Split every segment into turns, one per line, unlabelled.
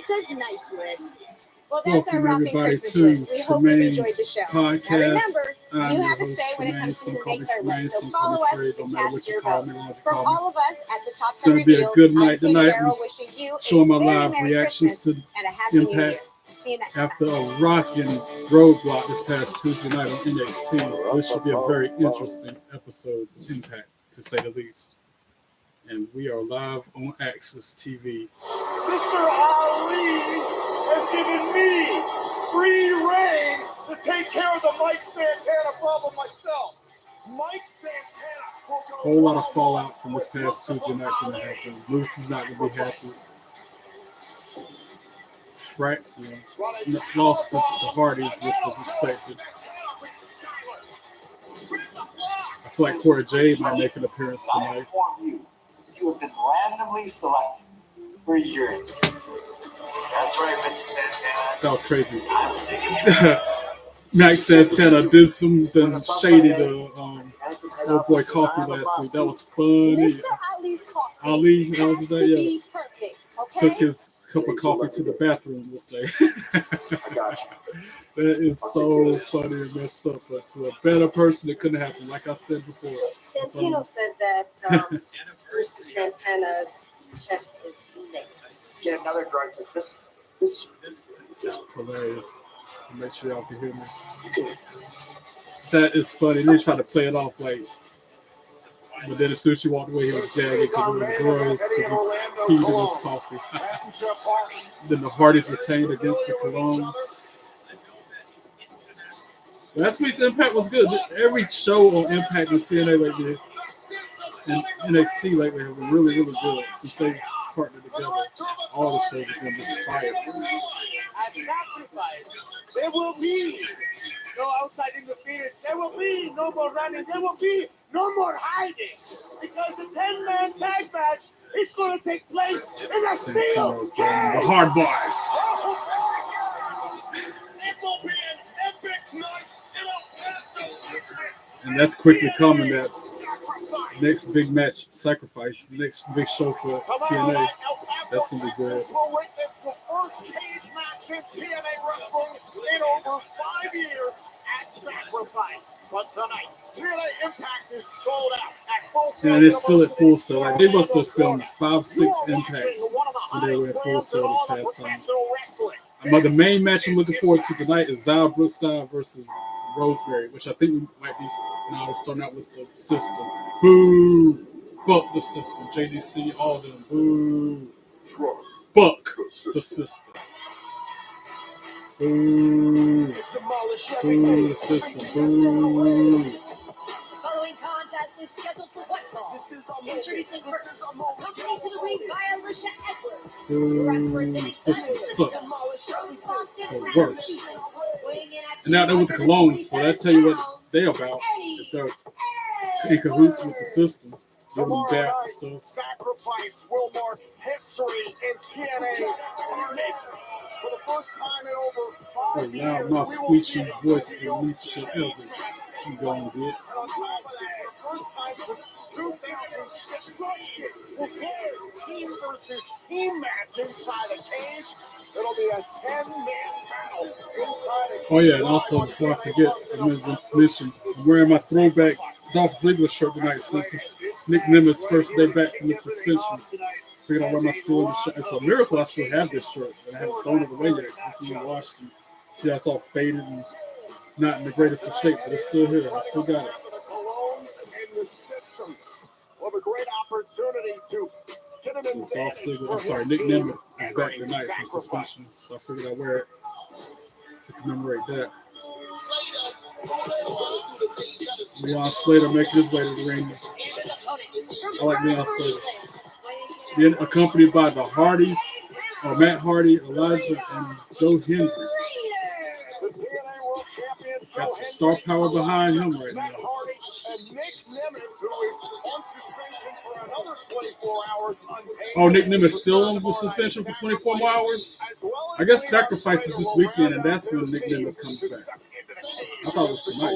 Santa's nice list. Well, that's
Welcome
our rockin'
everybody
Christmas
to
list. We hope you
Tremaine's
enjoyed the show.
podcast.
Now remember,
I'm
you
your
have a
host,
say when it
Tremaine.
comes to
Some
who
call me
makes our
Tremaine,
list. So
some call
follow
me
us
Trey.
to
Don't matter
cast
what you
your
call
vote.
me, don't
From
call me.
all of us at the Top
It's going to be a good night tonight.
wishing you
Showing my
a very
live
Merry
reactions
Christmas
to
and a Happy New Year.
Impact
See you next
after
time.
a rocking roadblock this past Tuesday night on NXT. This should be a very interesting episode of Impact, to say the least. And we are live on Access TV.
Mr. Ali has given me free reign to take care of the Mike Santana problem myself. Mike Santana.
Whole lot of fallout from this past Tuesday night going to happen. Moose is not going to be happy. Right? So, lost to the Hardys, which was expected. I feel like Cora Jade might make an appearance tonight.
You have been randomly selected for yours. That's right, Mr. Santana.
That was crazy.
Time to take it.
Mike Santana did something shady to old boy Coffee last week. That was funny. Ali, that was his name. Yeah. Took his cup of coffee to the bathroom, we'll say. That is so funny and messed up. But to a better person, it couldn't happen. Like I said before.
Santino said that Mr. Santana's chest is thick.
Get another drug test. This
Hilarious. Make sure y'all can hear me. That is funny. They try to play it off like, but then as soon as she walked away, he was gagging because it was gross because he peed in his coffee. Then the Hardys retained against the Colognes. Last week's Impact was good. Every show on Impact and TNA lately and NXT lately have been really, really good since they partnered together. All the shows have been just fire.
at sacrifice. There will be no outside interference. There will be no more running. There will be no more hiding. Because the 10-man tag match is going to take place in a steel cage.
The Hard Boys.
It will be an epic night in El Paso, Texas.
And that's quickly coming, that next big match, Sacrifice, next big show for TNA. That's going to be good.
We'll witness the first cage match in TNA wrestling in over 5 years at Sacrifice. But tonight, TNA Impact is sold out at Full Sail.
Yeah, they're still at Full Sail. Like, they must have filmed 5-6 Impacts when they were at Full Sail this past time. But the main match I'm looking forward to tonight is Zara Brookstyle versus Rosemary, which I think we might be now we're starting out with the system. Boo! Buck the system. JDC, all of them. Boo! Buck the system. Boo! Boo the system. Boo!
Following contest is scheduled for one fall. Introducing first, accompanied to the ring by Alicia Edwards.
Boo! System sucks.
From Boston,
The worst. And now they're with the Colognes, so that tell you what they're about. If they're in cahoots with the system, giving them jab and stuff.
Sacrifice will mark history in TNA. For the first time in over 5 years,
Loud mouth, squeaky voice, Alicia Edwards. She going to get.
and on top of that, the first time since 2016, we'll see a team versus team match inside a cage. It'll be a 10-man battle inside a cage.
Oh yeah, and also before I forget, the men's information, I'm wearing my throwback Dolph Ziggler shirt tonight since it's Nick Nemeth's first day back from the suspension. Figured I'd wear my still the shirt. It's a miracle I still have this shirt, and I haven't thrown it away yet. This is washed. And see how it's all faded and not in the greatest of shape, but it's still here. I still got it.
The Colognes and the system will have a great opportunity to get an
It's Dolph
advantage
Ziggler.
for
I'm sorry,
his
Nick
team
Nemeth is back tonight from suspension, so I figured I'd wear it to commemorate that. Leon Slater making his way to the ring. I like Leon Slater. Then accompanied by the Hardys, Matt Hardy, Elijah, and Joe Hendry.
The TNA World Champion
Got some star power behind him right
Matt
now.
Hardy and Nick Nemeth, who is on suspension for another 24 hours unpaid.
Oh, Nick Nemeth still on the suspension for 24 more hours? I guess Sacrifice is this weekend, and that's when Nick Nemeth comes back. I thought it was tonight.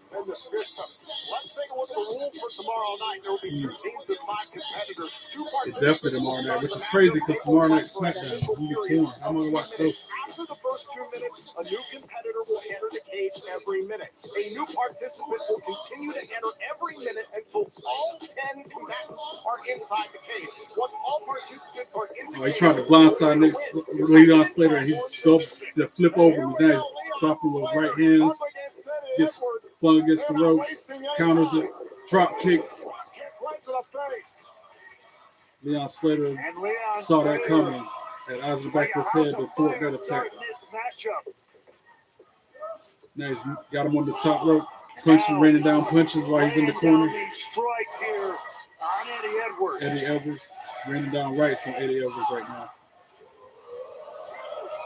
And the system. Let's take a look at the rules for tomorrow night. There will be 2 teams with 5 competitors. 2
It's definitely tomorrow night, which is crazy because tomorrow night's SmackDown. I'm gonna be torn. I'm gonna watch those.
After the first 2 minutes, a new competitor will enter the cage every minute. A new participant will continue to enter every minute until all 10 combatants are inside the cage. Once all participants are in the
He tried to blindside Leon Slater, and he go the flip over him. Now he's dropping with right hands, gets flung against the ropes, counters it, drop kick.
Right to the face.
Leon Slater
And Leon
saw that
Slater
coming, and eyes in the back of his head to thwart that attack.
this matchup.
Now he's got him on the top rope, punching, raining down punches while he's in the corner.
Laying down these strikes here on Eddie Edwards.
Eddie Edwards raining down rights on Eddie Edwards right now.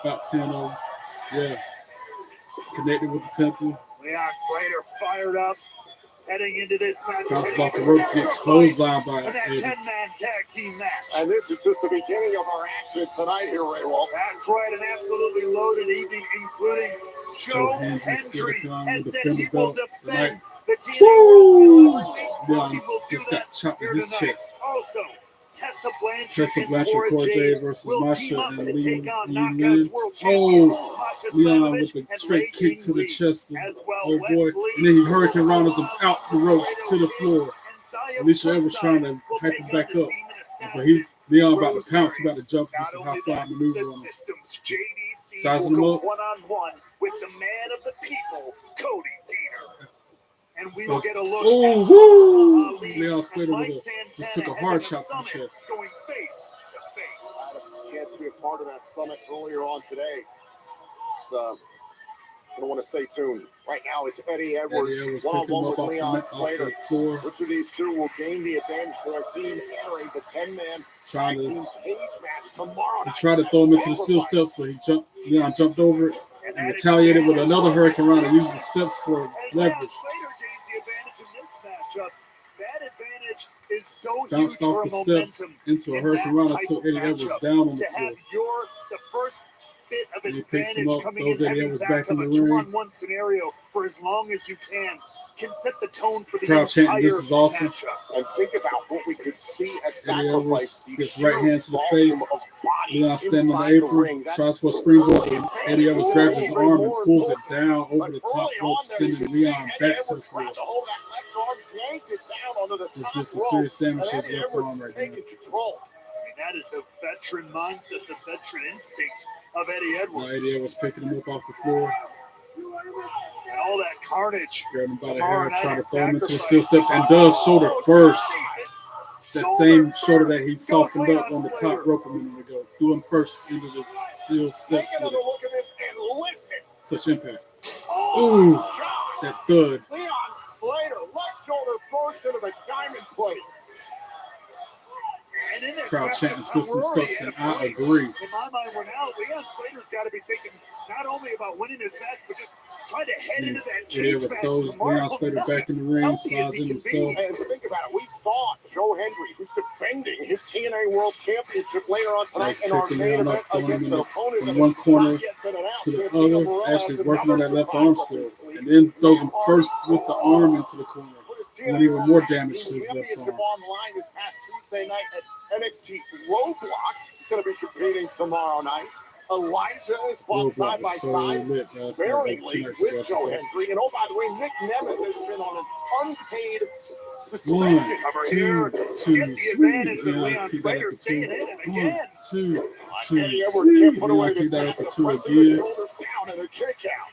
About 10-0. Yeah. Connected with the temple.
Leon Slater fired up, heading into this match.
Bounces off the ropes, gets clotheslined by
And that
Eddie.
10-man tag team match.
And this is just the beginning of our action tonight here, Ray Walt.
That's right, an absolutely loaded evening, including Joe Hendry has said he will defend the TNA.
Woo!
He
Leon
will do
just
that
got chopped
here
in his
tonight.
chest.
Also, Tessa Blanchard
Cora
Jade
Jade versus
will
Masha
team up
and
to
Leon.
take on Knockouts World Champion Masha
Leon
Slamovich
with a
and
straight kick to the
Ray
chest of
as well,
old boy.
Wesley
And then he hurricane rounders him out the ropes to the floor.
and Zaya
Alicia Edwards trying to
will
hype
take
him
on
back
the
up.
Demon
But
Assassin.
Leon about to pounce, he about to jump, do
Not
some
only
high fly
that,
maneuver
the
on him.
systems JDC
Sizing
will
him
go
up.
one-on-one with the man of the people, Cody Deaner. And we will get a look
Oh,
at
woo!
Ali
Leon
and
Slater
Mike
with
Santana
just took a
heading
hard
to
shot to the
Summit,
chest.
going face to face.
I had a chance to be a part of that summit earlier on today. So, gonna want to stay tuned. Right now, it's Eddie Edwards,
Eddie Edwards
one-on-one
picked him
with
up
Leon
off
Slater.
the floor.
Which of these two will gain the advantage for their team entering the 10-man
Trying
tag
to-
team cage match tomorrow
He
night?
tried to throw him into the steel steps, but Leon jumped over it
And
and
that
retaliated with
advantage
another hurricane round and used the steps for
as Leon
leverage.
Slater gains the advantage in this matchup. That advantage is so
Bounced
huge
off
for
the steps
momentum
into a
in
hurricane
that
round and
type
took
of
Eddie Edwards
matchup.
down on the
To
floor.
have the first bit of
And he picks him
advantage
up,
coming
throws
in,
Eddie
having
Edwards
back
back
of
in
a
the ring.
2-on-1 scenario for as long as you can set the tone for the
Crowd chanting,
entire
"This is awesome."
matchup.
And think about what we could see at
Eddie
Sacrifice.
Edwards
The
gets
sheer
right hand to the
volume
face.
of bodies
Leon standing on
inside
the
the
apron,
ring.
tries for a springboard, and Eddie Edwards grabs his arm and pulls it down over the top rope, sending Leon back to the floor. This did some serious damage to his left arm right there.
Control.
I mean, that is the veteran mindset, the veteran instinct of Eddie
Now
Edwards.
Eddie Edwards picking him up off the floor,
And all that carnage.
grabbing him by the
tomorrow
hair,
night
trying to
at
throw him into the
Sacrifice.
steel steps, and does shoulder first. That same shoulder that he
Goes
softened
Leon
up on the
Slater.
top rope a minute ago. Threw him first into the steel
Take
steps with
another
it.
look at this and listen.
Such impact.
Oh,
Ooh.
my God.
That thud.
Leon Slater, left shoulder first into the diamond plate.
And in this
Crowd
matchup,
chanting system
we're already
sucks,
at
and
a
I
point.
agree.
In my mind, we're now, Leon Slater's got to be thinking not only about winning this match, but just trying to head into that
Eddie
cage
Edwards
match
throws
tomorrow
Leon Slater
night.
back in the ring,
Healthy as
slides
he
in
can be.
himself.
And think about it. We saw Joe Hendry, who's defending his TNA World Championship later on tonight
Nice
in our
picking
main
him
event
up, throwing
against
him
an
in
opponent
from
that
one
has
corner
not yet been announced.
to the
Santino
other,
Morales
actually
has
working on that
another
left arm
surprise up
still,
his sleeve.
and then throws him first with the arm into the corner.
Put his
Doing
TNA
even
World
more
Tag
damage
Team
to his left
Championship
arm.
on the line this past Tuesday night at NXT Roadblock. He's going to be competing tomorrow night. Elijah is fought
Roadblock
side by
is so
side,
lit, man. It's like
sparingly
2 nights
with
ago,
Joe
so.
Hendry. And oh, by the way, Nick Nemeth has been on an unpaid
One,
suspension.
two,
Get
two,
the
sweet.
advantage with
Leon
Leon
kicked that
Slater
up to
staying
2.
in it
1,
again.
2,
Eddie
2,
Edwards
sweet.
can't put away
Leon
this
kicked that
match,
up to 2
pressing the
again.
shoulders down and a kick out.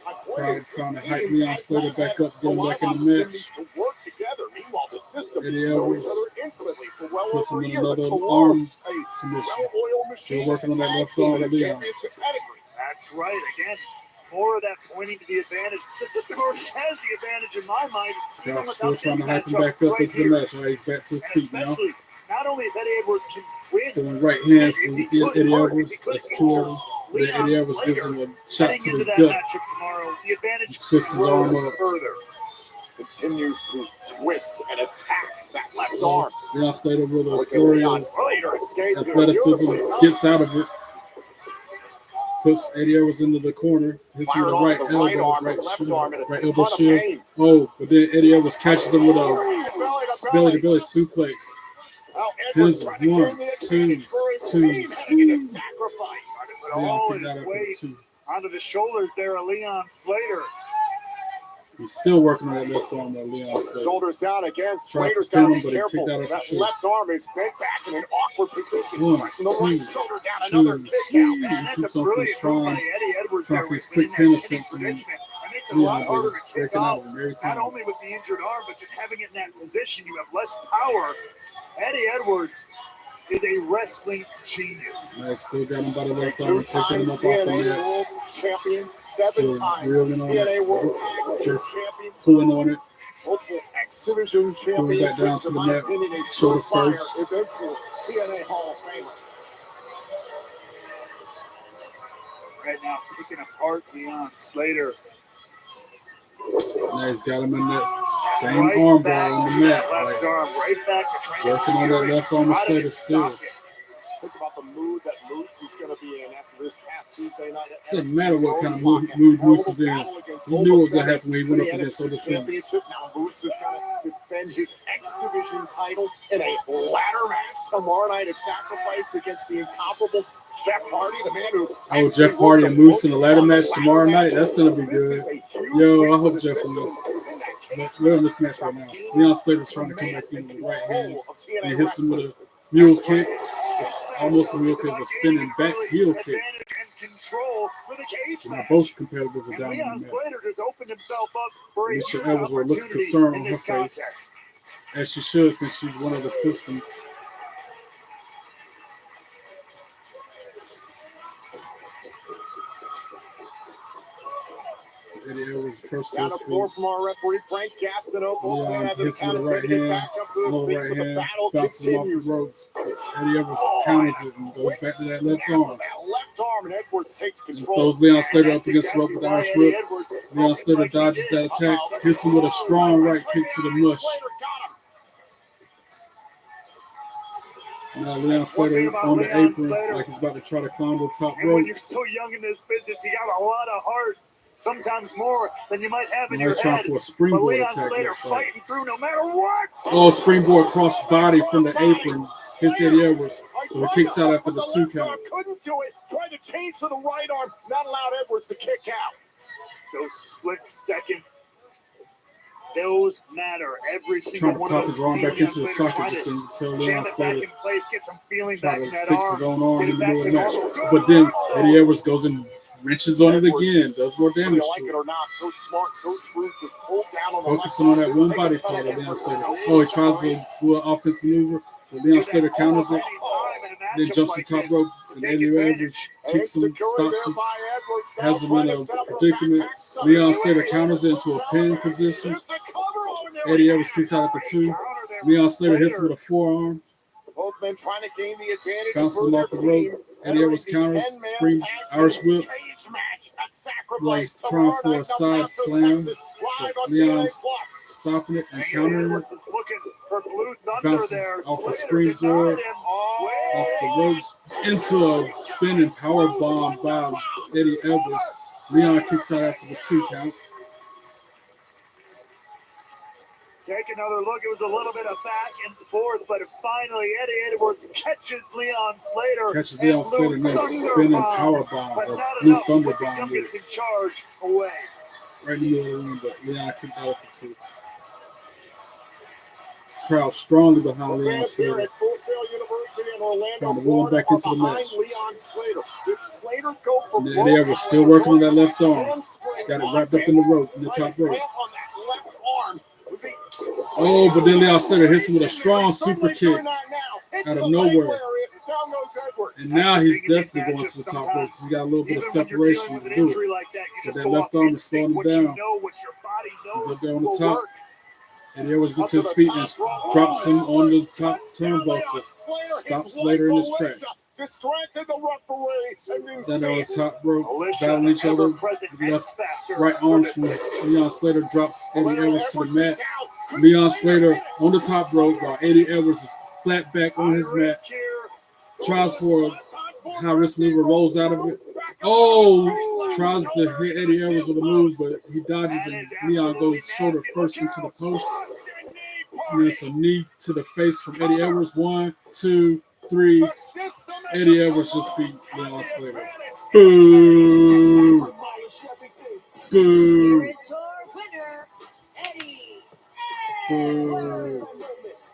My point
Crowd
is,
trying to
this
hype
team
Leon
has
Slater
not
back
had
up, get
a
him
lot
back
of
in the match.
opportunities to work together. Meanwhile, the system
Eddie
know
Edwards
each other intimately for well
puts
over
him
a
in
year. The
another arm
Colognes, a
submission.
well-oiled machine,
Still working on that
tag
left
team
arm
with a
of Leon.
championship pedigree.
That's right. Again, more of that pointing to the advantage. The system already has the advantage in my mind. Even
Crowd still
without
trying
this
to hype him
matchup
back up
right
into the
here.
match. Right, he's back to his
And
feet now.
especially, not only if Eddie Edwards can win,
Throwing right hands to
if he could
Eddie
hurt,
Edwards.
if he could
That's 2 of them. But then
Leon
Eddie Edwards gives
Slater
him a shot
heading
to
into
the
that
gut.
matchup tomorrow, the advantage
Twists his
grows
arm up.
further.
Continues to twist and attack that left arm.
Leon Slater with a
Look at
flurry
Leon
of
Slater escape here.
athleticism
Beautifully done.
gets out of it. Puts Eddie Edwards into the corner. Hits him with a right elbow, right elbow shield. Oh, but then Eddie Edwards catches him with a belly-to-belly suplex. Pins him. 1, 2, 2.
All in his weight onto the shoulders there of Leon Slater.
He's still working on that left arm of Leon Slater.
Shoulders down again. Slater's got to be careful. That left arm is bent back in an awkward position.
1,
Pressing the right shoulder down.
2,
Another kick out.
Man,
He
that's
keeps
a
on
brilliant move by
trying
Eddie Edwards
for
there
his
in
quick
that
penalties.
hitting predicament. It makes it a
Leon
lot harder
is
to kick
breaking out
out.
of him every
Not
time.
only with the injured arm, but just having it in that position, you have less power. Eddie Edwards is a wrestling genius.
I still got him by the left arm, taking
Two-time
him up off the
TNA
mat.
World Champion,
Still
seven-time
reeling on
TNA
it.
World Tag Team Champion,
Pulling on it.
multiple X Division
Pulling back down
championships.
to
In
the
my
mat.
opinion, a
Shoulder
surefire
first.
eventual TNA Hall of Famer.
Right now, picking apart Leon Slater.
Now he's got him in that same
Right
arm
back
bar on
to
the mat.
that left
Like,
arm, right back to trying
working on that left arm of Slater still.
Think about the mood that Moose is going to be in after this past Tuesday night.
Doesn't matter what kind of mood Moose is in. He knew what was going to happen when he went up against Otis
Championship. Now Moose is going to defend his X Division title in a ladder match tomorrow night at Sacrifice against the incomparable Jeff Hardy, the man who.
Oh, Jeff Hardy and Moose in a ladder match tomorrow night. That's going to be good. Yo, I hope Jeff wins. But we're in this match right now. Leon Slater's trying to come back in with the right hands. And he hits him with a mule kick. It's almost a mule kick. It's a spinning back heel kick. Now both competitors are down in the mat.
Slater just opened himself up for a
Alicia
huge
Edwards will look
opportunity
concerned
in
on her
this
face,
contest.
as she should, since she's one of the system. Eddie Edwards first
Down the floor from our referee, Frank Gastineau. Both men have the
hits him with the
count
right
to get
hand,
back up to the
low
feet,
right
but the
hand,
battle
bounces him off
continues.
the ropes. Eddie Edwards counters it and goes back to that left arm.
That left arm, and Edwards takes
And
control.
throws Leon Slater up against the rope with the Irish whip. Leon Slater dodges that attack, hits him with a strong right kick to the mush. Now Leon Slater on the apron like he's about to try to climb the top
And when
rope.
you're so young in this business, you got a lot of heart, sometimes more than you might have in
Now
your
he's trying
head.
for a
But
springboard
Leon
attack.
Slater
Looks like.
fighting through no matter what.
Oh, springboard cross body from the apron. Hits Eddie Edwards. He kicks out after the 2 count.
Couldn't do it. Tried to change to the right arm. Not allowed Edwards to kick out.
Those split second, those matter. Every
Trying
single
to
one
pop
of
his
them.
arm back into the socket
Trying
just
to
to tell
jam
Leon
it back
Slater
in place, get some feeling
try
back
to
in that
fix
arm.
his own arm
Get
in
it
the
back
middle
to
of the match.
normal.
But then Eddie Edwards goes and wrenches on it again, does more
Whether
damage
you like
to
it
it.
or not, so smart, so shrewd, just pull down on the
Focusing on
left
that
arm,
one
take a
body
ton
part
of
of Leon
effort.
Slater. Oh, he tries to do an offensive maneuver, but Leon Slater counters it, then jumps the top rope, and Eddie Edwards kicks him, stops him, has him in a predicament. Leon Slater counters it into a pin position. Eddie Edwards kicks out at the 2. Leon Slater hits him with a forearm,
Both men trying to gain the advantage
bounces
for
him
their
off the
team.
rope. Eddie Edwards counters, spring Irish whip, like trying for a side slam, but Leon's stopping it and countering it. Bounces off the springboard, off the ropes, into a spinning power bomb by Eddie Edwards. Leon kicks out after the 2 count.
Take another look. It was a little bit of back and forth, but finally Eddie Edwards catches Leon Slater.
Catches Leon Slater and then spinning power bomb, or Blue Thunder bomb,
gets in charge away.
right in the middle of the ring, but Leon kicked out for 2. Crowd strongly behind Leon
Fans here
Slater.
at Full Sail University in Orlando,
Trying to roll him
Florida,
back
are
into the
behind
match.
Leon Slater. Did Slater go for
And
both?
Eddie Edwards still working on that left arm.
Handspring
Got it
on
wrapped up in the rope, in the
Slater
top rope.
ran on that left arm. Was he?
Oh, but then Leon Slater hits him with a strong super kick out of nowhere. And now he's definitely going to the top rope because he got a little bit of separation to do it. But that left arm is slowing him down. He's up there on the top. And Edwards gets to his feet and drops him on the top turnbuckle. Stops Slater in his tracks.
Distracted the referee.
Then on the top rope, battling each other. Left, right arms from Leon Slater drops Eddie Edwards to the mat. Leon Slater on the top rope while Eddie Edwards is flat back on his mat. Tries for a high risk maneuver, rolls out of it. Oh, tries to hit Eddie Edwards with a move, but he dodges and Leon goes shoulder first into the post. And it's a knee to the face from Eddie Edwards. 1, 2, 3. Eddie Edwards just beat Leon Slater. Boo! Boo!
Here is your winner, Eddie
Boo!
Edwards.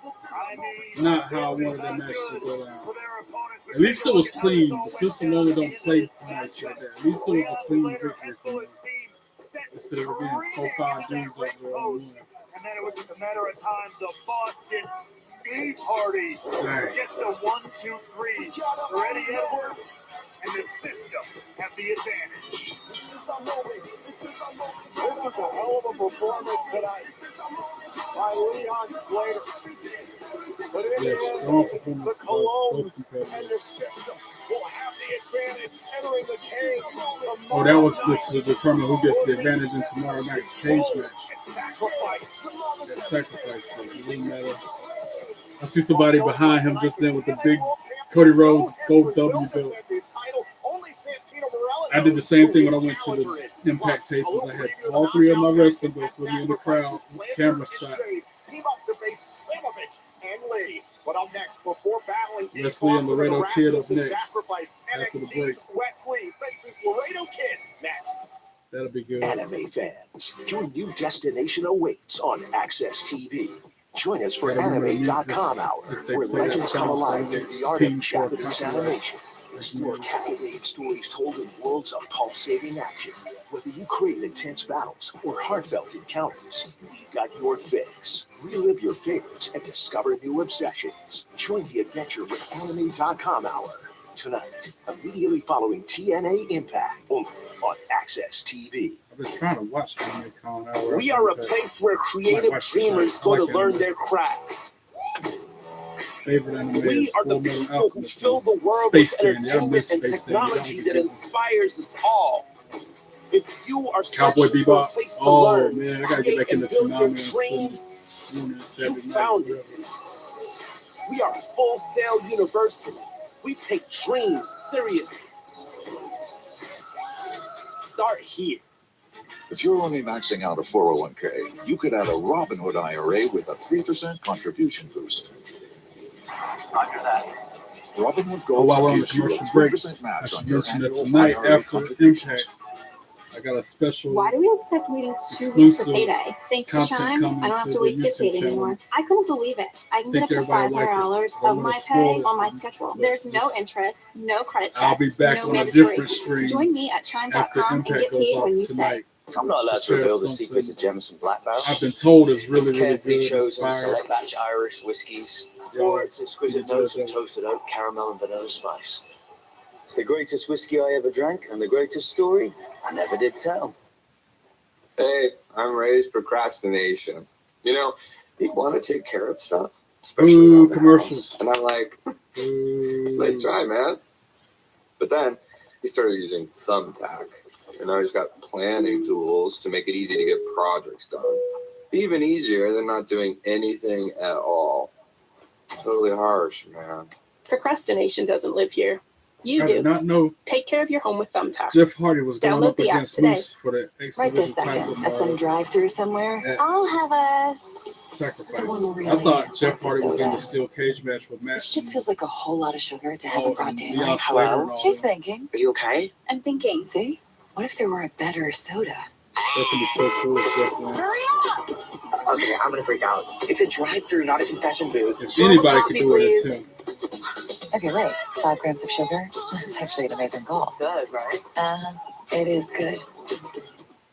Not how I wanted that match to go down. At least it was clean. The system only don't play nice like that. At least it was a clean victory for me. Instead of it being 4-5 dudes over there on one.
And then it was just a matter of time. The Boston Tea Party gets the 1, 2, 3 for Eddie Edwards, and the system have the advantage.
This is a hell of a performance tonight by Leon Slater. But in the end, the Colognes and the system will have the advantage entering the cage.
Oh, that was to determine who gets the advantage in tomorrow night's cage match. That sacrifice, but it didn't matter. I see somebody behind him just then with the big Cody Rhodes Gold W belt. I did the same thing when I went to the Impact tapings. I had all 3 of my wrestling belts with me in the crowd, camera shot.
But up next, before battling
Wesley and Laredo Kid up next after the break.
Wesley faces Laredo Kid next.
That'll be good.
Anime fans, your new destination awaits on Access TV. Join us for anime.com hour, where legends come alive through the art of Japanese animation. Explore captivating stories told in worlds of pulsating action. Whether you crave intense battles or heartfelt encounters, we've got your fix. Relive your favorites and discover new obsessions. Join the adventure with anime.com hour tonight, immediately following TNA Impact, only on Access TV.
I've been trying to watch Anime Con Hour.
We are a place where creative dreamers go to learn their craft.
Favorite anime
We
is
are the
Full Metal
people who
Alchemist.
fill the world
Space
with
Dandy. I miss
entertainment and
Space Dandy. That was
technology
a
that
good one.
inspires us all. If you are
Cowboy
searching for a
Bebop.
place to
Oh
learn,
man, I gotta get
create,
back
and
into
build your
Toonami and
dreams,
Saturday
you found
night.
it. We are Full Sail University. We take dreams seriously. Start here.
If you're only maxing out a 401k, you could add a Robinhood IRA with a 3% contribution boost.
Roger that.
Robinhood
Oh, while
Gold
we're on the
gives you a
commercial break,
3%
I
match
should
on your
mention that
annual
tonight
IRA
after
contributions.
Impact, I got a special
Why do we accept waiting 2 weeks for
exclusive
payday? Thanks to
content
Chime,
coming
I don't have
to
to
the
wait to get
YouTube
paid
channel.
anymore. I couldn't believe it. I can get up
Think
to
everybody like it.
$500
But I'm
of
gonna
my
spoil
pay
it
on my
for you.
schedule.
But
There's no
just-
interest, no credit
I'll be
checks,
back
no
on a
mandatory
different
fees.
stream
Join me at
after
chime.com and
Impact
get
goes
paid
off
when you say.
tonight.
I'm not allowed to
Share
reveal the
something
secrets of Jameson Black Barrel.
I've been told it's
It's
really, really
carefully
good.
chosen
Inspired.
select batch Irish whiskies,
Yo,
or its exquisite
you
notes
enjoyed
of
that.
toasted oak, caramel, and vanilla spice. It's the greatest whiskey I ever drank, and the greatest story I never did tell.
Hey, I'm raised procrastination. You know, you want to take care of stuff, especially
Ooh,
around the
commercials.
house. And I'm like, nice try, man. But then he started using Thumbtack, and now he's got planning tools to make it easy to get projects done. Even easier than not doing anything at all. Totally harsh, man.
Procrastination doesn't live here. You
I
do.
did not know
Take care of your home with Thumbtack.
Jeff Hardy was going
Download
up
the app
against
today.
Moose for the
Right this
exclusive
second,
title
at some drive-through somewhere.
at
I'll have a
Sacrifice.
someone really
I thought Jeff
wants a
Hardy was in
soda.
the steel cage match with Matt.
It just feels like a whole lot of sugar to have in broad
and Leon
daylight.
Slater and all
She's
them.
thinking.
Are you okay?
I'm thinking. See? What if there were a better soda?
That's gonna be so cool if Jeff wins.
Okay, I'm gonna freak out. It's a drive-through, not a confession booth.
If anybody could do it, it's him.
Okay, wait. 5 grams of sugar? That's actually an amazing goal.
Good, right?
It is good.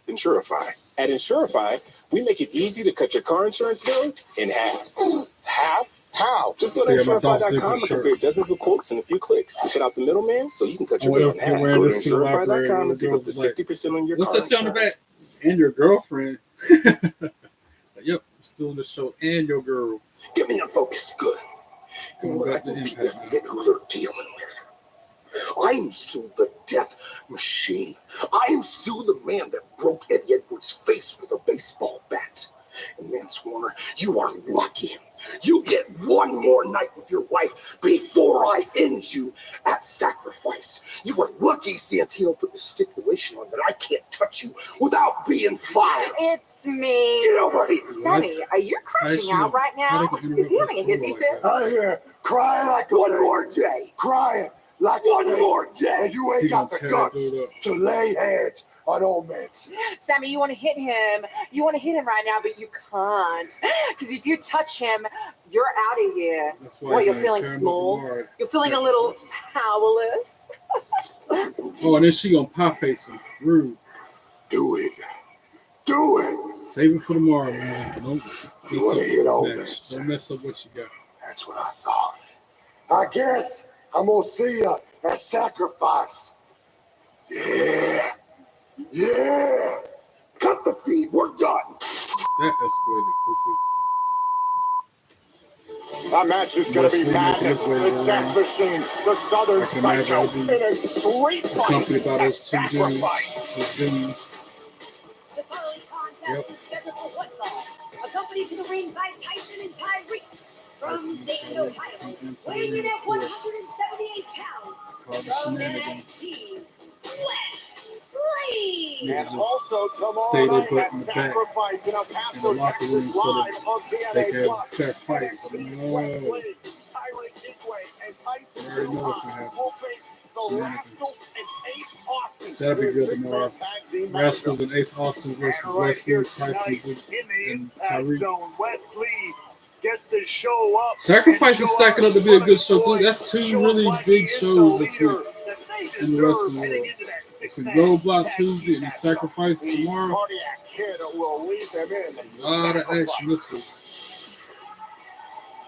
Insurify. At Insurify, we make it easy to cut your car insurance bill in half. Half? How? Just go to
Yeah, my Dolph
Insurify.com
Ziggler
and
shirt.
compare dozens of quotes in a few clicks. Cut out the middleman so you can cut your
Oh,
bill in
if
half.
you're wearing
Go to
this to the library,
Insurify.com
the
and save up
girls
to
is like,
50% on your
what's
car
that say on the back?
insurance.
And your girlfriend. Yep, still in the show. And your girl.
Get me unfocused, good.
Coming back to Impact now.
Forget who they're dealing with. I'm Sue the Death Machine. I'm Sue the man that broke Eddie Edwards' face with a baseball bat. And Mance Warner, you are lucky
You get one more night with your wife before I end you at sacrifice. You were lucky Santino put the stipulation on that I can't touch you without being fired.
It's me.
Get over here.
Sammy, are you crashing out right now? Is he having a hissy fit?
I hear crying like one more day. Crying like one more day. And you ain't got the guts to lay hands on old men.
Sammy, you want to hit him. You want to hit him right now, but you can't. Because if you touch him, you're out of here. Boy, you're feeling small. You're feeling a little powerless.
Oh, and then she gonna pop face him. Rude.
Do it. Do it.
Save it for tomorrow, man. Don't mess up what you got.
That's what I thought. I guess I'm gonna see you at sacrifice. Yeah. Yeah. Cut the feed. We're done.
That escalated quickly.
That match is going to be madness. The Death Machine, the Southern Psycho, in a street fight at sacrifice.
The following contest is scheduled for one fall. Accompanied to the ring by Tyson and Tyreek from Dayton, Ohio, weighing in at 178 pounds from NXT, Wesley.
And also tomorrow night at Sacrifice in El Paso, Texas, live on TNA Plus. Wesley, Tyreek Hickway, and Tyson will face the Rascals and Ace Austin.
That'd be good tomorrow. Rascals and Ace Austin versus Wesley, Tyson, and Tyreek.
Wesley gets to show up.
Sacrifice is stacking up to be a good show too. That's two really big shows this week in the wrestling world. It's a Roadblock Tuesday and a Sacrifice tomorrow.
Cardiac Kid will lead them in.
A lot of action this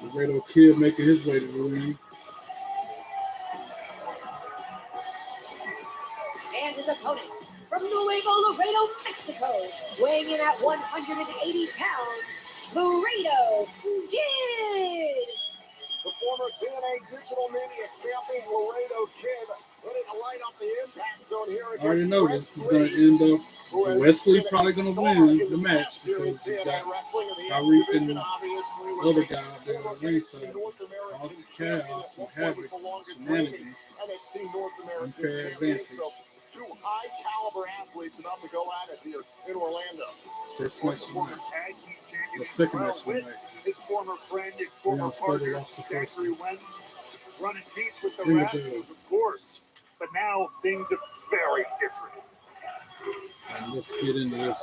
week. Laredo Kid making his way to the ring.
And his opponent from Nuevo Laredo, Mexico, weighing in at 180 pounds, Laredo Kid.
The former TNA Digital Media Champion Laredo Kid ready to light up the impact zone here against
I already know this is going to end up Wesley probably going to win the match because he's got Tyreek and the other guy out there on the ringside. Causing chaos and havoc, shenanigans, unfair advantage.
Two high caliber athletes about to go at it here in Orlando.
First match tonight. The second match tonight.
His former friend, his former partner, Zachary Wentz, running deep with the Rascals, of course. But now things are very different.
And let's get into this.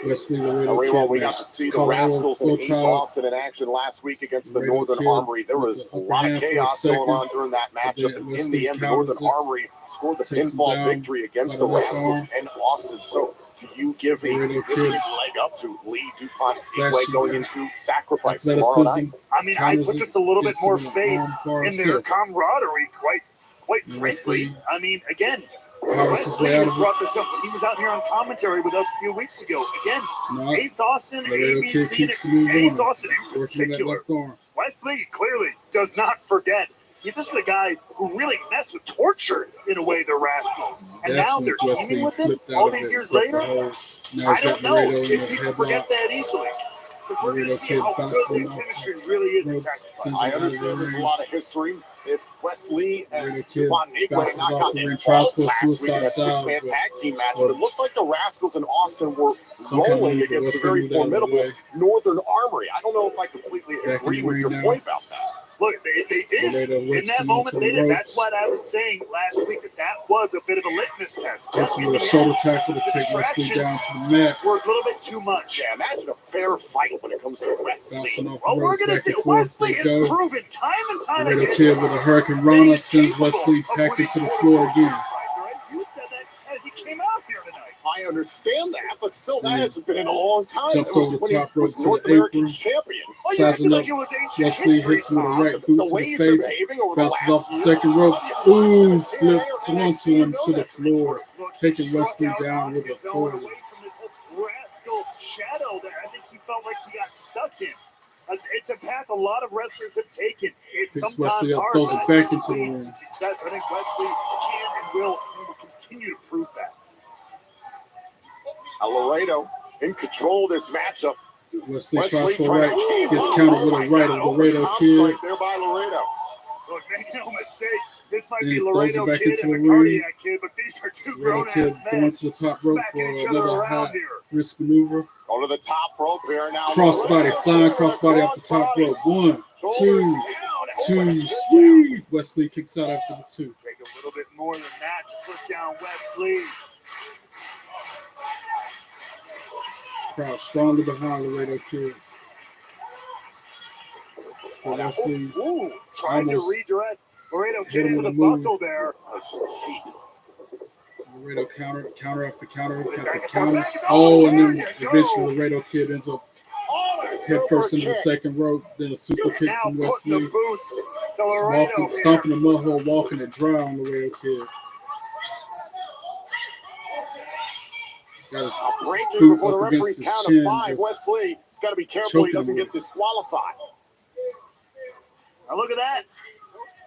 Wesley Laredo
Well,
Kid
we
match.
got to see the Rascals and Ace Austin in action last week against the Northern Armory. There was a lot of chaos going on during that matchup. And in the end, the Northern Armory scored the pinfall victory against the Rascals and Austin. So do you give a significant leg up to Lee DuPont going into Sacrifice tomorrow night?
I mean, I put just a little bit more faith in their camaraderie, quite frankly. I mean, again, Wesley has brought this up. He was out here on commentary with us a few weeks ago. Again, Ace Austin, ABC, Ace Austin in particular. Wesley clearly does not forget. This is a guy who really messed with torture in a way, the Rascals. And now they're teaming with him all these years later. I don't know if people forget that easily. So we're going to see how good the chemistry really is in Sacrifice.
I understand there's a lot of history. If Wesley and DuPont Igwe knocked out the last week in that six-man tag team match, but it looked like the Rascals and Austin were rolling against a very formidable Northern Armory. I don't know if I completely agree with your point about that.
Look, they did. In that moment, they did. That's what I was saying last week, that was a bit of a litmus test.
That's a little shoulder tackle to take Wesley down to the mat.
We're a little bit too much.
Yeah, imagine a fair fight when it comes to wrestling.
Well, we're going to see Wesley has proven time and time
again.
again.
Kid with a Hurricane Rana sends Wesley back into the floor again.
You said that as he came out here tonight.
I understand that, but still, that hasn't been in a long time.
Jumps over the top rope to
North
the
American
apron.
champion.
Sizing up, Wesley hits him with a right boot to the face, bounces off the second rope. Ooh, flip onto him to the floor, taking Wesley down with a foot.
Rascal shadow there. I think he felt like he got stuck in. It's a path a lot of wrestlers have taken. It's
Picks
sometimes
Wesley up,
hard.
throws it back into the ring.
Success. I think Wesley can and will continue to prove that.
Laredo in control of this matchup.
Wesley tries for right, gets countered with a right of Laredo Kid.
There by Laredo.
Look, make no mistake, this might
And
be
he throws
Laredo
it back
Kid
into
and
the
the
ring.
Cardiac Kid, but these are two
Laredo
grown-ass
Kid
men
going to the top rope for
smacking each other
another
around
high
here.
risk maneuver.
Go to the top rope here now.
Crossbody, flying crossbody off the top rope. 1, 2, 2, sweet. Wesley kicks out after the 2.
Take a little bit more than that to put down Wesley.
Crowd strongly behind Laredo Kid. But Wesley
Trying to
almost
redirect Laredo
hit
Kid
him
into
with
the
a move.
buckle there.
Laredo counter after counter after counter. Oh, and then eventually Laredo Kid ends up head first into the second rope. Then a super kick from Wesley. Stomping the mud hole, walking it dry on Laredo Kid. Got his
A breakthrough
boot
before the
up
referee's
against his
count
chin,
of 5.
just
Wesley, he's got to be careful he
choking
doesn't
him.
get disqualified.
Now look at that.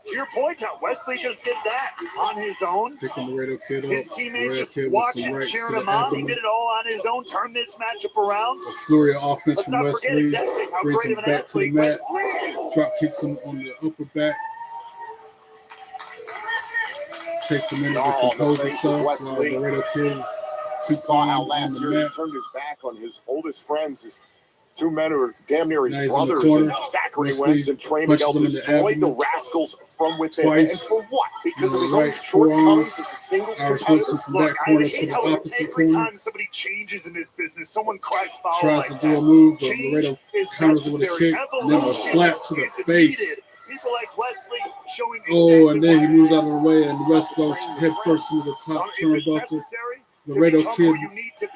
To your point, how Wesley just did that on his own.
Picking Laredo Kid up.
His teammates
Laredo
just
Kid with
watched
some
him,
rights to
cheering
the
him on. He
abdomen.
did it all on his own, turned this matchup around.
A flurry of offense
Let's
from
not forget
Wesley.
exactly how
Brings
great
him
of an
back to the
athlete
mat.
Wesley.
Drop kicks him on the upper back. Takes a minute to compose himself while Laredo Kid is
Saw how
supine
last
on
year
the
he
mat.
turned his back on his oldest friends, his two men who are damn near
Now
his
he's in the
brothers. And
corner.
Zachary
Wesley
Wentz and Trey
punches
Miguel
him in the
destroyed the
abdomen
Rascals from within.
twice.
And for what? Because of his
Right
own
forearm.
shortcomings as a singles
Irish
competitor?
whips him from that
I
corner
hate
to the
how
opposite
every
corner.
time somebody changes in this business, someone cries foul
Tries
like
to do
that.
a move, but
Change
Laredo
is
counters it with a
necessary.
kick and then a
Evolution
slap to the
is
face.
needed. People like Wesley showing
Oh, and then he
exactly
moves out of the way, and the rest goes head first into the top turnbuckle. Laredo Kid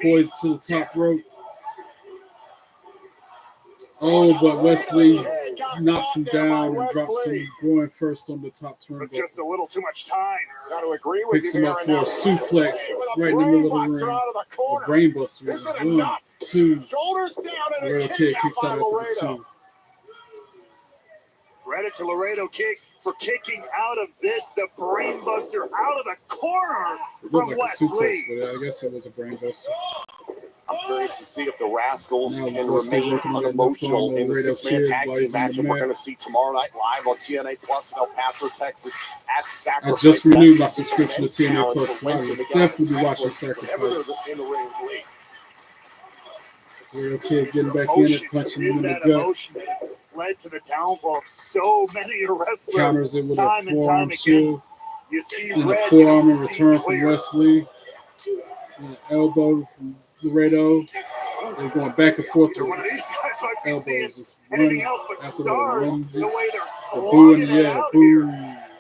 poised to the top rope. Oh, but Wesley knocks him down and drops him going first on the top turnbuckle.
just a little too much time.
Got to agree with
Picks
you
him
there.
up
And
for
now
a suplex right in the middle of the
brainbuster
ring.
out of the
A
corner.
brainbuster.
Is it
1,
enough?
2.
Shoulders down and a
Laredo
kick
Kid
out
kicks
by
out after the
Laredo.
2.
Credit to Laredo Kick for kicking out of this, the brainbuster out of the corner
It
from
looked like a suplex,
Wesley.
but I guess it was a brainbuster.
I'm curious to see if the Rascals
Now
can
Wesley
remain
working on that
unemotional
left arm
in the
on Laredo
six-man
Kid
tag
while
team
he's on the
match, and we're
mat.
going to see tomorrow night live on TNA Plus in El Paso, Texas at
I
Sacrifice.
just renewed my
That's the
subscription to
men's
TNA
challenge
Plus,
for
so I
Winston
will
McGill
definitely be watching
wrestlers whenever
Sacrifice.
they're in the ring league.
Laredo Kid getting back in it, punching him in the gut.
Emotion that led to the downfall of so many wrestlers.
Counters it with a
time and
forearm
time again.
shield.
You see
And a
red,
forearm
you
in
see
return from
clear.
Wesley. And an elbow from Laredo. They're going back and forth with
One of these guys might be seeing
elbows. Just
anything
one
else but
after the
stars.
one.
The way they're
The boo
slugging
and
it
yeah,
out
boo.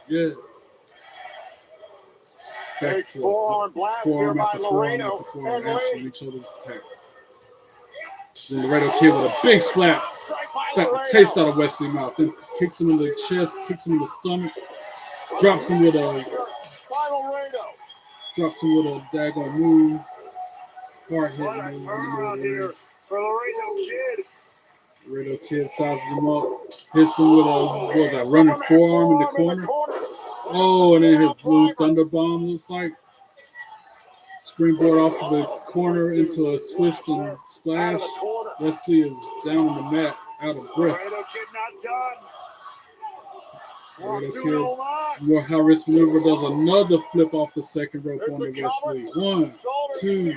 Yeah.
Big
Back to
forearm blast here
forearm
by
after forearm
Laredo
after forearm,
and
answering
Lee.
each other's attacks. Then Laredo Kid with a big slap. Slap the
Laredo.
taste out of Wesley's mouth. Then kicks him in the chest, kicks him in the stomach. Drops him with a
By Laredo.
daggone move. Hard hit
What a
move.
turnaround here for Laredo Kid.
Laredo Kid sizes him up. Hits him with a running forearm in the corner. Oh, and then his blue thunder bomb looks like. Springboard off of the corner into a twist and splash. Wesley is down on the mat, out of breath.
Laredo Kid not done.
Laredo Kid, more high risk maneuver, does another flip off the second rope on the Wesley. 1, 2,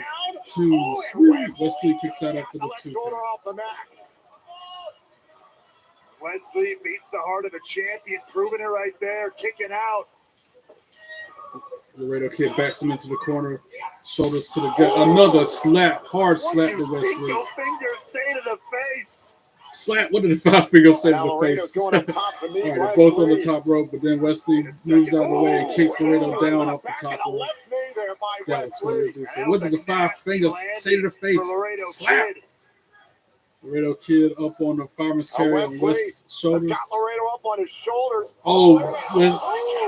2, sweet. Wesley kicks out after the 2.
Shoulder off the mat.
Wesley beats the heart of a champion, proving it right there, kicking out.
Laredo Kid backs him into the corner, shoulders to the gut. Another slap, hard slap to Wesley.
Single finger say to the face.
Slap, what did the 5 finger say to the
Laredo's
face?
going up top to meet
All right, they're
Wesley.
both on the top rope, but then Wesley moves out of the way and kicks Laredo down off the top rope.
Left knee there by
That was what
Wesley.
they do. So what did the 5 fingers say to the face?
Laredo
Slap.
Kid.
Laredo Kid up on the fireman's carry on
Wesley
West's
has
shoulders.
got Laredo up on his shoulders.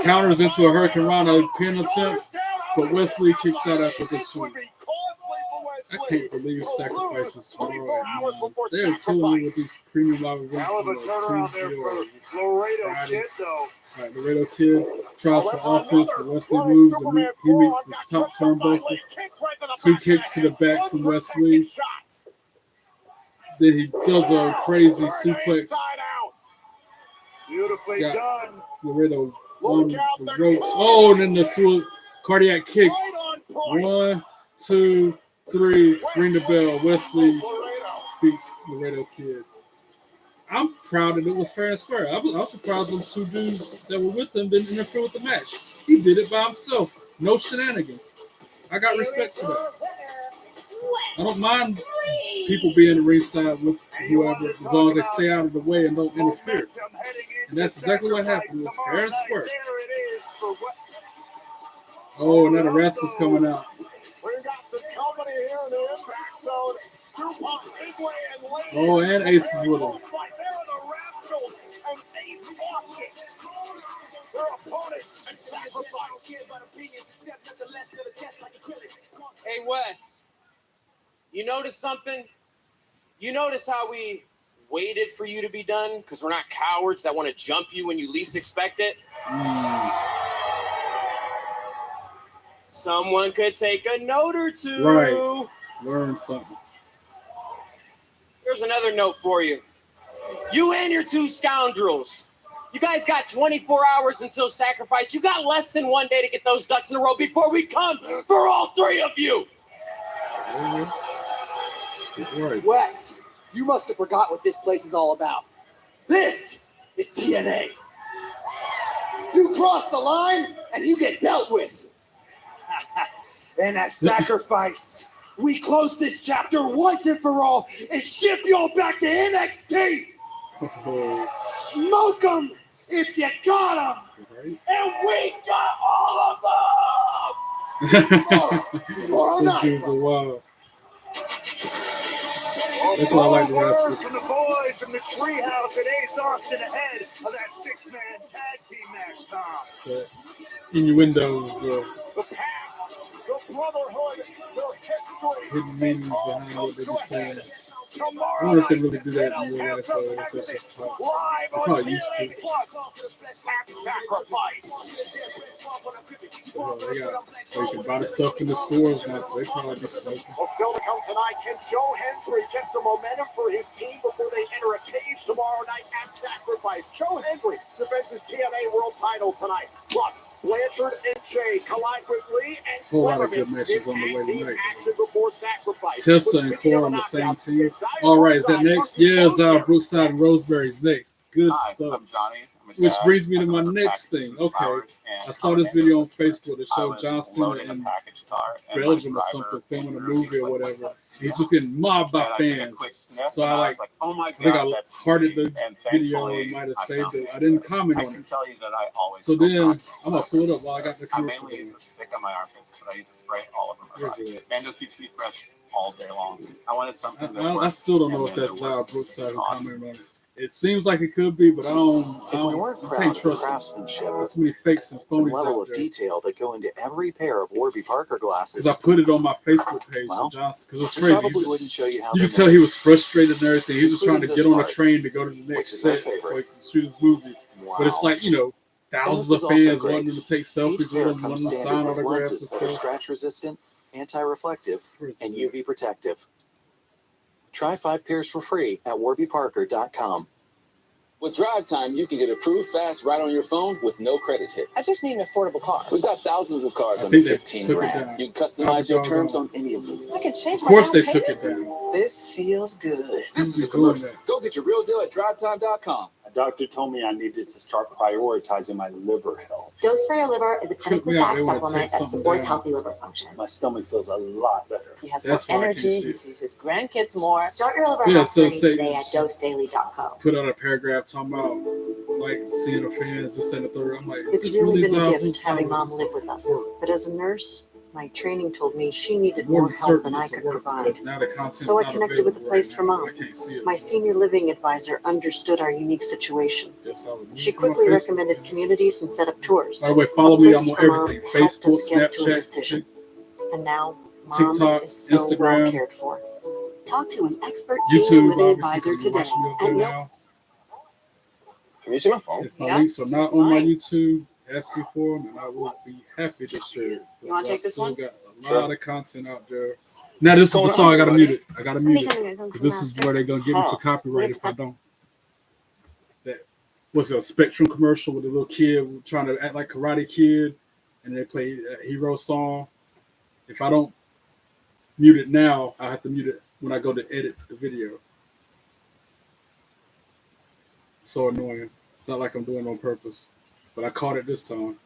Counters into a Hurricane Rana pin attempt, but Wesley kicks out after the
This
2.
would be costly for Wesley.
I can't believe
So
Sacrifices
lose 24
tomorrow.
hours before
They're killing me with
Sacrifice.
these premium live events.
Hell of a turnaround there for Laredo Kid, though.
All right, Laredo Kid tries for offense, but Wesley moves and he meets the top turnbuckle. 2 kicks to the back from Wesley. Then he does a crazy suplex.
Beautifully done.
Laredo on the ropes. Oh, and then the cardiac kick. 1, 2, 3. Ring the bell. Wesley beats Laredo Kid. I'm proud that it was fair and square. I was surprised the 2 dudes that were with him didn't interfere with the match. He did it by himself. No shenanigans. I got respect for that. I don't mind people being the ringside with whoever as long as they stay out of the way and don't interfere. And that's exactly what happened. It was fair and square. Oh, now the Rascals coming out.
We got some company here in the impact zone. Tupac, Midway, and Lane.
Oh, and Ace is with him.
There are the Rascals and Ace Austin. Their opponents and Sacrifice.
Hey, Wes. You notice something? You notice how we waited for you to be done? Because we're not cowards that want to jump you when you least expect it? Someone could take a note or two.
Right. Learn something.
Here's another note for you. You and your 2 scoundrels. You guys got 24 hours until Sacrifice. You got less than 1 day to get those ducks in a row before we come for all 3 of you.
Right.
Wes, you must have forgot what this place is all about. This is TNA. You cross the line and you get dealt with. And at Sacrifice, we close this chapter once and for all and ship y'all back to NXT. Smoke them if you got them.
Right.
And we got all of them.
This dude's a wild. That's what I like the Rascals.
From the boys from the treehouse and Ace Austin ahead of that 6-man tag team match, Tom.
Innuendos,
the past, the brotherhood, the history.
hidden meanings behind what they be saying. I wonder if they really do that in real life, though. If that's just talk. They probably used to. They can buy the stuff in the stores now, so they probably be smoking.
Well, still to come tonight, can Joe Hendry get some momentum for his team before they enter a cage tomorrow night at Sacrifice? Joe Hendry defends his TNA World title tonight. Plus, Blanchard and Jay collide with Lee and Slimmerman in tag team action before Sacrifice.
Tessa and Cora on the same team. All right, is that next? Yeah, Zara, Brookside, and Rosemary's next. Good stuff.
I'm Johnny.
Which brings me to my next thing. Okay, I saw this video on Facebook that showed John Cena in Belgium or something filming a movie or whatever. He's just getting mobbed by fans. So I think I hearted the video and might have saved it. I didn't comment on it. So then I'm gonna pull it up while I got the
I
commercial.
mainly use the stick on my armpits, but I use the spray all over my body. Mando keeps me fresh all day long. I wanted something that
I still don't know if that's Zara Brookside who commented on it. It seems like it could be, but I can't trust
craftsmanship,
it. There's so many fakes and
the
phonies
level
out
of
there.
detail that go into every pair of Warby Parker glasses.
Because I put it on my Facebook page,
Well,
because it was
we
crazy.
probably wouldn't show you how
You
they're
could tell
made.
he was frustrated and everything. He was just trying to
Including
get on a
this
train to go to the next
is my
set,
favorite.
like shoot his movie.
Wow.
But it's like,
And
thousands
this is
of
also
fans
great.
wanting to take
Each
selfies
pair
with him,
comes
wanting to sign
standard with
autographs
lenses
and
that are
stuff.
scratch resistant, anti-reflective,
Where's
and
the-
UV protective. Try 5 pairs for free at warbyparker.com.
With Drive Time, you can get approved fast right on your phone with no credit hit.
I just need an affordable car.
We've got thousands of cars
I
under
think they
15
took it
grand.
down.
You can customize your terms
doggone.
on any of them.
I can change
Of
my
course they
down
took
payment.
it down.
This feels good.
This is a
Doing
commercial.
that.
Go get your real deal at drivetime.com.
A doctor told me I needed to start prioritizing my liver health.
Dose for Your Liver is a
Tripped
clinically
me out.
backed
They wanna
supplement
take
that
something
supports
down.
healthy liver function.
My stomach feels a lot better.
He has
That's
more
why I can't
energy.
see
He
it.
sees his grandkids more.
Start your liver
Yeah,
health
so
journey
say-
today at dosedaily.com.
Put out a paragraph talking about like seeing the fans, this and the third. I'm like, is
It's
this
really been
Zara
a gift
Brookside
having
or
mom
is this
live with us.
work?
But as a nurse, my training told me she needed
More
more
than
help
certain
than I
it's a
could
work,
provide.
because now the content's
So I
not
connected with the
available
place
right
for
now.
mom.
I can't see it.
My senior living advisor understood our unique situation.
Guess I would
She
move from my
quickly
Facebook
recommended
page.
communities and set up tours.
By the way, follow
A
me.
Place
I'm on
for Mom
everything:
helped
Facebook,
us get to a
Snapchat,
decision. And now, Mom
TikTok,
is so well
Instagram,
cared for.
Talk to an expert senior
YouTube.
living
Obviously,
advisor
because you're
today
watching me up
at
there
no
now.
Can you see my phone?
If my links are not on my YouTube, ask me for them, and I will be happy to share it.
You want to take this one?
Got a lot of content out there. Now this is the song I gotta mute it. I gotta mute it because this is where they're gonna get me for copyright if I don't. That was a Spectrum commercial with a little kid trying to act like Karate Kid, and they play a hero song. If I don't mute it now, I have to mute it when I go to edit the video. It's so annoying. It's not like I'm doing it on purpose, but I caught it this time.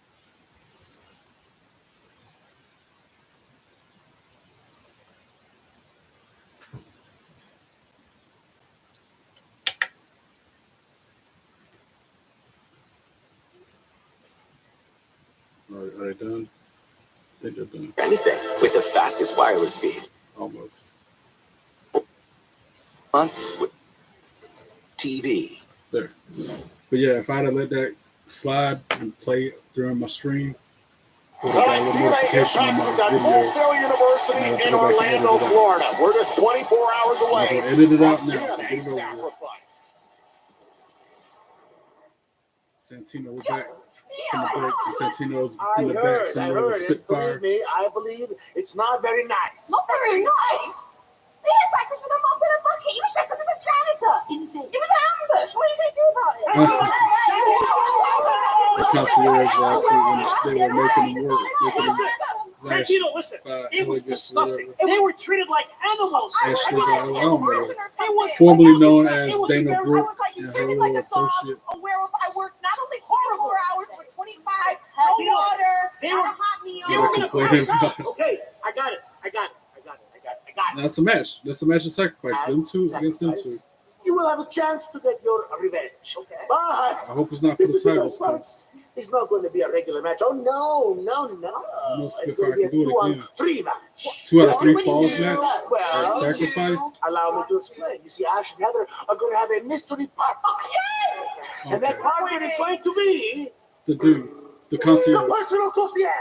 Are they done? I think they're done.
Anything with the fastest wireless speed.
Almost.
TV.
There. But yeah, if I'd have let that slide and play during my stream,
Tonight, TNA IMPACT is at Full Sail University in Orlando, Florida. We're just 24 hours away.
Edit it out now.
TNA Sacrifice.
Santino, we're back from the break. And Santino's in the back somewhere with Spitfire.
Believe me, I believe it's not very nice.
Not very nice. He attacked us with a mop and a bucket. He was dressed up as a janitor. It was an ambush. What are you going to do about it?
The concierge last week when they were making them work.
Santino, listen, it was disgusting. They were treated like animals.
Ashley formerly known as Dana Brooke and her little associate.
I worked not only 24 hours, but 25, no water,
They were
hot meal.
They were complaining about it.
Okay, I got it.
That's a match. That's a match of sacrifice. Them two against them two.
You will have a chance to get your revenge. Okay. But
I hope it's not for the titles.
It's not going to be a regular match. Oh, no. It's going to be a 2-on-3 match.
2 out of 3 falls match?
Well,
sacrifice?
Allow me to explain. You see, Ash and Heather are going to have a mystery partner.
Okay.
And that partner is going to be...
The dude. The concierge.
The personal concierge.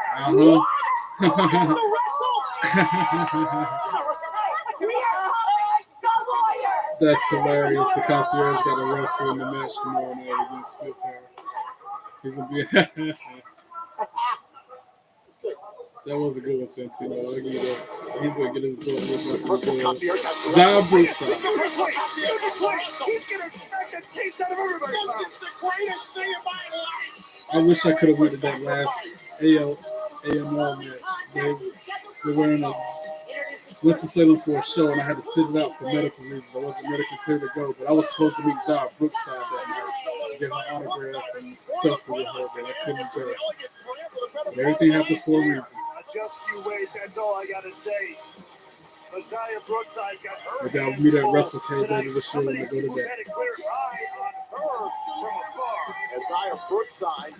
That's hilarious. The concierge got to wrestle in the match tomorrow night against Spitfire. He's gonna be. That was a good one, Santino. I'll give you that. He's gonna get his book with Zion Brookside.
He's going to smack the taste out of everybody's mouth. This is the greatest thing in my life.
I wish I could have went to that last AML match. They were in a Winston-Salem for a show, and I had to sit it out for medical reasons. I wasn't medically clear to go, but I was supposed to meet Zion Brookside that night, get her autograph and selfie with her, but I couldn't go. But everything happens for a reason.
Just you wait, that's all I gotta say. Isaiah Brookside's got her.
I got me that WrestleCade later this year when I go to that.
Isaiah Brookside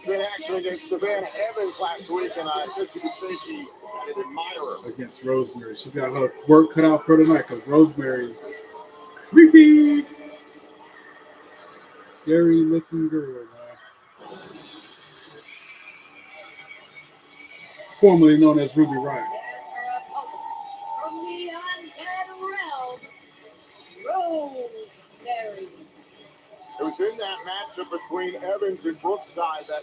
did action against Savannah Evans last week, and I guess you could say she had an admirer.
Against Rosemary. She's got her work cut out for tonight because Rosemary's creepy, scary looking girl. Formerly known as Ruby Riott.
From the undead realm, Rosemary.
It was in that matchup between Evans and Brookside that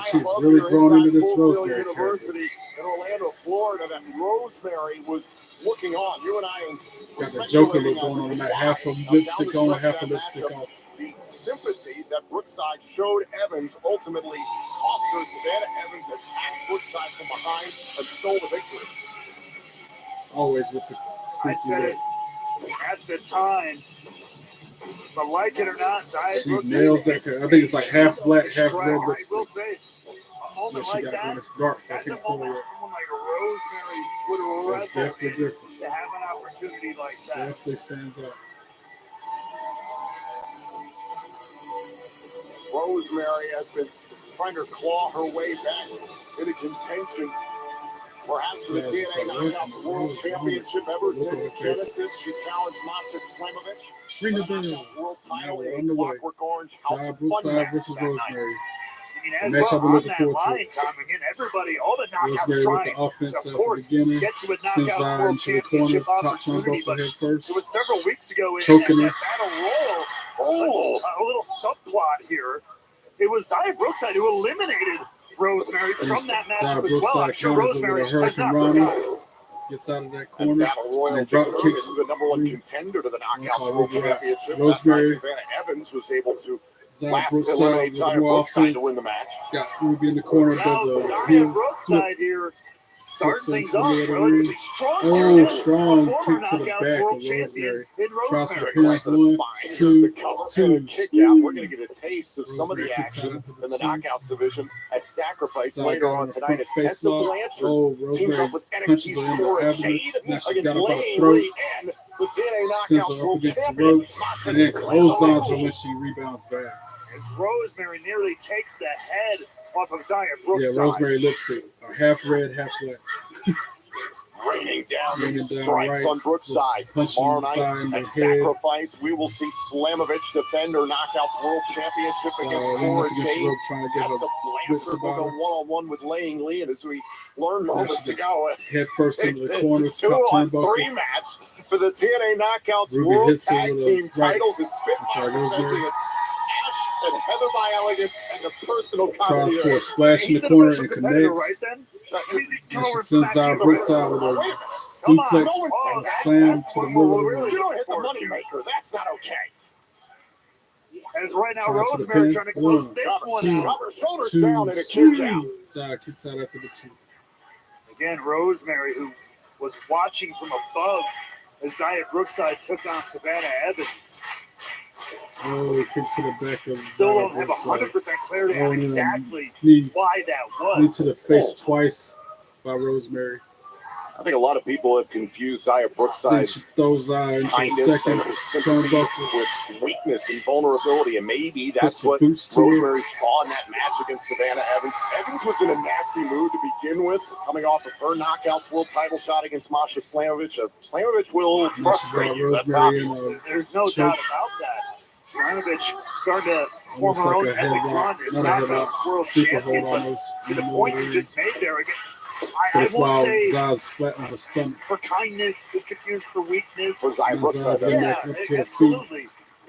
she's really grown into this Rosemary
University in Orlando, Florida, that Rosemary was looking on. You and I
got the Joker look going on, that half a lipstick on, half a lipstick off.
The sympathy that Brookside showed Evans ultimately cost her. Savannah Evans attacked Brookside from behind and stole the victory.
Always with the
I said it at the time. But like it or not,
she nails that. I think it's like half black, half red lipstick.
I will say, a moment like that,
it's dark, so I
that's
can't
a
tell
moment
you.
someone like Rosemary would
That's
have
definitely different.
to have an opportunity like that.
Definitely stands out.
Rosemary has been trying to claw her way back into contention. Perhaps the TNA Knockouts World Championship ever since Genesis. She challenged Masha Slamovich.
Ring the bell.
World title
We're on
in
the way.
Clockwork Orange House
Zion
of Fun
Brookside
match
versus
that night.
Rosemary.
As
match I've been
on
looking
that
forward to.
line, Tom, again, everybody, all the knockouts
Rosemary with
trying
the offense
to,
at
of course,
the beginning.
get to a
Sends
knockouts
Zion
world
to the corner,
championship
top
opportunity,
turnbuckle
but
head first.
it was several weeks ago in
Choking
that
her.
battle royal. A little subplot here. It was Zion Brookside who eliminated Rosemary from that matchup
Zara
as well. I'm
Brookside
sure
counters it
Rosemary
with a
has
Hurricane
not
Rana.
forgotten.
Gets out of that
And
corner.
Battle Royal
And drop
determines
kicks.
who the number one contender to the Knockouts World
Ruby
Championship.
Rosemary.
That night, Savannah Evans was able to
Zara
last
Brookside
eliminate
with
Zaya
more
Brookside
offense.
to win the match.
Got Ruby in the corner.
Now,
Does a
Zaya
heel flip.
Brookside here starting
Flips
things
into
off
the other
relatively
ring.
strong.
Oh,
here.
strong
Former
kick to the
Knockouts
back
World
of
Champion
Rosemary.
in
Tries to
Rosemary.
pin.
Right to the
1,
spine.
2,
Just a couple
2.
and a kick out. We're going to get a taste of some of the
Rosemary kicks out
action
after
in the
2.
Knockouts division at Sacrifice
Zaya
later
got
on
in the
tonight
front
as
face
Tessa
lock.
Blanchard
Oh,
teams
Rosemary
up with
punches
NXT's
her in the
Cora
abdomen.
Jade
Now she
against
got her by the
Lei
throat.
Lee and the TNA
Sends
Knockouts
her up
World
against the
Champion
ropes.
Masha
And then
Slamovich.
clotheslines her when she rebounds back.
As Rosemary nearly takes the head off of Zaya
Yeah,
Brookside.
Rosemary lipstick. Half red, half black.
Raining down
Raining
these
down
strikes on
rights,
Brookside.
punching
Tomorrow night
Zaya in the
at
head.
Sacrifice, we will see Slamovich defend her Knockouts World Championship against Cora Jade.
Trying to get
Tessa
her wits
Blanchard will
about
go
her.
one-on-one with Lei Lee, and as we learned
Now
moments
she gets
ago,
head first into
it's
the
a
corners, top
2-on-3
turnbuckle.
match for the TNA Knockouts
Ruby
World
hits her
Tag
with a
Team
right.
titles as Spitfire
Rosemary.
defends against Ash and Heather by Elegance and the personal
Tries for a
concierge.
splash in the
He's an
corner
official
and
competitor,
connects.
right then?
And she sends Zara Brookside with a
Come on.
suplex
Oh,
slam to the middle of the
really
ring.
You don't hit the moneymaker. That's not okay.
As right now,
Tries for the
Rosemary
pin.
trying to close
1,
this one
2,
out.
Drop her shoulders
2,
down and a kick out.
3. Zara kicks out after the 2.
Again, Rosemary, who was watching from above as Zaya Brookside took on Savannah Evans.
Oh, kick to the back of
Still
Zara
don't have
Brookside.
100% clarity
Oh,
on
and
exactly
knee
why that
to
was.
the face twice by Rosemary.
I think a lot of people have confused Zaya
Then she
Brookside's
throws Zaya into the
kindness
second
and her sympathy
turnbuckle.
with weakness and vulnerability, and maybe that's
Puts the
what
boots to her.
Rosemary saw in that match against Savannah Evans. Evans was in a nasty mood to begin with, coming off of her Knockouts World title shot against Masha Slamovich. Slamovich will frustrate you. That's
Rosemary
obvious.
in
There's no
choke.
doubt about that. Slamovich started to form
Almost
her own
like a
epic
headlock.
run as
Not a headlock.
Knockouts World
Sleeper
Champion,
hold
but
almost.
to the
in
point
middle
you
of the
just made there, again,
ring.
I
That's
won't
why
say
Zaya's flat on her stomach.
her kindness is confused for weakness.
For Zaya
Now
Brookside,
Zaya's
that
getting
is.
back up to her feet.
Absolutely.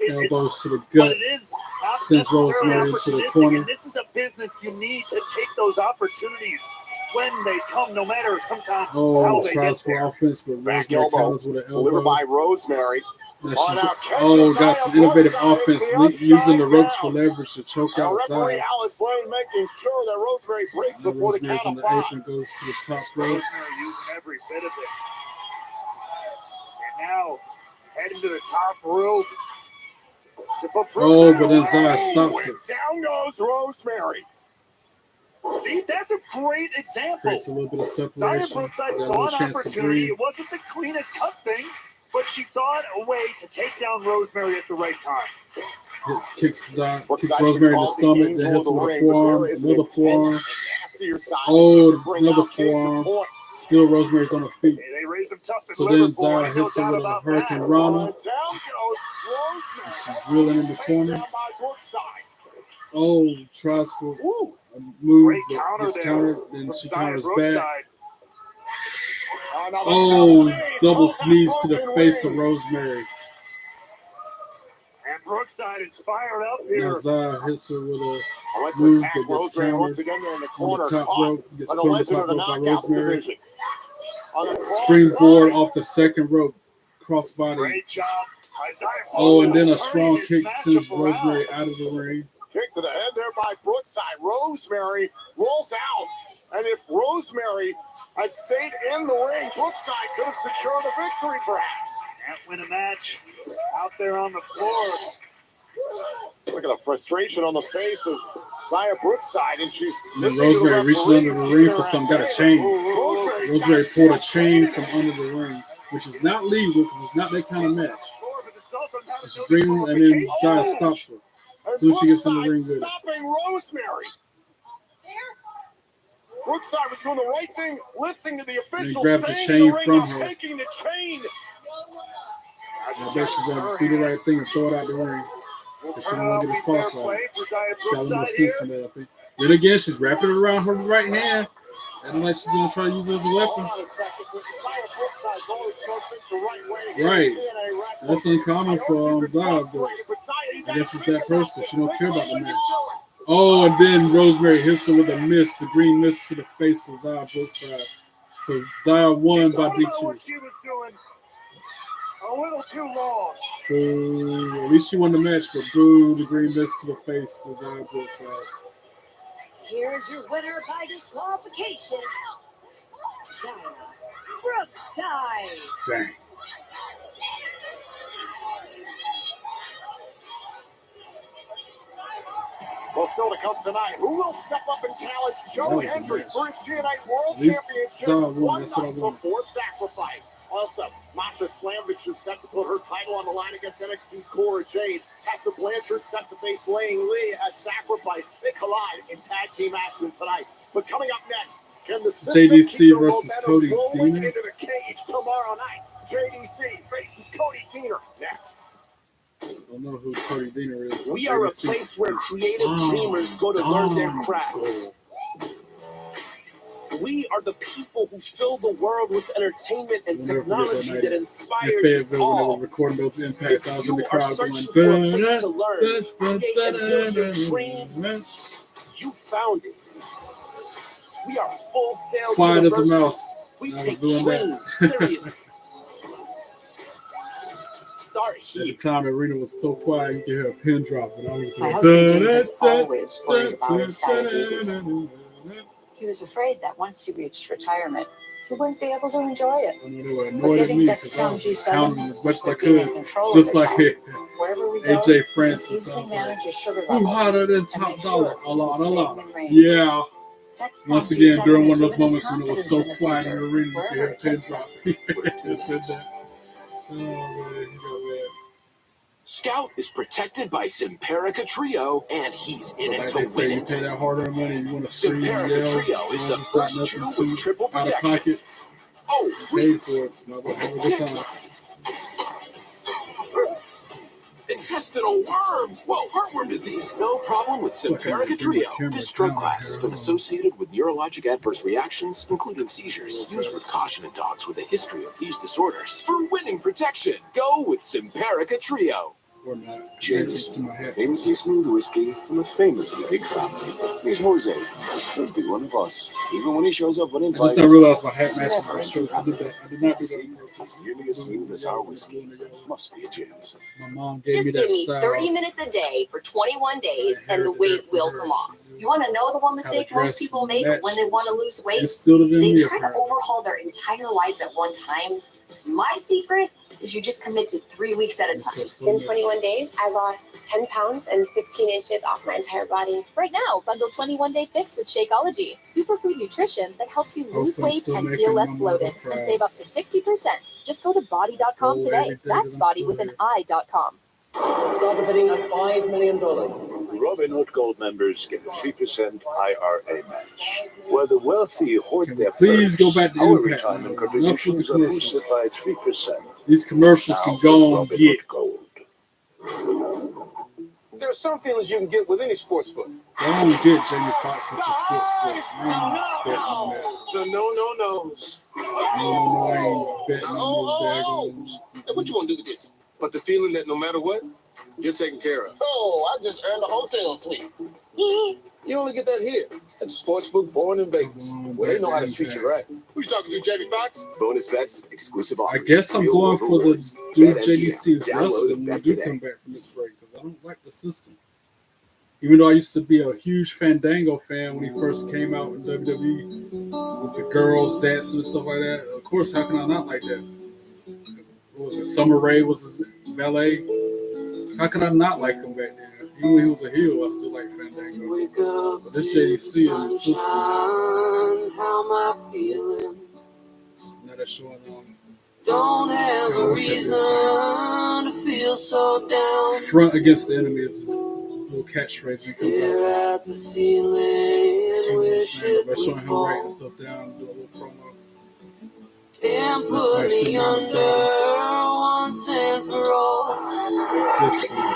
Elbows to the
But
gut.
it is not
Sends
necessarily
Rosemary into the
opportunistic,
corner.
and this is a business you need to take those opportunities when they come, no matter sometimes how
Oh,
they
tries
get
for
there.
offense, but
Back
Rosemary
elbow
counters with an
delivered
elbow.
by Rosemary.
Now
Oh,
she's
now catches
got
Zaya
some innovative
Brookside
offense,
into the
using the
upside
ropes for
down.
leverage to choke
Now,
out
referee
Zaya.
Alice Lane making sure that Rosemary breaks
Now
before the
Rosemary's
count
on
of
the
5.
apron, goes to the top rope.
Rosemary using every bit of it. And now heading to the top rope. To put
Oh,
Brookside
but then
away.
Zaya stops it.
Down goes Rosemary.
See, that's a great example.
Creates a little bit of
Zaya
separation.
Brookside
Got a
saw
little
an
chance to
opportunity.
breathe.
It wasn't the cleanest cut thing, but she saw a way to take down Rosemary at the right time.
Kicks
Brookside
Rosemary in the
called
stomach,
angel
then hits
of
her
the
with a
ring, but
forearm,
there is an
another
intense
forearm.
and nastier side that she
Oh,
can bring
another
out. Case in
forearm.
point.
Still Rosemary's on her feet.
They raise them tough and
So
deliver
then
for her.
Zaya
Ain't no
hits her
doubt
with a
about
Hurricane
that.
Rana.
Down goes Rosemary.
She's reeling in the
She's
corner.
taken down by Brookside.
Oh, tries for
Woo.
a move,
Great
but
counter
gets
there
countered, then
from
she
Zaya
counters back.
Brookside.
Now the
Oh, double
close that
knees to the
broken
face of
wings.
Rosemary.
And Brookside is fired up
Now
here.
Zaya hits her with a
I went to
move
attack
that gets
Rosemary
countered
once again there in the
on
corner.
the top
Caught
rope. Gets
by the
put on the
legend
top
of the
rope by
Knockouts
Rosemary.
division. On the
Springboard
crossbody.
off the second rope. Crossbody.
Great job. Isaiah
Oh, and then a
Brookside
strong
turning
kick
this
sends
matchup around.
Rosemary out of the ring.
Kick to the head there by Brookside. Rosemary rolls out. And if Rosemary had stayed in the ring, Brookside could have secured a victory perhaps.
Can't win a match out there on the floor.
Look at the frustration on the face of Zaya Brookside, and she's
And then
listening to the
Rosemary reaching
referee.
under the ring for some, got a chain. Rosemary
got
pulled a chain from under the ring, which is not legal because it's not that kind of match. And she's bringing, and then Zaya stops her. As soon as she gets in the ring with it.
Stopping Rosemary. Brookside was doing the right thing, listening to the official,
grabs the
staying
chain
in the ring,
from
now
her.
taking the chain.
I bet she's going to do the right thing and throw it out the ring. Because she don't want to get disqualified. She's got a little sense in that, I think. Then again, she's wrapping it around her right hand. And like she's going to try to use it as a weapon.
Hold on a second. Zaya Brookside's always done things the right way.
Right.
TNA wrestling.
That's uncommon
I know
for
she's been
Zaya, but
frustrated, but Zaya, you
I guess
gotta
it's
think
that
about
person.
this.
She don't
Think
care
about
about the
what
match.
you're doing.
Oh, and then Rosemary hits her with a miss, the green miss to the face of Zara Brookside. So Zara won by DQ.
What she was doing a little too long.
Boo. At least she won the match, but boo, the green miss to the face of Zara Brookside.
Here's your winner by disqualification, Zara Brookside.
Dang.
Well, still to come tonight, who will step up and challenge Joe Hendry for his TNA World
Championship
one night before Sacrifice? Also, Masha Slamovich is set to put her title on the line against NXT's Cora Jade. Tessa Blanchard set to face Lang Lee at Sacrifice. They collide in tag team action tonight. But coming up next, can the system
JDC
keep
versus Cody
going
Deaner
into the cage tomorrow night? JDC faces Cody Deaner next.
I don't know who Cody Deaner is.
We are a place where creative dreamers go to learn their craft. We are the people who fill the world with entertainment and technology that inspires us all.
When they were recording those impacts, I was in the crowd
searching for a place to learn, create, and build your dreams, you found it. We are Full Sail
Quiet as a
University.
mouse.
We
I
take
was doing
dreams seriously. Start here.
At the time, the arena was so quiet, you could hear a pin drop. And I was
My
like,
husband Dave has always worried about his diabetes. He was afraid that once he reached retirement, he wouldn't be able to enjoy it. But getting Dexcom G7,
as much as I
being in
could,
control
just
of
like
his health, wherever we go,
AJ
he
Francis.
can easily manage his sugar
Who
levels
hotter than
and
Top
make
Dollar?
sure
A lot.
he's staying in range.
Yeah.
Dexcom
Once again,
G7
during one
has
of those
given us
moments when it was
confidence
so
in the
quiet in
future,
the arena, you could
wherever
hear a
it
pin
takes
drop.
us.
It said that. Oh, man, he got mad.
Scout is protected by Simparica Trio, and he's in it
Like
to
they say,
win
you
it.
pay that hard-earned money, you want to scream and
Simparica
yell,
Trio is the
it's not
first chew
nothing
with
too
triple
out of
protection.
pocket.
Oh,
Paid for it, so might as well have a good time.
Intestinal worms! Whoa, heartworm disease! No problem with Simparica Trio. This drug class has been associated with neurologic adverse reactions, including seizures. Used with caution in dogs with a history of these disorders. For winning protection, go with Simparica Trio.
James, famously smooth whiskey from a famously big family. Meet Jose, the big one of us. Even when he shows up uninvited,
I just not realized my hat matches
never
my shirt. I did not do that.
He's nearly as smooth as our whiskey. Must be a James.
My mom gave me that
Just give me
style.
30 minutes a day for 21 days and the weight will come off. You want to know the one mistake most people make when they want to lose weight? They try to overhaul their entire life at one time. My secret is you just commit to 3 weeks at a time.
In 21 days, I lost 10 pounds and 15 inches off my entire body.
Right now, bundle 21-day fix with Shakeology, superfood nutrition that helps you lose weight and feel less bloated, and save up to 60%. Just go to body.com today. That's body with an I.com.
Start bidding at $5 million.
Robin Hood Gold members get a 3% IRA match, where the wealthy hoard their
Please go back to
Our
Impact.
retirement
Enough with the
contributions are
commercials.
boosted by 3%.
These commercials can go on get.
There are some feelings you can get with any sports book.
I don't get Jamie Foxx with your sports books. I ain't betting on that.
The no-no-nos.
I ain't betting on no
Hey, what you want to do with this? But the feeling that no matter what, you're taken care of. Oh, I just earned a hotel suite. You only get that here at the sportsbook born in Vegas, where they know how to treat you right. Who you talking to, Jamie Foxx?
Bonus bets, exclusive offers.
I guess I'm
real
going
world
for the
rewards.
dude
BetMGM.
JDC's
Download
wrestling
and
when we
bet
do
today.
come back from this break, because I don't like the system. Even though I used to be a huge Fandango fan when he first came out in WWE with the girls dancing and stuff like that. Of course, how can I not like that? What was it? Summer Rae was his valet. How could I not like him back then? Even when he was a heel, I still like Fandango. But this JDC and the system,
How am I feeling?
now that's showing on.
Don't have a reason to feel so down.
Front against the enemy is his little catchphrase.
Stare at the ceiling and wish it
They're showing
would
him
fall.
writing stuff down, do a little promo.
And put me under once and for all.
This one.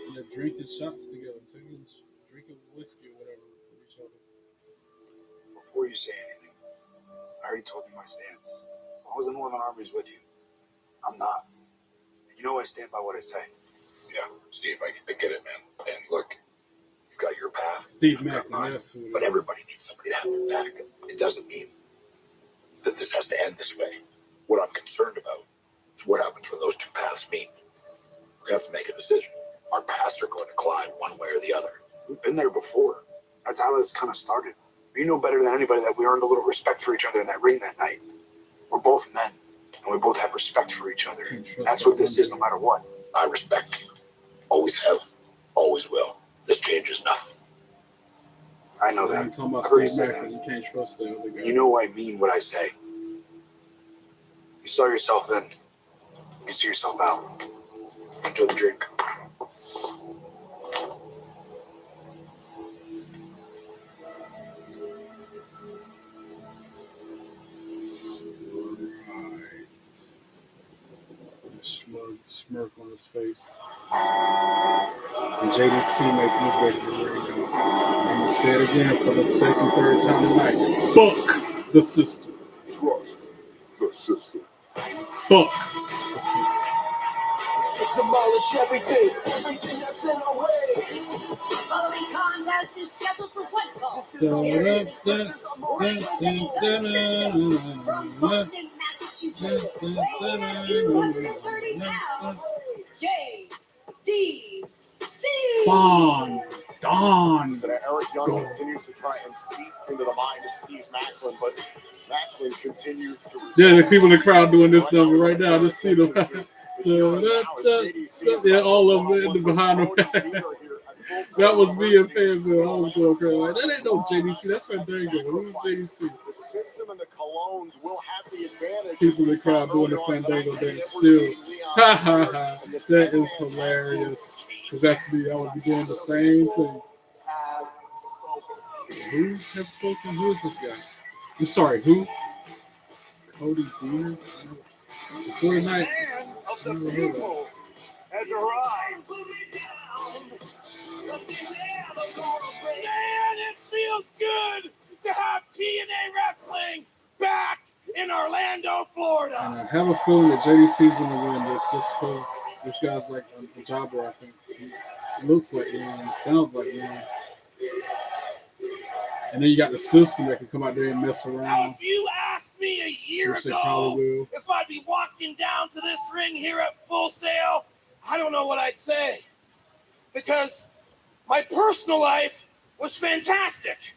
And they're drinking shots together, drinking whiskey or whatever from each other.
Before you say anything, I already told you my stance. As long as the Northern Army is with you, I'm not. And you know I stand by what I say.
Yeah, Steve, I get it, man. And look, you've got your path.
Steve Mack, yes.
But everybody needs somebody to have their back. It doesn't mean that this has to end this way. What I'm concerned about is what happens when those two paths meet. We're going to have to make a decision. Our paths are going to collide one way or the other. We've been there before. That's how this kind of started. You know better than anybody that we earned a little respect for each other in that ring that night. We're both men, and we both have respect for each other. That's what this is, no matter what. I respect you. Always have. Always will. This changes nothing. I know that.
Talking about Steve Mack, you can't trust the other guy.
You know I mean what I say. You saw yourself then. You can see yourself out. Enjoy the drink.
Smirk on his face. And JDC making his way to the ring. I'm going to say it again for the second, third time tonight. Fuck the system.
Trust the system.
Fuck the system.
Demolish everything that's in our way.
The following contest is scheduled for one fall. From Boston, Massachusetts, weighing at 230 pounds, JDC.
Don.
Eric Young continues to try and seep into the mind of Steve Macklin, but Macklin continues to.
Yeah, the people in the crowd doing this number right now. Just see them. Yeah, all of them in the behind them. That was me and Fanville. I was going crazy. Like, that ain't no JDC. That's Fandango. Who's JDC?
The system and the Colognes will have the advantage.
People in the crowd doing the Fandango dance still. Ha ha ha. That is hilarious. Because that's me. I would be doing the same thing. Who have spoken? Who is this guy? I'm sorry, who? Cody Dean? Before the night.
Of the people has arrived. Man, it feels good to have TNA wrestling back in Orlando, Florida.
And I have a feeling that JDC's going to win this just because this guy's like a jobber, I think. He looks like one, sounds like one. And then you got the system that can come out there and mess around.
Now, if you asked me a year ago if I'd be walking down to this ring here at Full Sail, I don't know what I'd say. Because my personal life was fantastic.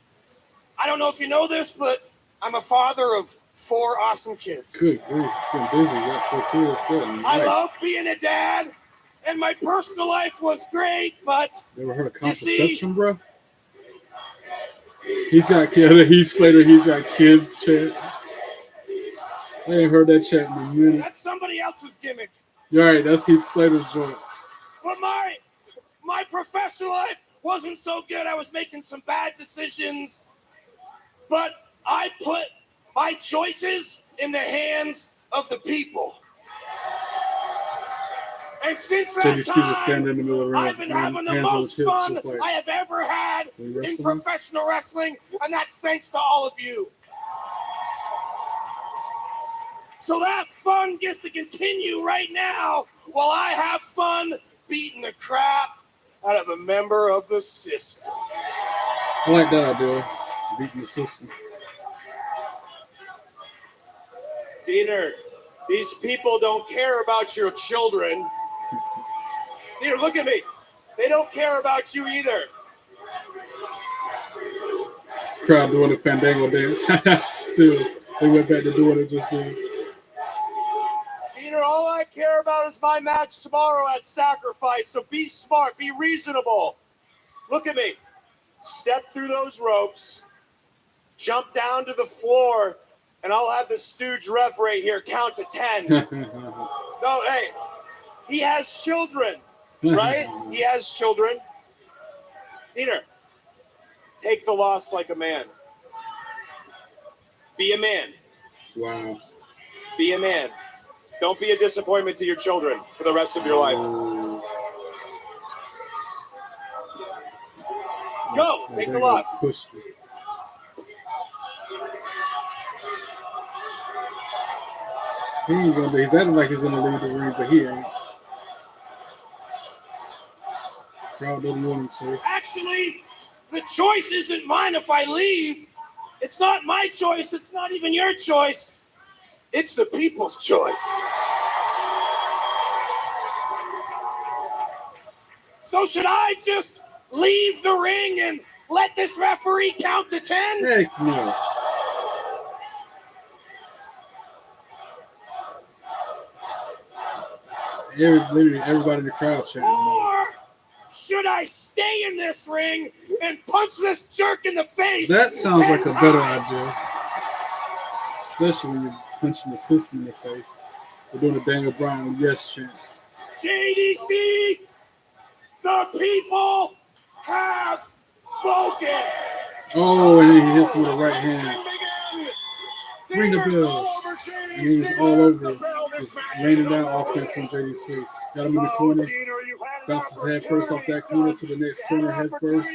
I don't know if you know this, but I'm a father of 4 awesome kids.
Good grief, been busy. You got 4 kids. Good.
I love being a dad, and my personal life was great, but
you ever heard of contraception, bro? He's got kids. Heath Slater, he's got kids chat. I ain't heard that chat in a minute.
That's somebody else's gimmick.
You're right, that's Heath Slater's joint.
But my professional life wasn't so good. I was making some bad decisions. But I put my choices in the hands of the people. And since that time, I've been having the most fun I have ever had in professional wrestling, and that's thanks to all of you. So that fun gets to continue right now while I have fun beating the crap out of a member of the system.
I like that idea, beating the system.
Diener, these people don't care about your children. Here, look at me. They don't care about you either.
Crowd doing the Fandango dance. Still, they went back to doing it just then.
Peter, all I care about is my match tomorrow at Sacrifice, so be smart, be reasonable. Look at me. Step through those ropes, jump down to the floor, and I'll have the stooge ref right here count to 10. No, hey, he has children. Right? He has children. Peter, take the loss like a man. Be a man.
Wow.
Be a man. Don't be a disappointment to your children for the rest of your life. Go. Take the loss.
He ain't gonna be. He's acting like he's gonna leave the ring, but he ain't. Crowd doesn't want him to.
Actually, the choice isn't mine if I leave. It's not my choice. It's not even your choice. It's the people's choice. So should I just leave the ring and let this referee count to 10?
Heck no. Literally everybody in the crowd chanting.
Or should I stay in this ring and punch this jerk in the face?
That sounds like a better idea. Especially when you're punching the system in the face. We're doing a Daniel Bryan yes chant.
JDC, the people have spoken.
Oh, and then he hits him with the right hand. Ring the bell. And he's all over. Just raining down offense on JDC. Got him in the corner. Bounces head first off that corner to the next corner head first.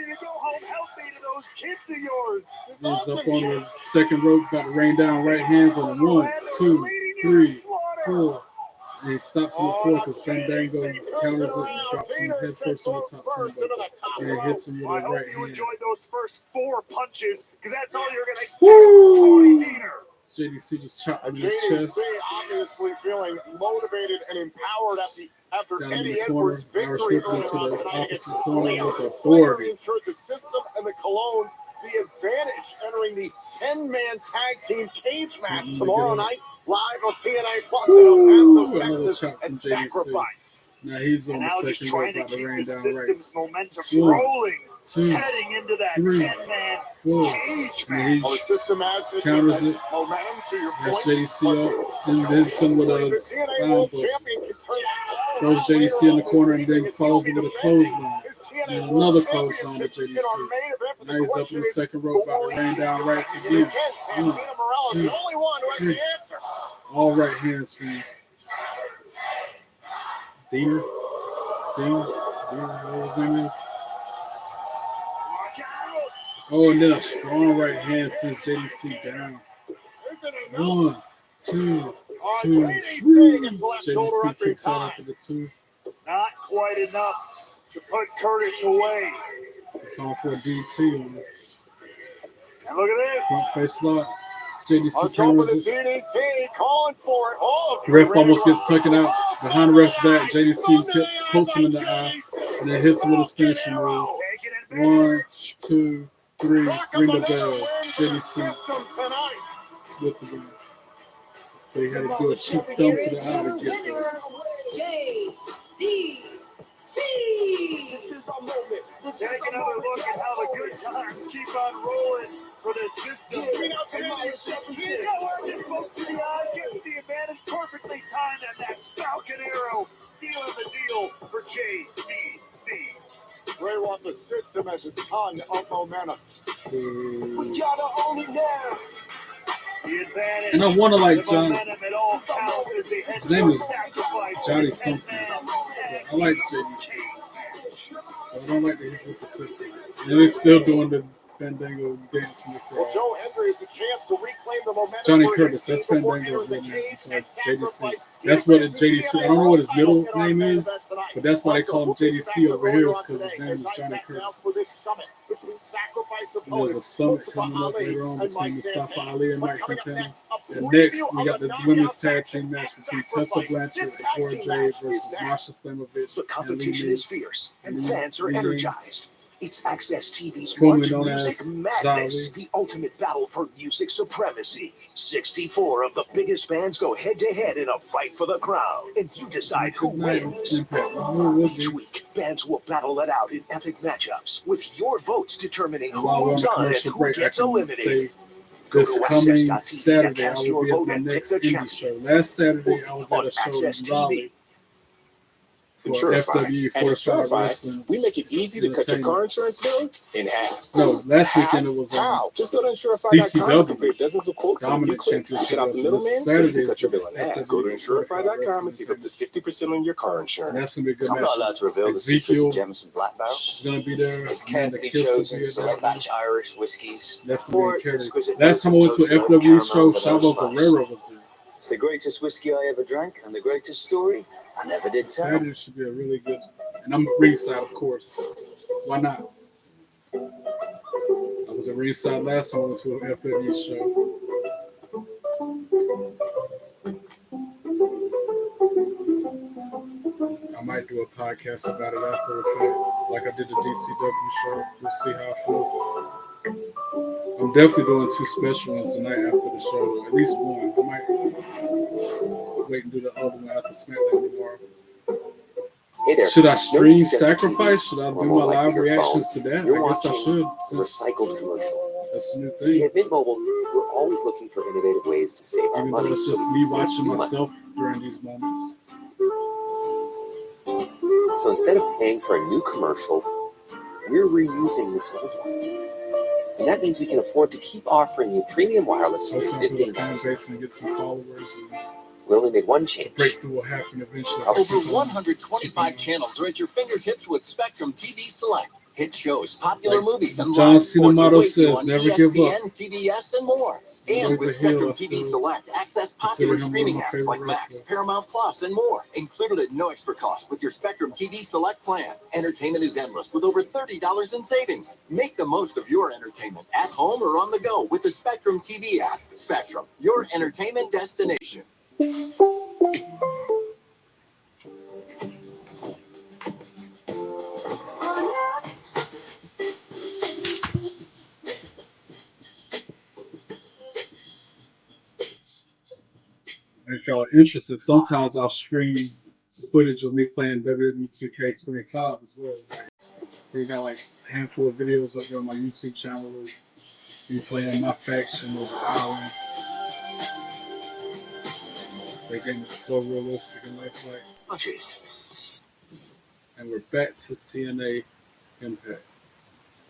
He's up on the second rope, about to rain down right hands on him. 1, 2, 3, 4. And he stops on the floor because Fandango counters it and drops him head first on the top turnbuckle. And hits him with a right hand.
Those first 4 punches, because that's all you're going to get.
JDC just chopped him in his
JDC
chest.
obviously feeling motivated and empowered after
Down in
Eddie
the corner,
Edwards' victory
Irish whip
earlier on
into the
tonight against
opposite corner
Leon
with
Slater.
authority.
Ensured the system and the Colognes the advantage entering the 10-man tag team cage match tomorrow night live on TNA Plus in El Paso, Texas at Sacrifice.
Now he's on
Now
the
just
second
trying
rope,
to
about to
keep
rain
the
down right.
system's momentum
1,
rolling,
2,
heading into that
3,
10-man
4.
cage
And
match.
he
Well, the system has
counters it.
momentum to your
That's
point.
JDC up. And then some with a
The TNA
spine
World
buster.
Champion can turn that
Throws JDC in the corner and then follows him with a clothesline. And another clothesline to JDC. Now he's up in the second rope, about to rain down rights again. 1, 2, 3. All right hands for you. Dean, whatever his name is. Oh, and then a strong right hand sends JDC down. 1, 2, 2, 3. JDC kicks out after the 2.
Not quite enough to put Curtis away.
It's on for a DT on it.
And look at this.
Front face lock. JDC
On top of
counters
the
it.
DDT, calling for it. Oh,
Ref almost gets taken out. Behind the ref's back, JDC pokes him in the eye and then hits him with his finishing move. 1, 2, 3. Ring the bell. JDC with the win. They had to do a cheap thumb to the eye to get there.
JDC. This is our moment. Take another look at how the good times keep on rolling for the system. Gets the advantage perfectly timed and that Falcon Arrow sealing the deal for JDC.
Ray want the system has a ton of momentum.
We gotta own it now.
And I want to like John. His name is Johnny something. I like JDC. But I don't like that he's with the system. And they're still doing the Fandango dance in the crowd.
Well, Joe Hendry has a chance to reclaim the momentum.
Johnny Curtis, that's Fandango's real name. So JDC. That's what it's JDC. I don't know what his middle name is, but that's why they call him JDC over here, because his name is Johnny Curtis. And there's a summit coming up later on between Mustafa Ali and Mike Santana. And next, we got the women's tag team match between Tessa Blanchard and Cora Jade versus Masha Slamovich.
The competition is fierce, and fans are energized. It's Access TV's
formerly
March
known
Music
as
Madness,
Zali.
the ultimate battle for music supremacy. 64 of the biggest bands go head-to-head in a fight for the crown, and you decide who wins. Each week, bands will battle it out in epic matchups, with your votes determining who moves on and who gets eliminated. Go
This
to
coming
Access.tv to
Saturday, I
cast
will
your
be at
vote
my
and pick
next
the
indie
champion.
show. Last Saturday, I was at a show
Access
in
TV.
Raleigh for
Insurify.
FW
And
45
Insurify,
Wrestling.
we make it easy to cut your car insurance bill in half.
No, last weekend it was
How? Just go to Insurify.com and
DCW.
compare dozens of quotes in a few
Dominant
clicks.
Championship
Cut out the
Wrestling.
middleman so you
Saturday
can
is
cut your bill in half. Go to Insurify.com and save up to 50% on your car insurance.
And that's going to be a good
I'm
match.
not allowed to reveal the secrets
Ezekiel
of Jamison Black Barrel.
is going to be there.
It's
Amanda
carefully
Kiss will
chosen
be
select
there.
batch Irish whiskies.
That's
Pour
going to be
its
carried.
exquisite
Last time I went to an FW show, Chavo Guerrero was there.
It's the greatest whiskey I ever drank and the greatest story I never did tell.
Saturday should be a really good And I'm ringside, of course. Why not? I was at ringside last time I went to an FW show. I might do a podcast about it after the fact, like I did the DCW show. We'll see how I feel. I'm definitely doing 2 special ones tonight after the show, though. At least one. I might wait and do the other one after SmackDown tomorrow.
Hey there.
Should I stream Sacrifice? Should I do my live reactions to that? I guess I should.
Recycled commercial.
That's a new
See,
thing.
at Mint Mobile, we're always looking for innovative ways to save our
Even
money.
though it's just me watching myself during these moments.
So instead of paying for a new commercial, we're reusing this old one. And that means we can afford to keep offering you premium wireless for just $15.
And get some followers.
We only made one change.
Breakthrough will happen eventually.
Over 125 channels are at your fingertips with Spectrum TV Select. Hit shows, popular movies, and
John
live sports
Cena
await you
says,
on
never give up.
ESPN, TBS, and more. And with Spectrum TV Select, access popular streaming apps like Max, Paramount Plus, and more. Included at no extra cost with your Spectrum TV Select plan. Entertainment is endless with over $30 in savings. Make the most of your entertainment at home or on the go with the Spectrum TV app. Spectrum, your entertainment destination.
If y'all are interested, sometimes I'll stream footage of me playing WWE 2K25 as well. They got like a handful of videos up there on my YouTube channel of me playing my faction of Island. That game is so realistic and lifelike. And we're back to TNA Impact.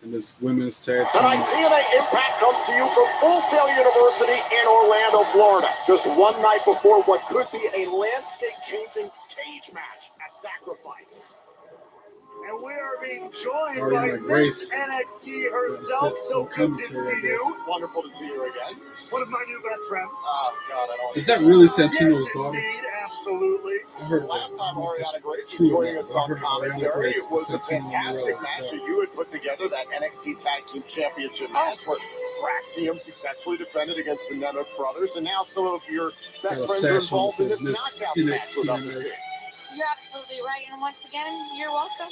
And this women's tag team.
Tonight, TNA Impact comes to you from Full Sail University in Orlando, Florida. Just one night before what could be a landscape-changing cage match at Sacrifice.
And we are being joined
Ariana
by
Grace.
Miss NXT herself. So good to see you.
Wonderful to see you again.
One of my new best friends.
Oh, God, I don't
Is that really Santino's
Yes,
daughter?
indeed, absolutely.
Last time Ariana Grace was joining us on commentary, it was a fantastic match that you had put together, that NXT Tag Team Championship match where Fraxium successfully defended against the Nemeth brothers, and now some of your best friends are involved in this knockout match. We'd love to see.
You're absolutely right. And once again, you're welcome.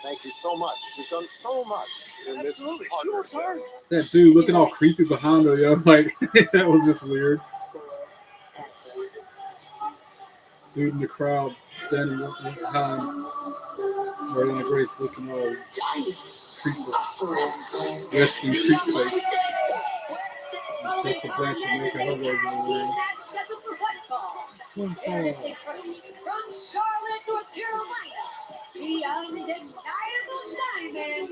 Thank you so much. You've done so much in this partnership.
That dude looking all creepy behind her, yo. Like, that was just weird. Dude in the crowd standing behind Ariana Grace looking all creepy. Resting creep face. And Tessa Blanchard making her way in the ring.
Introducing first, from Charlotte, North Carolina, the undeniable diamond,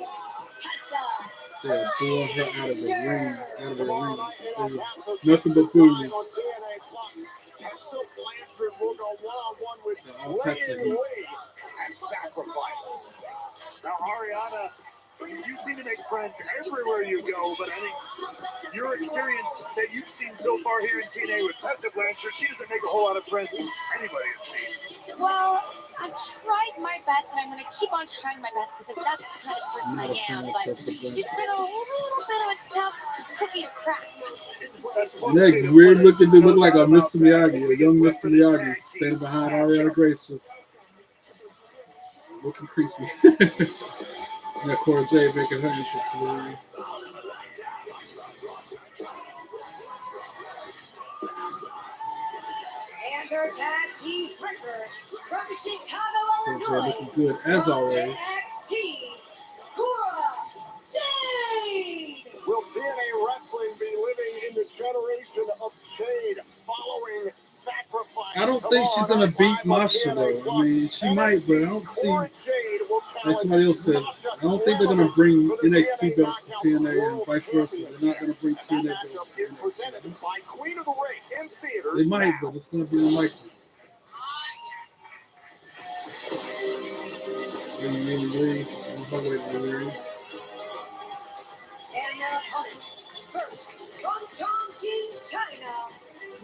Tessa.
They're blowing her out of the ring. Out of the ring. Nothing but booze.
Tessa Blanchard will go one-on-one with Lady at Sacrifice.
Now, Ariana, you seem to make friends everywhere you go, but I think your experience that you've seen so far here in TNA with Tessa Blanchard, she doesn't make a whole lot of friends with anybody, it seems.
Well, I've tried my best, and I'm going to keep on trying my best because that's the kind of person I am. But she's been a little bit of a tough cookie to crack.
And that weird looking dude look like a Mr. Miyagi, a young Mr. Miyagi, standing behind Ariana Grace, just looking creepy. And Cora J making her entrance to the ring.
And her tag team partner from Chicago,
Cora J
Illinois,
looking good as always.
NXT, Cora Jade.
Will TNA Wrestling be living in the generation of Jade following Sacrifice?
I don't think she's gonna beat Masha though. I mean, she might, but I don't see. Like somebody else said, I don't think they're gonna bring NXT belts to TNA and vice versa. They're not gonna bring TNA belts to NXT. They might, but it's gonna be unlikely.
And their opponents, first from Chongqing, China,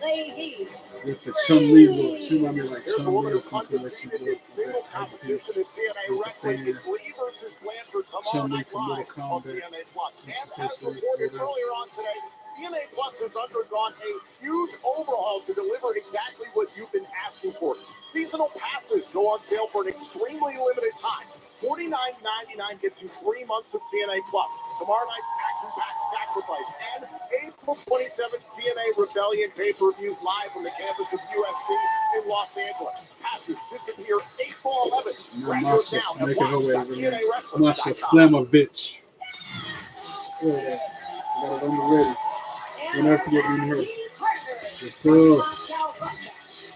Ladies.
With the Chun-Li look. She reminded me like
Here's a
Chun-Li
woman
or
who
something like she
undefeated
did.
in singles competition in TNA wrestling. It's Lee versus Blanchard tomorrow
Chun-Li
night
from Mortal
live on
Kombat.
TNA Plus. And as reported earlier on today, TNA Plus has undergone a huge overhaul to deliver exactly what you've been asking for. Seasonal passes go on sale for an extremely limited time. $49.99 gets you 3 months of TNA Plus. Tomorrow night's action-packed Sacrifice and April 27th TNA Rebellion pay-per-view live from the campus of USC in Los Angeles. Passes disappear April 11th. Grab yours now at watch.tnawrestling.com.
Masha slam a bitch. Yeah, got it on the ready. Don't ever forget me her. Yes, sir.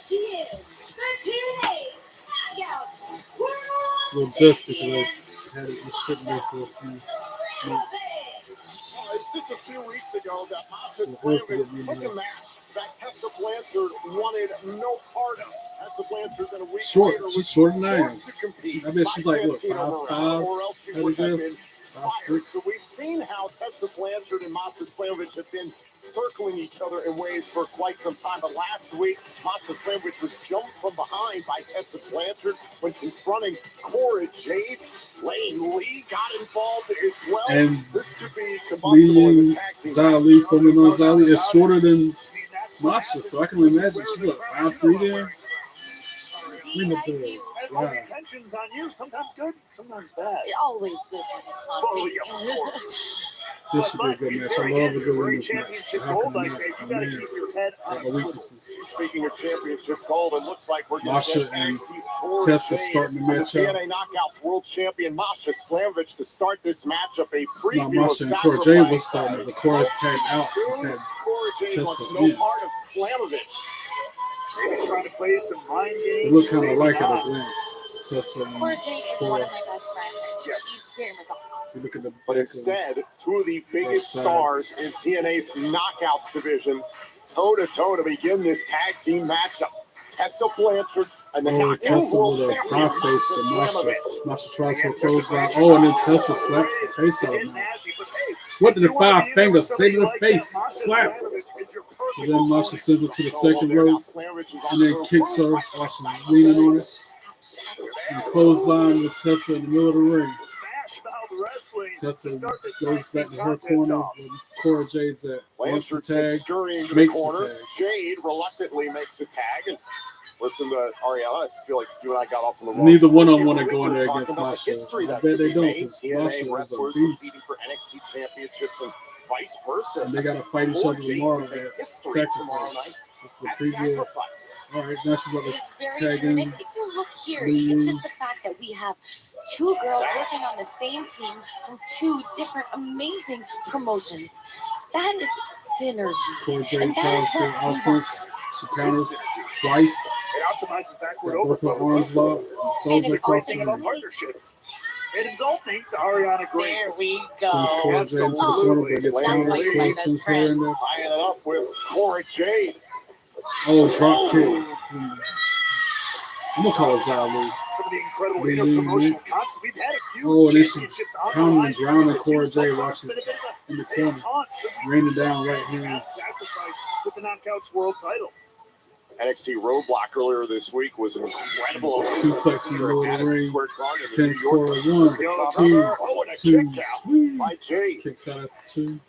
She is the TNA Knockout World
Little dusty because I had it just sitting there for a few minutes.
It's just a few weeks ago that Masha Slamovich took a match that Tessa Blanchard wanted no part of. Tessa Blanchard then a week later was
she's shorter than I am.
forced to compete.
I bet she's like, what, 5'5",
or else she would have been fired. So we've seen how Tessa Blanchard and Masha Slamovich have been circling each other in ways for quite some time. But last week, Masha Slamovich was jumped from behind by Tessa Blanchard when confronting Cora Jade. Lane Lee got involved as well.
And
this could be combustible in this tag team.
Zali, formerly known as Zali, is shorter than Masha, so I can imagine she's what, 5'3" there?
Wow. Tensions on you, sometimes good, sometimes bad.
Always good when it's on me.
This should be a good match. I love a good women's match. How can I not?
You gotta keep your head
got my weaknesses.
Speaking of championship gold, it looks like we're going
Masha
to get
and
NXT's
Tessa starting the match
the
up.
TNA Knockouts World Champion Masha Slamovich to start this matchup. A preview
No,
of
Masha and
Sacrifice.
Cora Jade was starting it, but Cora tagged out and tagged
Cora Jade
Tessa
wants no
in.
part of Slamovich.
Maybe trying to play some mind games.
They look kind of alike at a glance. Tessa and
Cora Jade is
Cora.
one of my best friends.
Yes.
She's very methodical.
You look at the
But instead, two of the biggest stars in TNA's Knockouts division, toe-to-toe to begin this tag team matchup. Tessa Blanchard and the Knockouts
Tessa
World
with a
Champion,
high face to Masha.
Slamovich.
Masha tries for a clothesline. Oh, and then Tessa slaps the taste out of him. What did the 5 fingers say to the face? Slap. So then Masha sends it to the second rope and then kicks her while she's leaning on it. And clothesline with Tessa in the middle of the ring. Tessa goes back to her corner. Cora Jade's at wants the
Blanchard
tag,
scurrying to the
makes
corner.
the tag.
Jade reluctantly makes a tag. And listen to Ariana. I feel like you and I got off on the wrong.
Neither one of them want to go in there
Talking
against
about the
Masha.
history
I
that
bet
could
they
be
don't,
made.
because
TNA
Masha is a
wrestlers
beast.
competing for NXT championships and vice versa.
And they got to fight each other tomorrow at
History tomorrow
Sacrifice.
night.
That's the
At
preview.
Sacrifice.
All right, now she's about
It is very
to tag
true.
in.
And if you look here, even just the fact that we have two girls working on the same team from two different amazing promotions, that is synergy.
Cora Jade
And that
tries
is
to
what we want.
offense. She counters twice.
It optimizes backward
Got both her arms locked.
And
Throws her
it's
across the
Thinking
ring.
about partnerships. It is all thanks to Ariana Grace.
There we
Sends
go.
Cora Jade to the corner, but gets
That's
countered.
my
Cora
best
sends her
friend.
in there.
Tying it up with Cora Jade.
Oh, drop kick. I'm going to call it Zali.
Some of the incredible
Lean,
interpromotional content. We've had a few
Oh, and this is
championships on the
pounding
line.
and drowning
The
Cora
two so
Jade
far,
while
it's been
she's
a bit of
in the
a
corner.
taunt that we
Raining
see
down right
at
hand.
Sacrifice with the Knockouts World title.
NXT Roadblock earlier this week was an incredible
Suplex in the middle of the
Madison
ring.
Square Garden in
Pins
New York.
Cora 1, 2,
Oh, and a
2.
kick out
Sweet.
by Jade.
Kicks out at 2.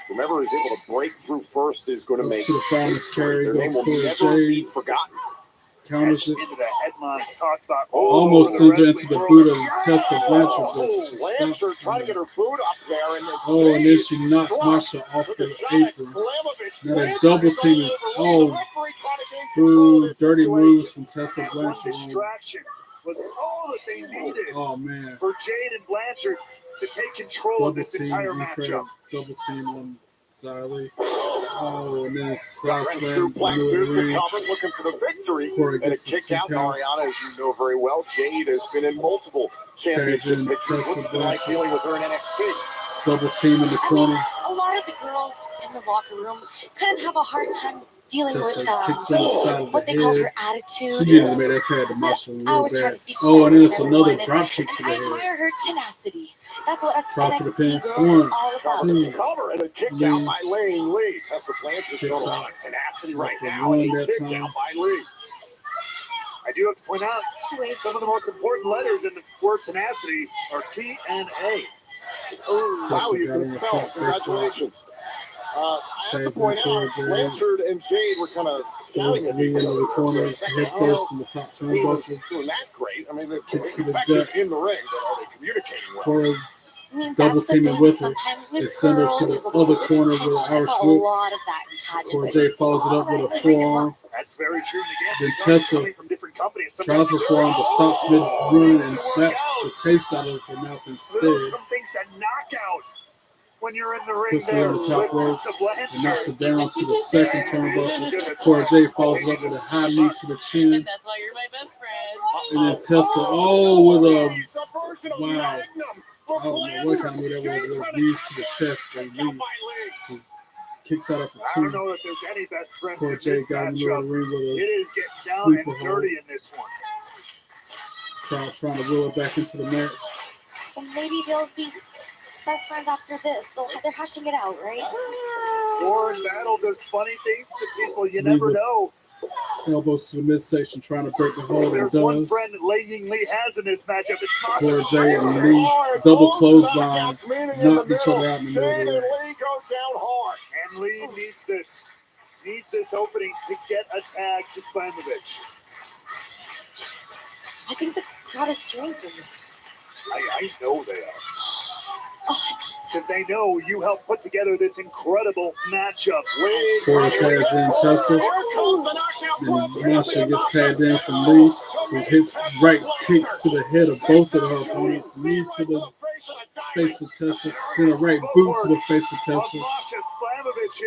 Whomever is able to break through first is going to make
To the final
history.
carry
Their name
goes
will
Cora
never be
Jade.
forgotten.
Counters it.
Into the headline talked about
Almost sends her into the boot of Tessa Blanchard, but she
Blanchard
stops.
trying to get her boot up there, and then
Oh, and then
Jade
she knocks
struck
Masha off
with
the
a shot
apron.
at Slamovich.
Now
Blanchard
they're double
is all
teaming.
over the ring.
Oh,
The referee trying to gain control of
Ooh,
this
dirty
situation.
moves from Tessa
one
Blanchard.
distraction was all that they needed
Oh, man.
for Jade and Blanchard to take control of
Double
this
team.
entire
Infrared
matchup.
double team on Zali. Oh, and then a side
Front
slam.
suplex, there's the cover, looking for the victory.
Cora
And a
gets the
kick
2
out. And
count.
Ariana, as you know very well, Jade has been in multiple championship
Tags in
pictures.
Tessa
What's it been like
Blanchard.
dealing with her in NXT?
Double team in the corner.
A lot of the girls in the locker room kind of have a hard time dealing with
Tessa kicks her in the side of
what
the
they call
head.
her attitude.
She needed to make that head to Masha a
I
little
always try
bad.
to see
Oh, and then it's
everyone,
another
and
drop kick to
I
the head.
admire her tenacity. That's what
tries for the
NXT
pin.
girls are
1,
all about.
2,
Cover and a kick out
3.
by Laying Lee. Tessa Blanchard
Kicks
showing a
out.
lot of tenacity
Like
right
the
now.
one
And a
that
kick
time.
out by Lee.
I do have to point out some of the most important letters in the word tenacity are TNA.
Oh, wow, you can spell. Congratulations. I have to point out, Blanchard and Jade were kind of shouting at each other for a second.
Head first in the top turnbuckle.
Doing that great. I mean, they're
Kick to the
effective
gut.
in the ring, but are they communicating well?
Cora
I mean,
double
that's the
teaming
thing.
with her.
Sometimes with
They send her
girls,
to the
there's a little
other
bit of
corner with
tension.
an
I
Irish
saw a
whip.
lot of that in pageants.
Cora
and
J
you see
follows
a
it
lot
up
of
with
that
a
in the ring as well.
forearm.
That's very true. And again,
Then
these guys
Tessa
coming from different companies.
tries her forearm but stops mid-run and slaps the taste out of her mouth instead.
There's some things that knock out when you're in the ring
Puts her
there
on the top rope
with Blanchard.
and knocks her down to the second turnbuckle. Cora J follows it up with a high knee to the chin.
That's why you're my best friend.
And then Tessa, with a wow. I don't know what kind of move that was. It was knees to the chest and lead. He kicks out at the
I
two.
don't know that there's any best friends
Cora
in
J
this
got in the middle of
matchup.
the ring with
It
a
is getting down
sleeper
and
hold.
dirty in this one.
Crowd trying to wheel it back into the match.
Well, maybe they'll be best friends after this. They're hashing it out, right?
Warren Battle does funny things to people. You
Leave
never
it.
know.
Elbows to the midsection, trying to break the hold, and
There's one
does.
friend Laying Lee has in this matchup. It's not
Cora
just
J and Lee double clothesline, knock each other out in the
Jade and
middle.
Lee go down hard.
And Lee needs this opening to get a tag to Slamovich.
I think the crowd is cheering for you.
I know they are. Because they know you helped put together this incredible matchup.
Cora tags in Tessa. And Masha gets tagged in from Lee, who hits right kicks to the head of both of her opponents. Knee to the face of Tessa, then a right boot to the face of Tessa.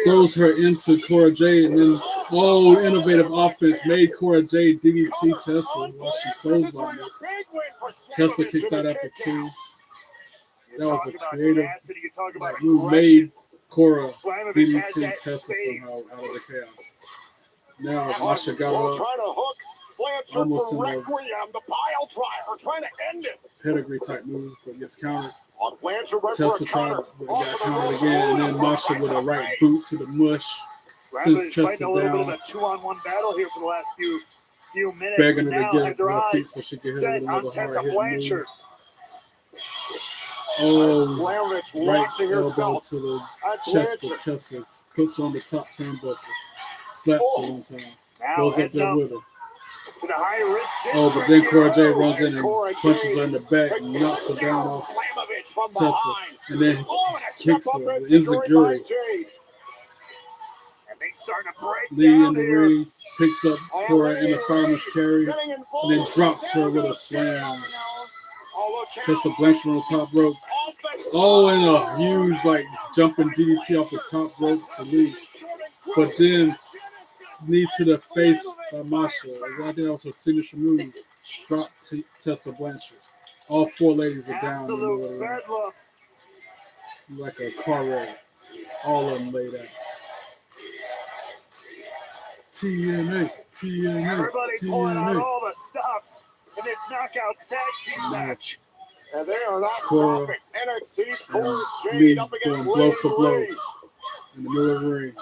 Throws her into Cora J, and then innovative offense made Cora J DDT Tessa while she clotheslined her. Tessa kicks out after two. That was a creative move, made Cora DDT Tessa somehow out of the chaos. Now Masha got
Trying
up,
to hook Blanchard
almost
for
in a
Requiem, the pile driver, trying to end it.
pedigree type move, but gets countered.
On Blanchard went for
Tessa
a
tried,
cutter.
but got countered again, and then Masha with a right boot to the mush. Sends
Slamovich
Tessa
fighting a little bit of
down,
a 2-on-1 battle here for the last few minutes.
begging her
and
to
now
get
has
up
her
to her feet
eyes
so she can hit her
set
with
on
another
Tessa
hard hitting
Blanchard.
move.
Slamovich
Right
launching
elbow
herself
to the
at
chest of
Blanchard.
Tessa. Puts her on the top turnbuckle. Slaps her one time.
Now
Goes up
heading
there
up
with her.
to the high risk
But then
district
Cora J
here.
runs in and
Cora
punches
J
her in the back
to
and knocks her down off
Slamovich from
Tessa.
behind.
And then
Oh, and a step
kicks
up
her.
and
Enziguri.
by Jade.
And they're starting to break
Lee
down
in the
here.
ring, picks up Cora in the fireman's carry,
Getting
and
involved.
then drops her with a slam. Tessa Blanchard on the top rope. And a huge jumping DDT off the top rope to Lee. But then knee to the face by Masha. I think that was her signature move. Drop Tessa Blanchard. All four ladies are down in the middle of the ring. Like a car wreck. All of them laid out. TNA.
Everybody pulling out all the stops in this Knockouts tag team match.
And they are not
Cora
stopping. NXT's Cora
Lee
Jade up against
going blow
Lady
for blow
Lee.
in the middle of the ring.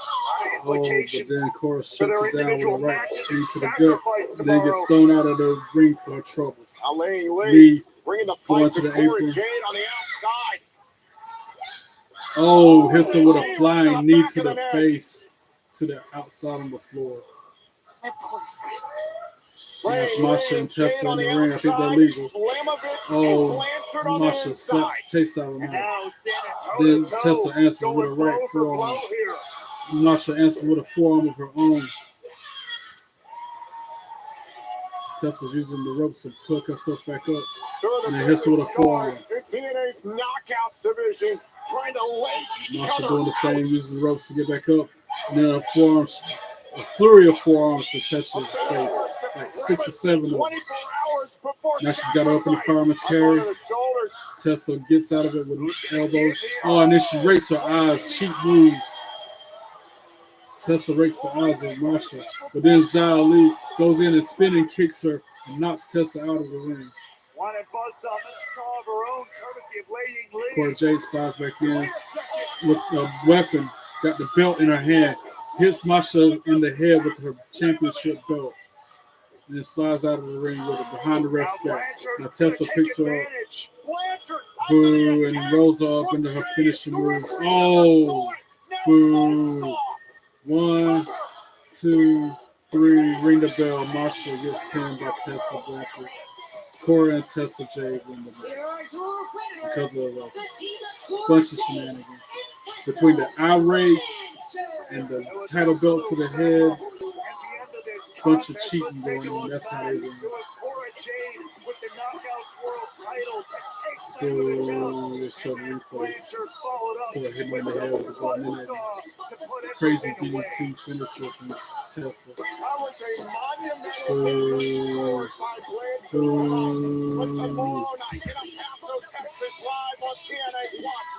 But then Cora shuts it down with a right knee to the gut, and then gets thrown out of the ring for her troubles.
Lady Lee
Lee
bringing the
going
fight
to
to
the
Cora
apron.
Jade on the outside.
Hits her with a flying knee to the face, to the outside on the floor.
My poor friend.
That's Masha and Tessa in the ring. I think they're legal. Masha slaps taste out of her mouth. Then Tessa answers with a right forearm. Masha answers with a forearm of her own. Tessa's using the ropes to pick herself back up. And then hits her with a forearm.
TNA's Knockouts division trying to lay each
Masha
other
doing the same,
out.
using the ropes to get back up. And then a flurry of forearms to Tessa's face. Like 6 or 7 of them. Now she's got to open the fireman's carry. Tessa gets out of it with elbows. And then she rakes her eyes. Cheap moves. Tessa rakes the eyes of Masha. But then Zhao Lee goes in and spinning kicks her and knocks Tessa out of the ring.
Wanted buzzsaw of her own, courtesy of Laying Lee.
Cora Jade slides back in with a weapon, got the belt in her hand, hits Masha in the head with her championship belt, and then slides out of the ring with it behind the ref back. Now Tessa picks her up, boo, and rolls her up into her finishing move. Oh, boo. 1, 2, 3, ring the bell. Masha gets pinned by Tessa Blanchard. Cora and Tessa Jade win the match because of a bunch of shenanigans. Between the irate and the title belt to the head, bunch of cheating going on. That's how they win. Show the replay. Cora hitting in the head with the golden minute. Crazy DDT finisher from Tessa.
But tomorrow night in El Paso, Texas, live on TNA Plus,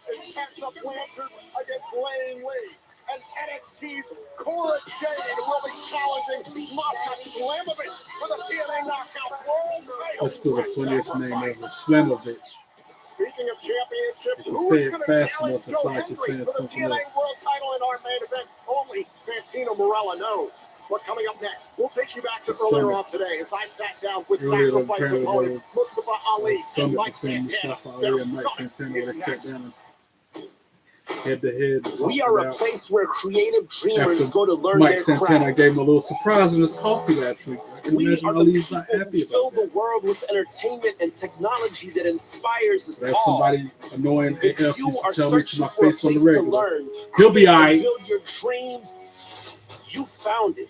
it's Tessa Blanchard against Laying Lee. And NXT's Cora Jade will be challenging Masha Slamovich for the TNA Knockouts World title.
That's still the funniest name ever. Slamovich.
Speaking of championships,
If you
who's
say it
going to
fast
challenge
enough, it's
Joe
like you're
Henry
saying
for the
something
TNA
else.
World title in our main event? Only Santino Marella knows. But coming up next, we'll take you back to earlier on today as I sat down with Sacrifice opponents Mustafa Ali and Mike Santana. Their summit is next.
Head to head.
We are a place where creative dreamers go to learn
Mike
their
Santana
craft.
gave him a little surprise in his coffee last week. I can
We
imagine
are the
Ali's
people
not
who
happy
fill
about that.
the world with entertainment and technology that inspires us
That's
all.
somebody annoying
If
AF
you
used to
are
tell me to
searching
my
for a
face on the
place to
regular.
learn,
He'll be alright.
build your dreams, you found it.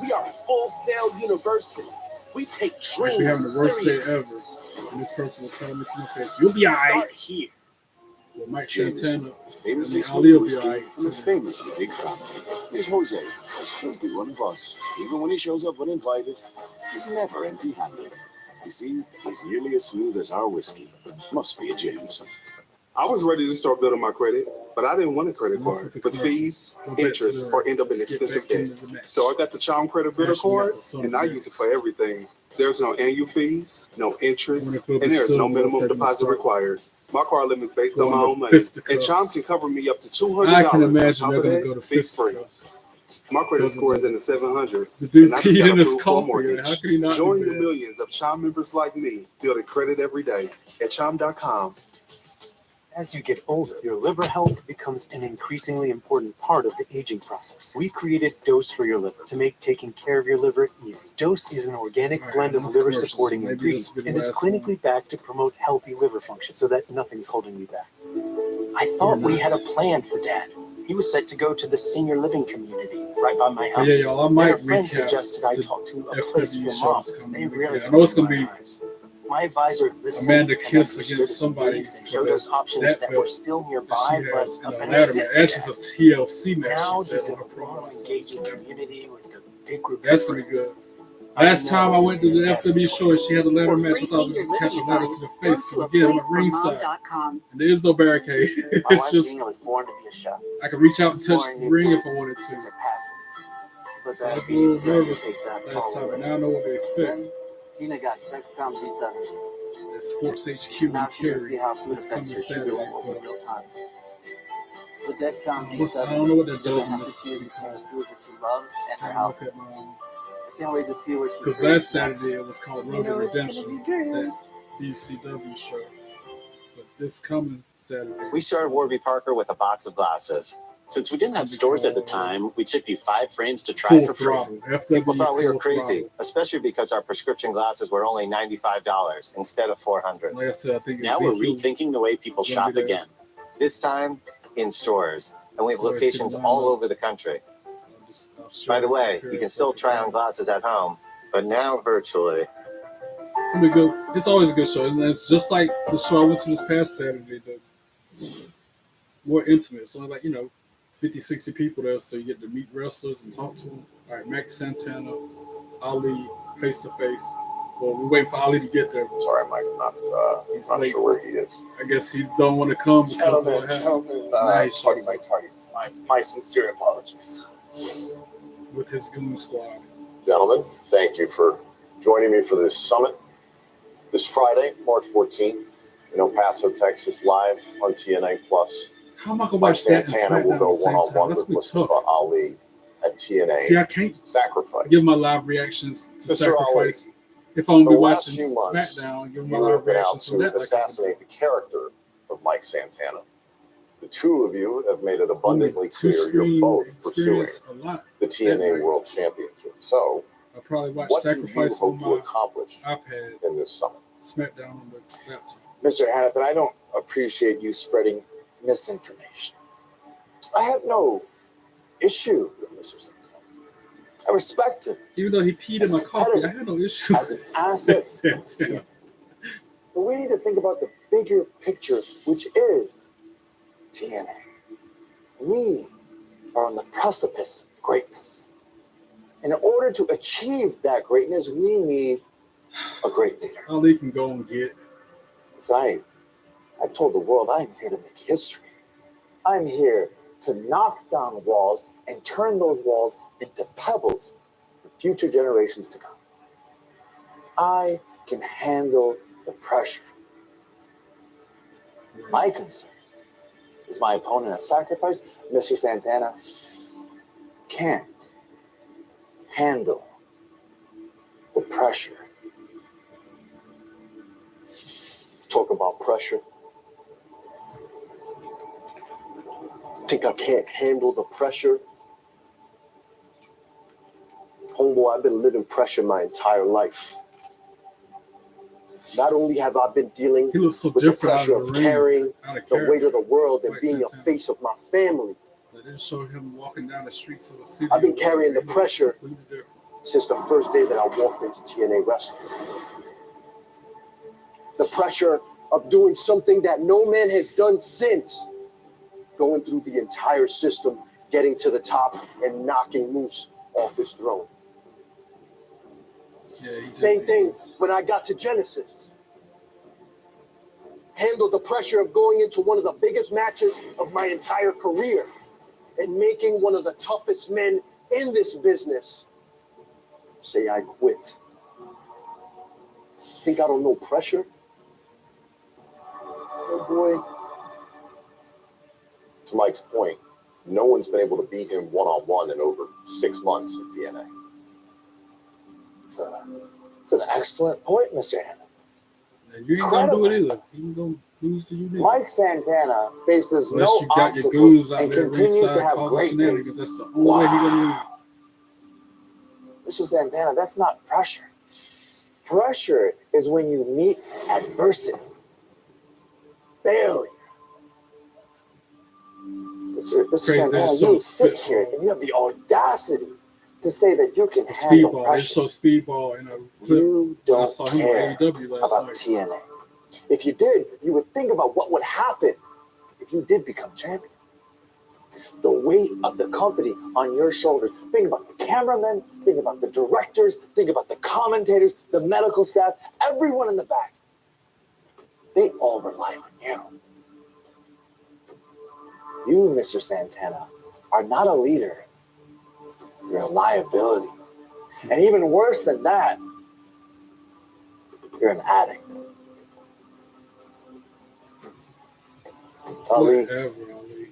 We are Full Sail University. We take
I'd
dreams
be having the worst day
seriously.
ever. And this person will tell me to my face, you'll be alright.
Start here.
Well, Mike
James,
Santana,
famously
Ali will
smooth
be
whiskey
alright.
from a famously big family. Here's Jose. He'll be one of us. Even when he shows up uninvited, he's never empty-handed. You see, he's nearly as smooth as our whiskey. Must be a Jameson.
I was ready to start building my credit, but I didn't want a credit card with fees, interest, or end up in expensive debt. So I got the Charm Credit Builder card, and I use it for everything. There's no annual fees, no interest, and there's no minimum deposit required. My card limit is based on my own money, and Charm can cover me up to $200.
I can imagine
on
they're
top of
going to
that,
go to
fees free.
fisticuffs.
My credit score is in the 700s.
The dude
and I just
peed
got
in his
approved for a
coffee. How
mortgage.
could he not
Join
do
the
that?
millions of Charm members like me building credit every day at Charm.com.
As you get older, your liver health becomes an increasingly important part of the aging process. We created Dose for your liver to make taking care of your liver easy. Dose is an organic blend of liver-supporting ingredients and is clinically backed to promote healthy liver function so that nothing's holding you back.
I thought we had a plan for Dad. He was set to go to the senior living community right by my house.
Yeah, y'all, I might
Then a friend
recap
suggested I talk to a place
FW
for
shows
Mom.
coming
They
weekend.
really
I know it's going to be
My advisor listened
Amanda
and
Kiss
understood
against
his
somebody
needs and
for
showed us options
that
that
belt.
were still
She
nearby, but
has
a
in a
better
ladder
fit
match.
for
Ashes
Dad.
of TLC match.
Now
She
he's
said
in
on
a
her promo.
warm, engaging community with a big group.
That's going to be good. Last time I went to the FW show and she had a ladder match, I thought I was going to catch a ladder to the face. Because again, I'm at ringside. And there is no barricade.
My
It's
wife
just,
Gina was born to be a chef.
I could reach out and touch
Exploring
the
new
ring if I
foods
wanted to.
is her passion. But
So I was a
diabetes
little
started to
nervous
take that
last
toll
time, but
away.
now I know what to expect.
Then Gina got Dexcom G7.
At Sports HQ
Now
in
she can
Cary.
see how food
This
affects her
coming
sugar
Saturday.
levels in
But
real time. With Dexcom
I
G7,
don't know what
she
that does
doesn't
in
have to
this
choose between the foods that she loves and her
I
health.
look at my
I can't wait to see what she
because
creates
last
next.
Saturday it was called
You
Road to
know it's gonna
Redemption,
be good.
that DCW show. But this coming Saturday,
We started Warby Parker with a box of glasses. Since we didn't have stores at the time, we shipped you 5 frames to try
Full
for free.
Throttle.
People thought we were
Full
crazy,
Throttle.
especially because our prescription glasses were only $95 instead of $400.
Like I said, I think
Now we're
Ezekiel
rethinking the way people
is gonna
shop
be there.
again. This time in stores, and we have
So I see
locations
the
all
lineup.
over the country.
I'll show
By the
you
way,
the
you can still try on glasses at home, but now virtually.
It's gonna be good. It's always a good show, and it's just like the show I went to this past Saturday. The more intimate. It's only like 50, 60 people there, so you get to meet wrestlers and talk to them. All right, Max Santana, Ali, face to face. Well, we're waiting for Ali to get there.
Sorry, Mike, I'm not
late.
sure where he is.
I guess he don't want to come because of what happened. Nice.
My sincere apologies.
With his goon squad.
Gentlemen, thank you for joining me for this summit.
This Friday, March 14th, in El Paso, Texas, live on TNA Plus.
How am I gonna
Mike
watch that and
Santana will
SmackDown
go
at the same time?
one-on-one
That's
with
gonna be
Mustafa
tough.
Ali at TNA.
See, I can't
Sacrifice.
give my live reactions to
Mr.
Sacrifice
Ali,
if I'm gonna
for
be
the last
watching
few months,
SmackDown and give my
you
live
have been out
reactions from
to
that. Like
assassinate the character of Mike Santana. The two of you have made it abundantly clear you're both pursuing the TNA World Championship. So,
I probably watch
what do you
Sacrifice on
hope to
my
accomplish
iPad,
in this summer?
SmackDown on the laptop.
Mr. Hannafin, I don't appreciate you spreading misinformation. I have no issue with Mr. Santana. I respect him.
Even though he peed in my coffee, I had no issue.
As an asset, but we need to think about the bigger picture, which is TNA. We are on the precipice of greatness. In order to achieve that greatness, we need a great leader.
Ali can go and get.
So I've told the world I'm here to make history. I'm here to knock down walls and turn those walls into pebbles for future generations to come. I can handle the pressure. My concern is my opponent at Sacrifice, Mr. Santana, can't handle the pressure.
Talk about pressure. Think I can't handle the pressure? Homeboy, I've been living pressure my entire life. Not only have I been dealing with the pressure of carrying the weight of the world and being the face of my family,
They didn't show him walking down the streets of a city.
I've been carrying the pressure since the first day that I walked into TNA Wrestling. The pressure of doing something that no man has done since. Going through the entire system, getting to the top, and knocking Moose off his throne. Same thing when I got to Genesis. Handled the pressure of going into one of the biggest matches of my entire career and making one of the toughest men in this business say I quit. Think I don't know pressure? Oh boy. To Mike's point, no one's been able to beat him one-on-one in over 6 months at TNA.
It's an excellent point, Mr. Hannafin.
You ain't gonna do it either. You ain't gonna lose to you.
Mike Santana faces
Unless
no
you got your
obstacles
goons out
and
there
continues to
ringside
have
causing
great
shenanigans.
things.
That's the only way he's gonna lose.
Mr. Santana, that's not pressure. Pressure is when you meet adversity, failure. Mr. Santana, you sit here and you have the audacity to say that you can handle
Speedball. They
pressure.
show Speedball in a clip.
You don't
I saw him
care
on AEW last
about
night.
TNA. If you did, you would think about what would happen if you did become champion. The weight of the company on your shoulders. Think about the cameramen, think about the directors, think about the commentators, the medical staff, everyone in the back. They all rely on you. You, Mr. Santana, are not a leader. You're a liability. And even worse than that, you're an addict. Ali,
Whatever, Ali.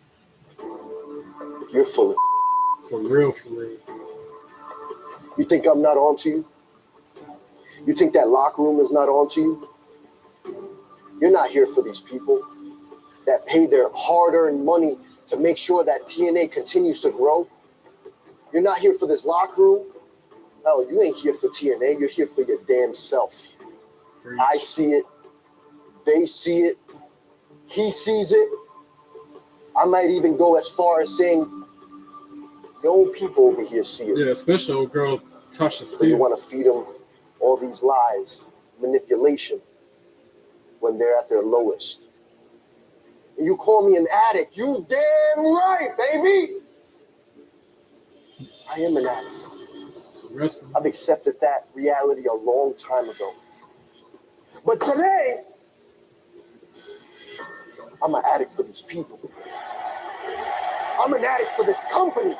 you're full of
For real, for real.
You think I'm not onto you? You think that locker room is not onto you? You're not here for these people that pay their hard-earned money to make sure that TNA continues to grow. You're not here for this locker room. Hell, you ain't here for TNA. You're here for your damn self.
Preach.
I see it. They see it. He sees it. I might even go as far as saying, your own people over here see it.
Yeah, especially old girl Tasha
So you
Steele.
want to feed them all these lies, manipulation, when they're at their lowest. And you call me an addict. You damn right, baby. I am an addict. I've accepted that reality a long time ago. But today, I'm an addict for these people. I'm an addict for this company.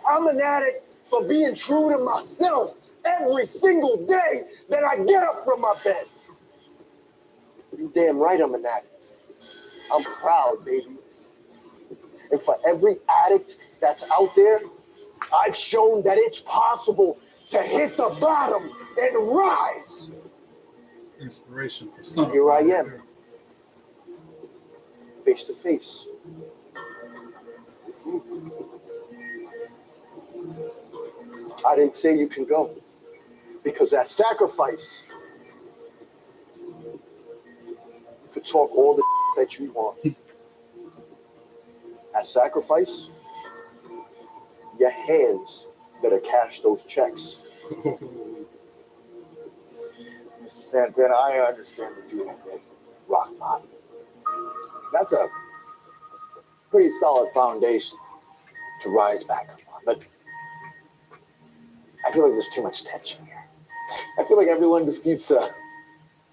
I'm an addict for being true to myself.
every single day that I get up from my bed. You damn right I'm an addict. I'm proud, baby. And for every addict that's out there, I've shown that it's possible to hit the bottom and rise.
Inspiration for some.
Here I am, face to face with you. I didn't say you can go, because that sacrifice, you could talk all the that you want. At sacrifice, your hands better cash those checks.
Mr. Santana, I understand that you have hit rock bottom. That's a pretty solid foundation to rise back up on. But I feel like there's too much tension here. I feel like everyone just needs to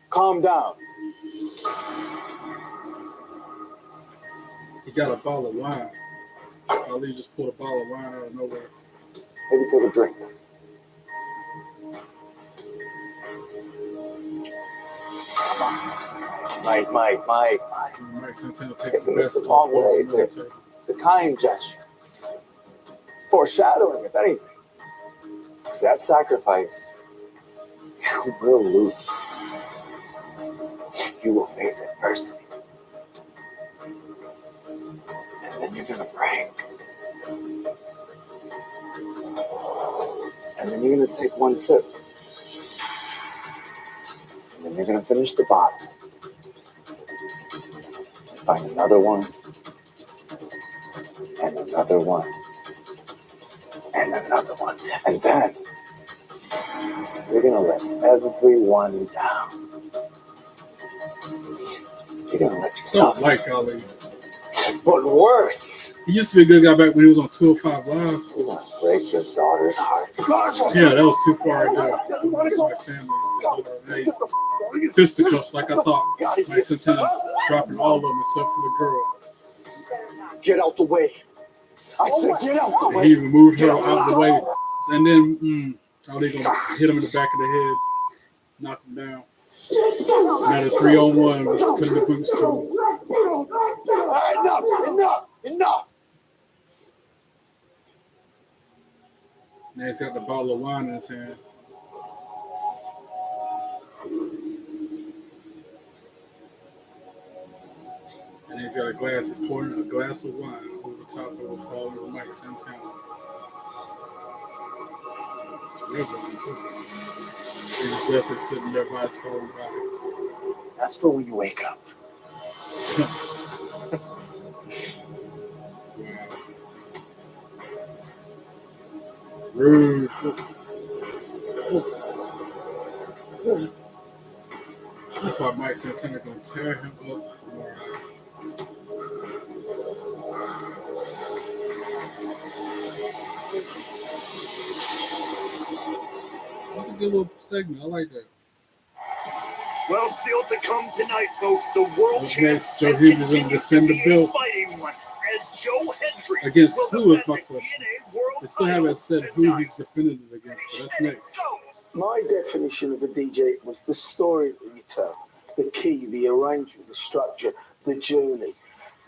calm down.
He got a bottle of wine. Ali just pulled a bottle of wine out of nowhere.
Maybe take a drink. Mike
Santana takes the
this
best
the wrong way.
military.
It's a kind gesture. Foreshadowing, if anything. Because that sacrifice, you will lose. You will face adversity. And then you're going to break. And then you're going to take one sip. And then you're going to finish the bottle. Find another one. And another one. And another one. And then you're going to let everyone down. You're going to let yourself
Don't like Ali.
But worse.
He used to be a good guy back when he was on 205 Live.
You're going to break your daughter's heart.
Yeah, that was too far right there. My family. Fisticuffs like I thought. Mike Santana dropping all of them except for the girl.
Get out the way. I said get out the way.
He removed her out of the way. And then, Ali gonna hit him in the back of the head, knock him down. Now the 3-on-1 was putting the boots to him.
All right, enough.
Now he's got the bottle of wine in his hand. And he's got he's pouring a glass of wine over the top of a fallen Mike Santana. Real wine, too. He's definitely sitting there by his fallen body.
That's for when you wake up.
Rude. That's why Mike Santana gonna tear him up. That's a good little segment. I like that.
Well, still to come tonight, folks, the world champion
Joe Hughes is defend the belt
as Joe Hendry
against who is my question. They still haven't said who he's defended it against, but that's next.
My definition of a DJ was the story that you tell, the key, the arrangement, the structure, the journey.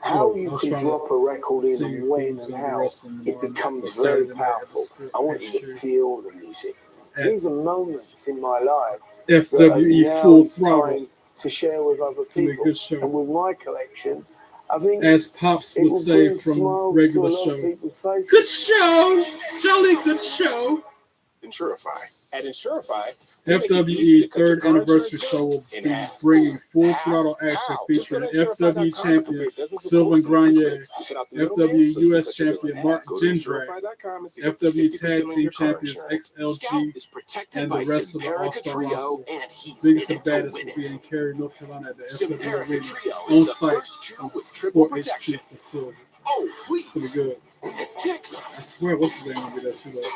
How you can drop a record in and when and how it becomes very powerful. I want you to feel the music. These are moments in my life
FWE Full Throttle
to share with other people. And with my collection, I think,
as Pops would say from regular show, good show, jolly good show.
Insurify. At Insurify,
FWE third anniversary show will be bringing full throttle action featuring FWE champion Sylvain Grenier, FWE US champion Mark Jindrak, FWE tag team champions XLG, and the rest of the All-Star roster. Biggest and baddest will be in Cary, North Carolina at the FWE Arena on site Sport HQ facility. It's gonna be good. I swear, what's his name will be there too, though.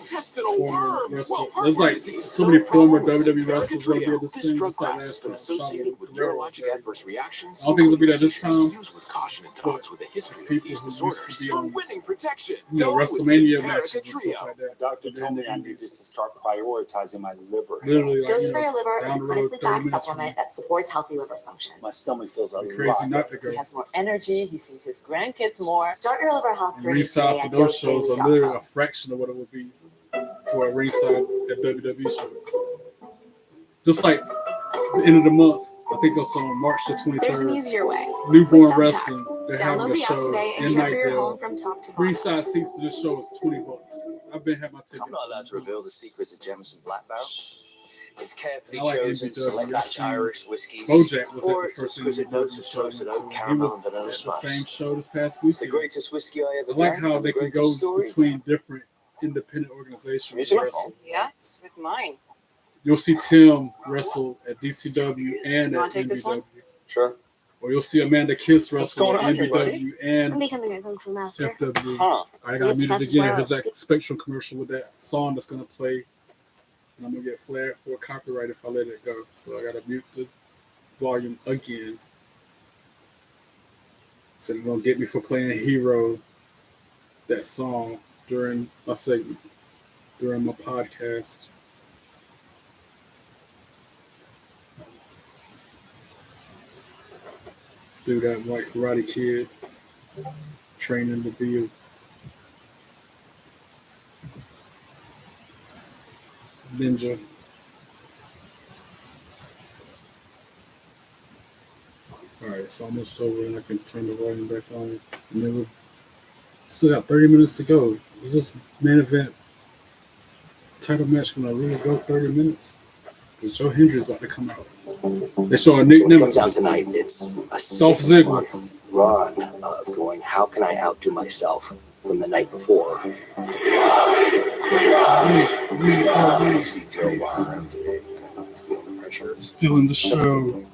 former wrestlers. There's like so many former WWE wrestlers gonna be at this thing. Just like last time.
Associated with neurologic adverse reactions.
I don't think it'll be that this time.
Use with caution in dogs with a history of
People
these
who
disorders.
used to be on,
winning protection.
WrestleMania matches and stuff like that.
Doctor told me I needed to start prioritizing my liver.
Literally, like,
Dose for your liver is a clinically backed
30 minutes
supplement that supports healthy liver function.
My stomach feels a
crazy
lot
not to
better.
go.
He has more energy. He sees his grandkids more.
Start your liver health journey
Ringside
today
for
at
those shows are literally a
dosedaily.com.
fraction of what it would be for a ringside at WWE show. Just like the end of the month, I think it's on March the
There's an
23rd.
easier way.
Newborn
With
Wrestling, they're having
Download
a
the app
show
today and
in
care for your home
Nightdale.
from top to bottom.
Ringside seats to this show is $20. I've been had my ticket.
I'm not allowed to reveal the secrets of Jameson Black Barrel. It's carefully
I like
chosen
NBW.
select
I've
batch
seen
Irish whiskies.
Bojack was
Or
at
its
the first
exquisite notes of
show.
toasted oak,
He
caramel,
was
and vanilla
at the
spice.
same show this past
It's the
weekend.
greatest whiskey I ever
I like
drank.
how
and
they
the
can go
greatest story.
between different independent organizations.
Yes, with mine.
You'll see Tim wrestle at DCW and
You
at
wanna take this one?
NBW.
Sure.
Or you'll see Amanda Kiss wrestle
going
at
on here, buddy?
NBW
I'm
and
becoming a kung fu master.
FW.
Huh.
I got muted
Fastest
again
World.
because that Spectrum commercial with that song that's going to play. And I'm going to get flagged for copyright if I let it go. So I got to mute the volume again. So you're going to get me for playing Hero, that song, during my segment, during my podcast. Do that like Karate Kid, training to be a ninja. Alright, it's almost over and I can turn the volume back on. And then we still got 30 minutes to go. Is this main event title match going to really go 30 minutes? Because Joe Hendry's about to come out. They show a Nick
So what comes
Nimitz.
out tonight, it's a
Dolph Ziggler.
6-month run of going, how can I outdo myself from the night before? I see Joe walking around today, and he's feeling the pressure.
Still in the show.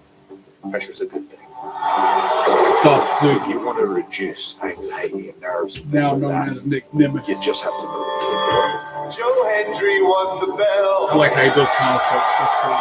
Pressure's a good thing.
Dolph
If
Ziggler,
you want to reduce anxiety and nerves and
now
things like
known
that,
as Nick Nimitz.
you just have to move.
Joe Hendry won the bell.
I like how he does concerts. That's cool.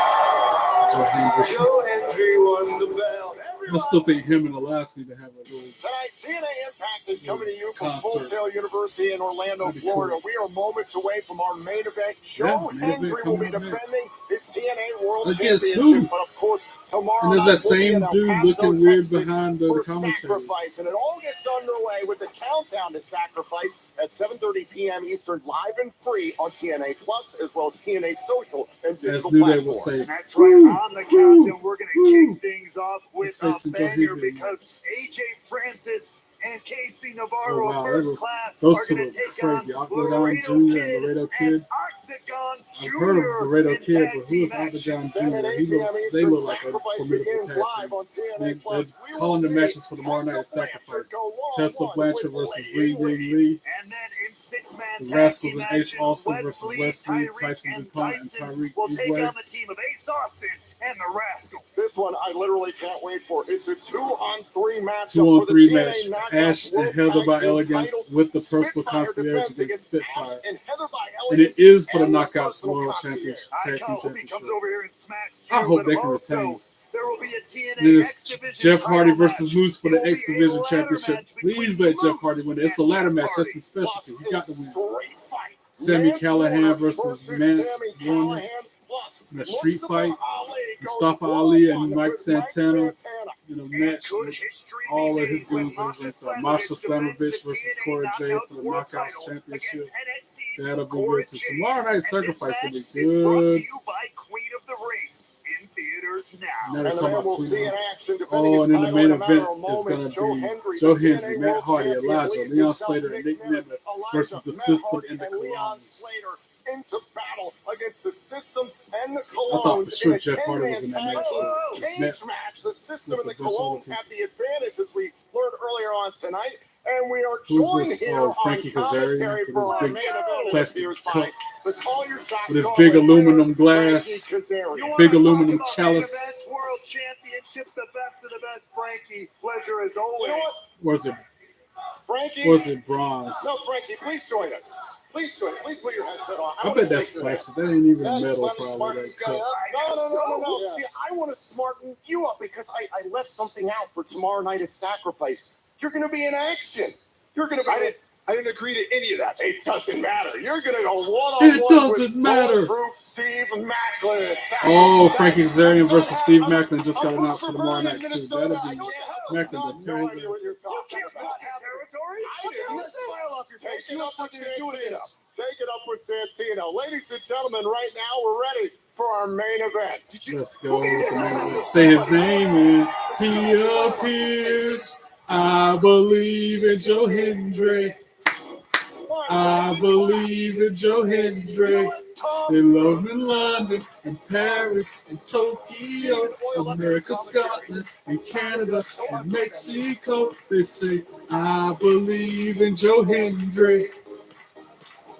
Joe Hendry.
Joe Hendry won the bell.
I still think him and Elias need to have a little.
Tonight, TNA Impact is coming to you from
Concert.
Full Sail University in Orlando,
That'd be
Florida.
cool.
We are moments away from our main event. Joe
Yeah, main event
Hendry will be
coming up next.
defending his TNA World
Against
Championship.
who?
But of course, tomorrow
And there's
night
that
we'll be
same
in El
dude
Paso,
looking weird
Texas
behind the
for
commentary.
Sacrifice. And it all gets underway with the countdown to Sacrifice at 7:30 p.m. Eastern, live and free on TNA Plus, as well as TNA Social and digital
New Day will
platforms.
say,
That's right. On the countdown, we're going to kick things off with a
Let's face it, Joe
banger
Hendry.
because AJ Francis and Casey
Oh
Navarro,
wow,
first class,
those
are
two
going
look
to take
crazy.
on
Octagon
Laredo
Jr. and
Kid
Laredo
and
Kid.
Octagon
I've heard of
Jr.
Laredo
in
Kid,
tag
but who's
team
Octagon
action.
Then at
Jr.?
8 p.m.
They
Eastern,
look like a
Sacrifice
formidable
begins
tag
live
team.
on TNA
They're
Plus. We will
calling the
see
matches for tomorrow night at
Tessa Blanchard
Sacrifice.
go
Tessa
one-on-one
Blanchard
with
versus
Lady
Lee
Lee.
Lee.
And then in six-man
The
tag
Rascals
team
and Ace
action,
Austin versus Wesley,
Tyreek,
Tyson
and
DuPont, and
Tyson
Tyreek
will take
Eastway.
on the team of Ace Austin and the Rascals.
This one I literally can't wait for. It's a 2-on-3 matchup
2-on-3
for the
match.
TNA Knockouts
Ash
World
and Heather
Tag
by
Team
Elegance
titles.
with the personal
Spitfire
concierge
defense
against Spitfire.
Ash and Heather by
And it
Elegance
is for the
and
Knockouts
personal
World
concierge.
Championship.
I
Tag Team
hope he
Championship.
comes over here and smacks you.
I hope
but
they can
also,
retain.
there will be a TNA
Then
X
it's
Division
Jeff Hardy
title
versus
match.
Moose for
It
the
will be
X
a
Division
ladder
Championship.
match between
Please let Jeff
Moose
Hardy win it. It's a
and
ladder
Jeff
match. That's
Hardy.
his specialty.
Plus,
He got to
a
win.
straight fight.
Sammy
Lance
Callahan
Warner
versus
Sammy
Mance Warner
Callahan. Plus,
in a street
Mustafa
fight.
Ali goes
Mustafa Ali and
one-on-one
Mike
with
Santana.
Santana.
You know, match with all of his dudes. And so Masha Slamovich versus Cora Jade for the Knockouts Championship. That'll be good. So tomorrow night Sacrifice will be good.
Brought to you by Queen of the Ring in theaters now.
Now they're
And
talking
then
about
we'll
Queen
see
of-
in action defending
Oh,
his
and then the
title
main
in a matter
event
of
is
moments.
going to
Joe
be
Hendry,
Joe
the
Hendry,
TNA
Matt
World
Hardy,
Champion,
Elijah,
leads
Leon
himself,
Slater, and Nick Nimitz versus the
Matt
System
Hardy
and the
Leon
Colognes.
Slater into battle against the System and the
I thought for
Colognes
sure
in a
Jeff Hardy
10-man
was in that
tag
match.
team
It's
cage match. The System and the
with the best
Colognes
other
have the advantage, as we learned earlier on tonight. And we are
Who's
joined
this?
here
Oh,
on
Frankie
commentary
Kazarian
for our
with
main
his big
event
plastic
interviews
cup
by the Call Your Shot
with his
Gauntlet
big aluminum
winner,
glass,
Frankie Kazarian.
You wanna
big
talk
aluminum
about
chalice.
main events, World Championships, the best of the best, Frankie. Pleasure as always.
You know what?
Was it?
Frankie?
Was it bronze?
No, Frankie, please join us. Please put your headset on.
I bet that's plastic. That ain't even metal, probably. That cut.
No. See, I want to smarten you up because I left something out for tomorrow night at Sacrifice. You're going to be in action. You're going to be. I didn't agree to any of that. It doesn't matter. You're going to go one-on-one.
It doesn't matter.
Steve Macklin.
Oh, Frankie Kazarian versus Steve Macklin just got announced for tomorrow night, too. That'll be Macklin will tear his ass.
You can't spot territory. I didn't. Smile off your face. Take it up with Santino. Ladies and gentlemen, right now we're ready for our main event.
Let's go with the main event. Say his name and he appears. I believe in Joe Hendry. I believe in Joe Hendry. They love in London, in Paris, in Tokyo, America, Scotland, and Canada, and Mexico. They say, I believe in Joe Hendry.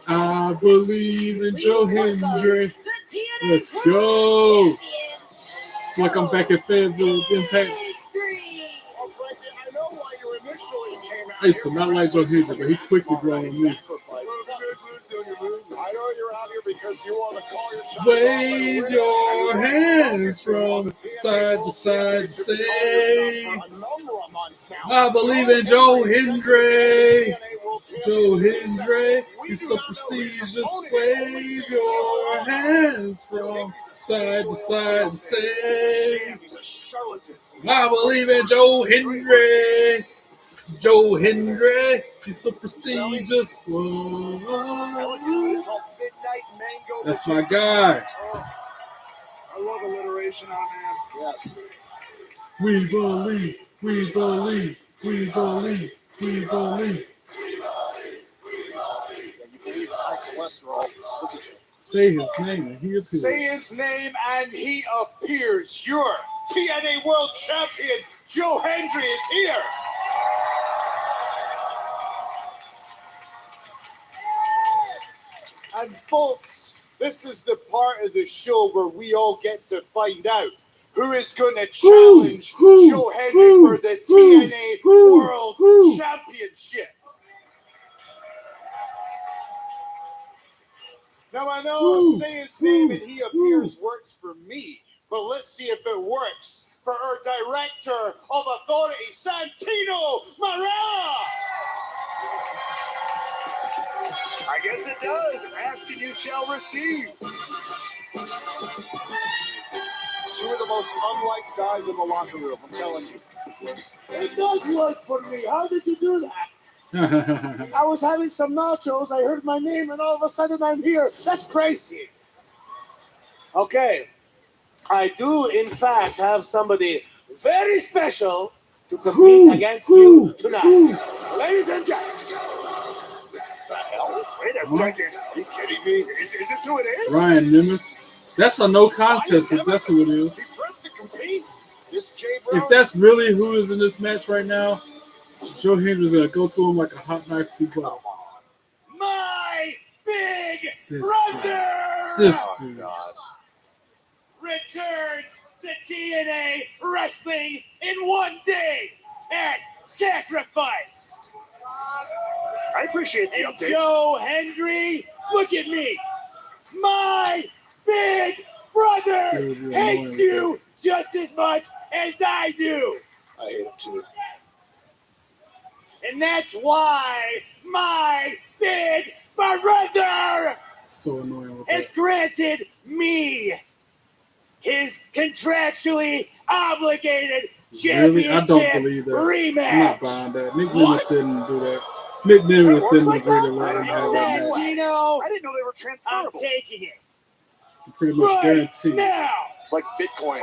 I believe in Joe Hendry. Let's go. It's like I'm back at Fayetteville Impact. I used to not like Joe Hendry, but he quickly brought on me.
I know you're out here because you want to call your shot.
Wave your hands from side to side and say, I believe in Joe Hendry. Joe Hendry, he's so prestigious. Wave your hands from side to side and say, I believe in Joe Hendry. Joe Hendry, he's so prestigious. Whoa. That's my guy.
I love alliteration on him. Yes.
We believe, we believe, we believe, we believe. Say his name and he appears.
Say his name and he appears. Your TNA World Champion, Joe Hendry, is here. And folks, this is the part of the show where we all get to find out who is going to challenge Joe Hendry for the TNA World Championship. Now I know say his name and he appears works for me, but let's see if it works for our director of authority, Santino Marella.
I guess it does. Ask and you shall receive.
Two of the most unliked guys in the locker room, I'm telling you. It does work for me. How did you do that? I was having some nachos, I heard my name, and all of a sudden I'm here. That's crazy. Okay. I do, in fact, have somebody very special to compete against you tonight. Ladies and gentlemen.
Wait a second. Are you kidding me? Is this who it is?
Ryan Nemeth. That's a no contest if that's who it is.
He's dressed to compete.
If that's really who is in this match right now, Joe Hendry's going to go through him like a hot knife through butter.
My big brother!
This dude.
Returns to TNA Wrestling in one day at Sacrifice.
I appreciate the update.
Joe Hendry, look at me. My big brother hates you just as much as I do.
I hate him too.
And that's why my big brother
so annoying
has granted me his contractually obligated championship
I don't believe that.
rematch.
I'm not buying that. Nick Nemeth didn't do that. Nick Nemeth didn't agree to let him have that match.
I
didn't know they were transferable.
I'm taking it.
You pretty much guaranteed.
Now.
It's like Bitcoin.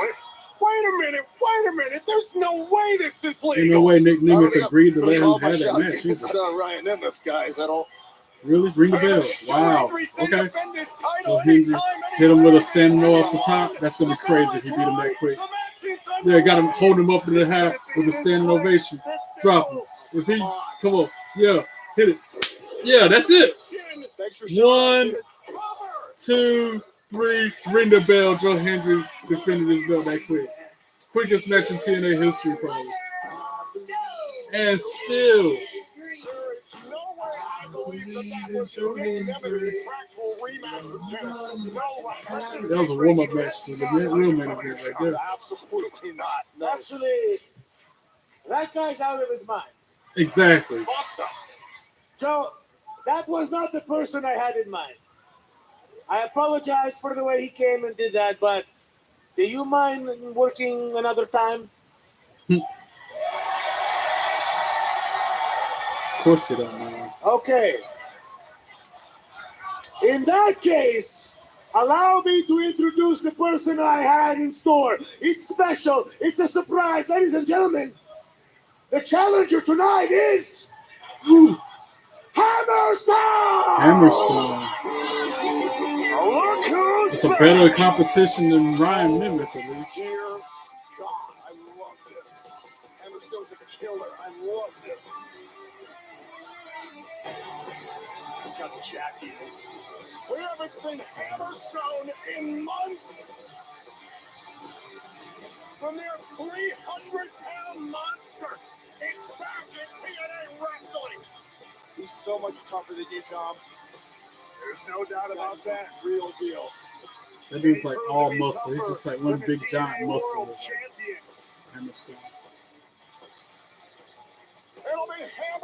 Wait a minute. There's no way this is legal.
Ain't no way Nick Nemeth agreed to let him have that match.
It's Ryan Nemeth, guys. I don't.
Really? Ring the bell. Wow. Okay. So he hit him with a standing O off the top. That's going to be crazy if he beat him that quick. Yeah, got him, hold him up in the half with a standing ovation. Drop him. If he, come on. Yeah, hit it. Yeah, that's it. 1, 2, 3. Ring the bell. Joe Hendry defended his belt that quick. Quickest match in TNA history, probably. And still,
believe that was Nick Nemeth's contractual rematch with Genesis.
That was a warm-up match to the real main event right there.
Absolutely not. No. Actually, that guy's out of his mind.
Exactly.
Awesome. Joe, that was not the person I had in mind. I apologize for the way he came and did that, but do you mind working another time?
Of course you don't know.
Okay. In that case, allow me to introduce the person I had in store. It's special. It's a surprise. Ladies and gentlemen, the challenger tonight is Hammerstone!
Hammerstone. It's a better competition than Ryan Nemeth, at least.
Dear God, I love this. Hammerstone's a killer. I love this. Got the Jack Eagles. We haven't seen Hammerstone in months. From their 300-pound monster, it's back in TNA wrestling. He's so much tougher than you, Tom. There's no doubt about that. Real deal.
That dude's like all muscle. He's just like one big giant muscle. Hammerstone.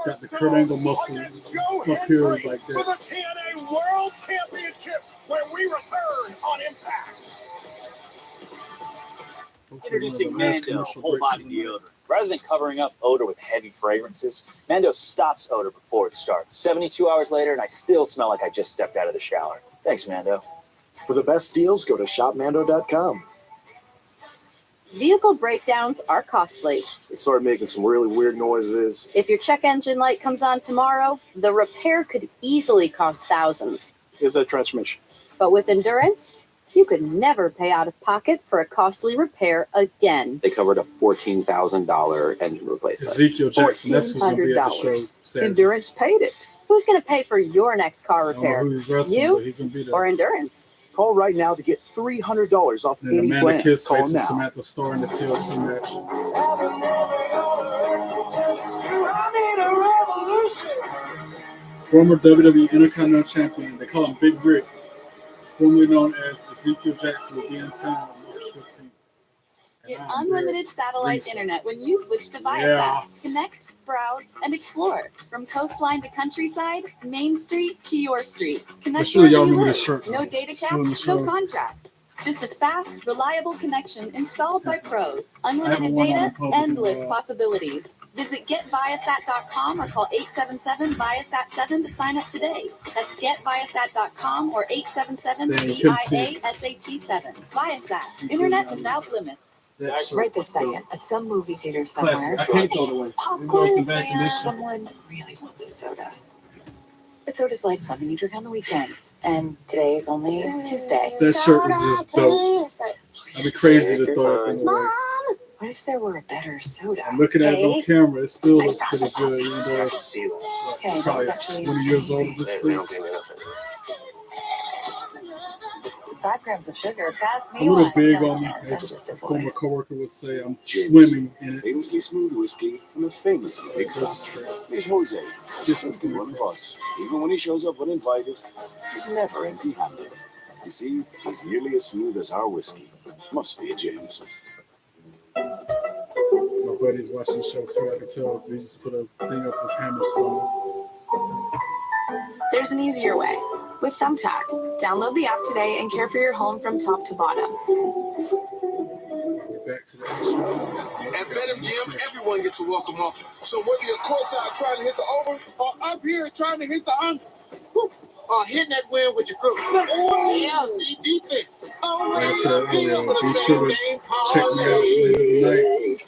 Got the Kurt Angle muscle up here like that.
For the TNA World Championship, when we return on Impact.
Introducing Mando Whole Body Deodorant. Rather than covering up odor with heavy fragrances, Mando stops odor before it starts. 72 hours later, and I still smell like I just stepped out of the shower. Thanks, Mando.
For the best deals, go to shopmando.com.
Vehicle breakdowns are costly.
They start making some really weird noises.
If your check engine light comes on tomorrow, the repair could easily cost thousands.
Here's that transmission.
But with Endurance, you could never pay out of pocket for a costly repair again.
They covered a $14,000 engine replacement.
Ezekiel Jackson, that's who's going to be at the show Saturday.
Endurance paid it. Who's going to pay for your next car repair?
I don't know who he's wrestling,
you
but he's going to be there.
or Endurance?
Call right now to get $300 off
And
any
Amanda
plan.
Kiss
Call
faces
now.
Samantha Starr in the TLC match. Former WWE Intercontinental Champion, they call him Big Rick, formerly known as Ezekiel Jackson, will be in town on March 15th.
Get unlimited satellite internet when you switch to Viasat.
Yeah.
Connect, browse, and explore. From coastline to countryside, Main Street to your street. Connect
sure
wherever
y'all
you
remember
live.
this shirt,
No
man.
data
Still in the
caps, no
show.
contracts. Just a fast, reliable connection installed by pros.
I
Unlimited
haven't won on
data,
the public in a
endless
while.
possibilities. Visit getviasat.com or call 877-VIASAT-7 to sign up today. That's getviasat.com or 877-VIASAT-7. Viasat, internet without limits.
Right this second, at some movie theater somewhere,
I can't throw it away.
popcorn
in bad condition.
someone really wants a soda. But soda's like something you drink on the weekends. And today is only Tuesday.
That shirt is just dope. I'd be crazy to throw it away.
What if there were a better soda?
I'm looking at it on camera, it still looks pretty good, even though
Okay,
it's
that
probably
was actually
20 years old at this point.
5 grams of sugar. Pass
A
me
little
one.
big on me,
That's just a
as a former
voice.
coworker would say, I'm swimming in it.
Famously smooth whiskey from the famously big fella. Here's Jose. Simply one of us. Even when he shows up uninvited, he's never empty-handed. You see, he's nearly as smooth as our whiskey. Must be a Jameson.
My buddy's watching the show too, I can tell. They just put a thing up with Hammerstone.
There's an easier way. With Thumbtack. Download the app today and care for your home from top to bottom.
Back to the
At BetMGM, everyone gets a welcome offer. So whether you're courtside trying to hit the over or up here trying to hit the under, or hitting that win with your crew. Oh, yeah, the defense.
Like I said earlier, be sure to check me out later tonight.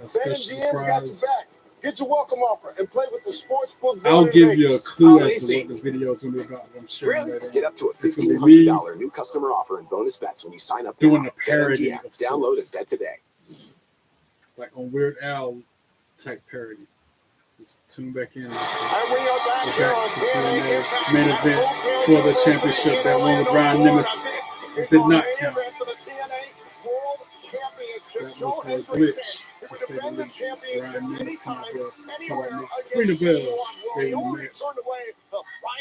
A special
BetMGM's got your
surprise.
back. Get your welcome offer and play with the sportsbook.
I'll give you a clue as to what the video is going to be about. I'm sure
Really?
later.
Get up to a
It's going to be me
$1,500 new customer offer and bonus bets when you sign up
doing
now.
a parody
BetMGM.
of
Download and
sorts.
bet today.
Like on Weird Al type parody. Just tune back in.
And we are back
We're
here
back
on
to
TNA
the
Impact.
main event for the championship. That one with Ryan Nemeth did not count.
For the TNA World Championship.
That
Joe
was a
Hendrickson,
glitch,
who
to
would
say the
defend the
least.
championship
Ryan Nemeth
anytime,
talking
anywhere
about
against
Rena Bell
anyone. Well, he
gave him a
already
match.
turned away the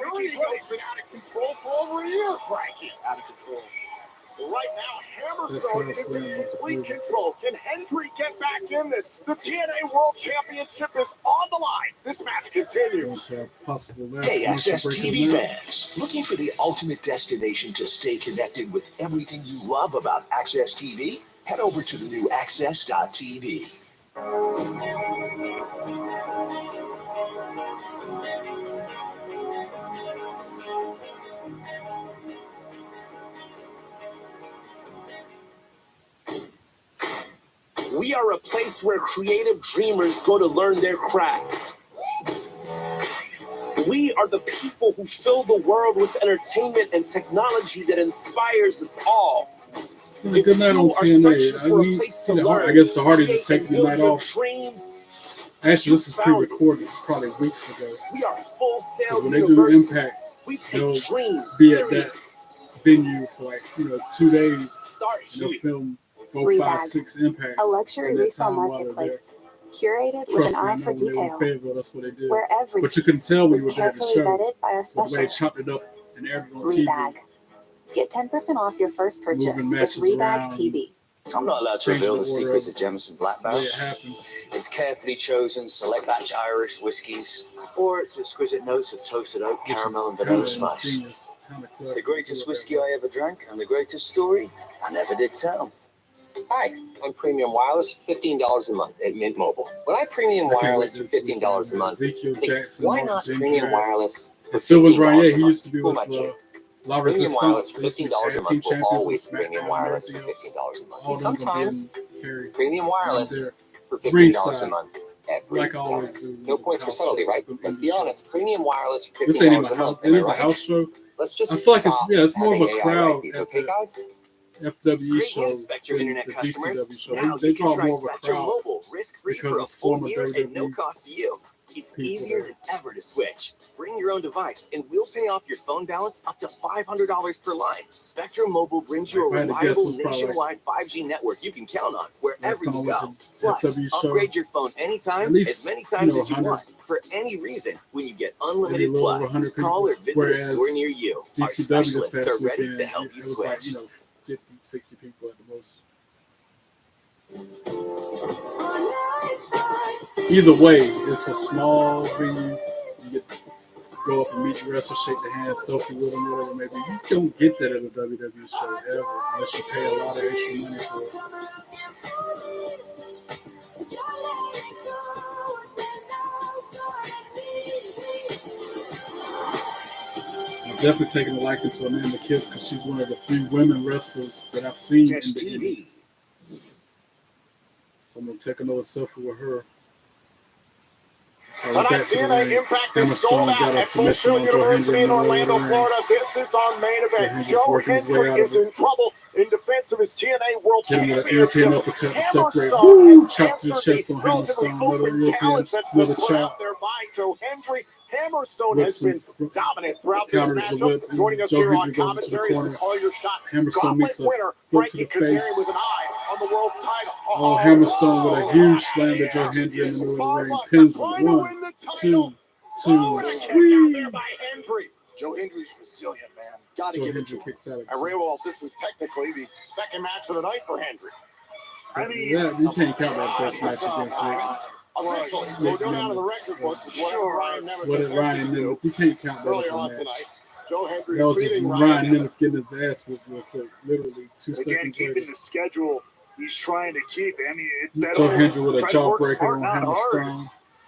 Your ego's been out of control for over a year, Frankie.
Out of control.
Right now, Hammerstone is in complete control. Can Hendry get back in this? The TNA World Championship is on the line. This match continues.
Hey, Access TV fans, looking for the ultimate destination to stay connected with everything you love about Access TV? Head over to the new access.tv.
We are a place where creative dreamers go to learn their craft. We are the people who fill the world with entertainment and technology that inspires us all.
Good night on TNA. I guess the Hardys is taking the night off. Actually, this is pre-recorded probably weeks ago.
We are Full Sail
when they do Impact, they'll be at that venue for 2 days. And they'll film 4, 5, 6 Impacts.
A luxury resale marketplace, curated with an eye for detail,
that's what they did.
where every
But you couldn't tell when you were there to
carefully
show.
vetted by our
The way they
specialists.
chopped it up and aired it on TV.
Rebag. Get 10% off your first purchase with Rebag TV.
I'm not allowed to reveal the secrets of Jameson Black Barrel.
It happened.
It's carefully chosen select batch Irish whiskies, or its exquisite notes of toasted oak, caramel, and vanilla spice. It's the greatest whiskey I ever drank, and the greatest story I never did tell.
Hi, I'm Premium Wireless, $15 a month at Mint Mobile. When I Premium Wireless for $15 a month, why not Premium Wireless for $15 a month?
He used to be with La
Premium Wireless for
Resistance.
$15 a month will always be Premium Wireless for $15 a month. And sometimes Premium Wireless for $15 a month. Every time. No points for subtlety, right? Let's be honest. Premium Wireless for
This ain't
$15 a
even a
month.
house. It is a house show.
Let's just
I feel like
stop
it's more of a
having AI
crowd
write these,
at
okay,
the
guys?
FWE show
Spectrum
than
Internet
the
customers,
DCW show.
now
They
you can
draw
try
more of a
Spectrum
crowd
Mobile risk-free
because
for a
it's
full
former
year at no
WWE
cost to you. It's
people
easier
there.
than ever to switch. Bring your own device, and we'll pay off your phone balance up to $500 per line. Spectrum Mobile brings you a
If I had to guess,
reliable
it's probably
nationwide 5G network you can count on wherever
last time I
you
went
go.
to
Plus,
FW show,
upgrade your phone
at
anytime,
least,
as many times as you
100,
want, for any reason. When you get
maybe a
unlimited
little over
plus,
100 people.
call or visit a
Whereas
store near you. Our
DCW this
specialists
past
are ready
weekend,
to help
it
you
was like,
switch.
50, 60 people at the most. Either way, it's a small venue. You get to go up and meet the wrestler, shake the hand, selfie with them, whatever maybe. You don't get that at a WWE show ever, unless you pay a lot of extra money for it. I've definitely taken a liking to Amanda Kiss because she's one of the few women wrestlers that I've seen in the Indies. So I'm going to take another selfie with her.
Tonight, TNA Impact is sold out at Full Sail University in Orlando, Florida. This is our main event. Joe Hendry is in trouble in defense of his TNA World Championship.
European uppercut to separate.
Hammerstone
Chop
has
to the
answered
chest
the
on
relatively
Hammerstone. Another
open
European,
challenge that's been
another
put
chop.
out there by Joe Hendry. Hammerstone
Whips
has been dominant throughout this
counters the
matchup.
whip, and
Joining us
Joe
here on
Hendry goes into the
commentary is
corner.
the Call Your Shot
Hammerstone meets
Gauntlet
a
winner,
foot to
Frankie
the
Kazarian,
face.
with an eye on the world title.
Oh, Hammerstone with a huge slam to Joe Hendry in the middle of the ring. Pins him. 1, 2, 2, sweet.
Joe Hendry's resilient, man. Gotta
Joe
give it
Hendry
to him.
kicks out at
And Raywald, this is technically the second match of the night for Hendry.
you can't count that first match against Nick.
Officially, we'll go down to the record books. Is what Ryan Nemeth
What did Ryan Nemeth? You can't count that
earlier
as a
on
match.
tonight. Joe Hendry
That was just
defeating
Ryan Nemeth getting his ass whipped real quick. Literally 2
Again,
seconds later.
keeping the schedule he's trying to keep. I mean, it's that
Joe
old
Hendry with a
try to work
jawbreaker
smart,
on
not hard.
Hammerstone.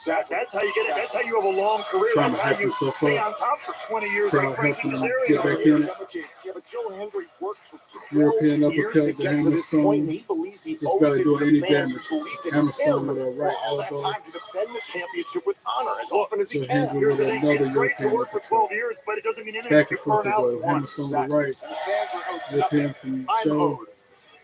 That's how you get it. That's how you have a long career.
Trying
That's
to
how
hype
you
yourself
stay
up.
on top for 20 years.
Crowd
Like Frankie
helping him
Kazarian.
get back in it.
Yeah, but Joe Hendry worked for 12
European
years
uppercut
to
to
get to this point,
Hammerstone.
and he believes he
Just
owes
barely
it to
doing
the
any
fans
damage.
who believed in
Hammerstone
him
with a
for
right
all that
elbow.
time to defend the championship with honor as often as he
Joe
can.
Hendry
Here's
with
the thing.
another
It's great to
European
work for
uppercut.
12 years, but it doesn't mean anything
Back
if
and
you
forth
burn
to
out
go.
once.
Hammerstone with the right.
The fans are owed
European
nothing.
from
I'm
Joe.
owed.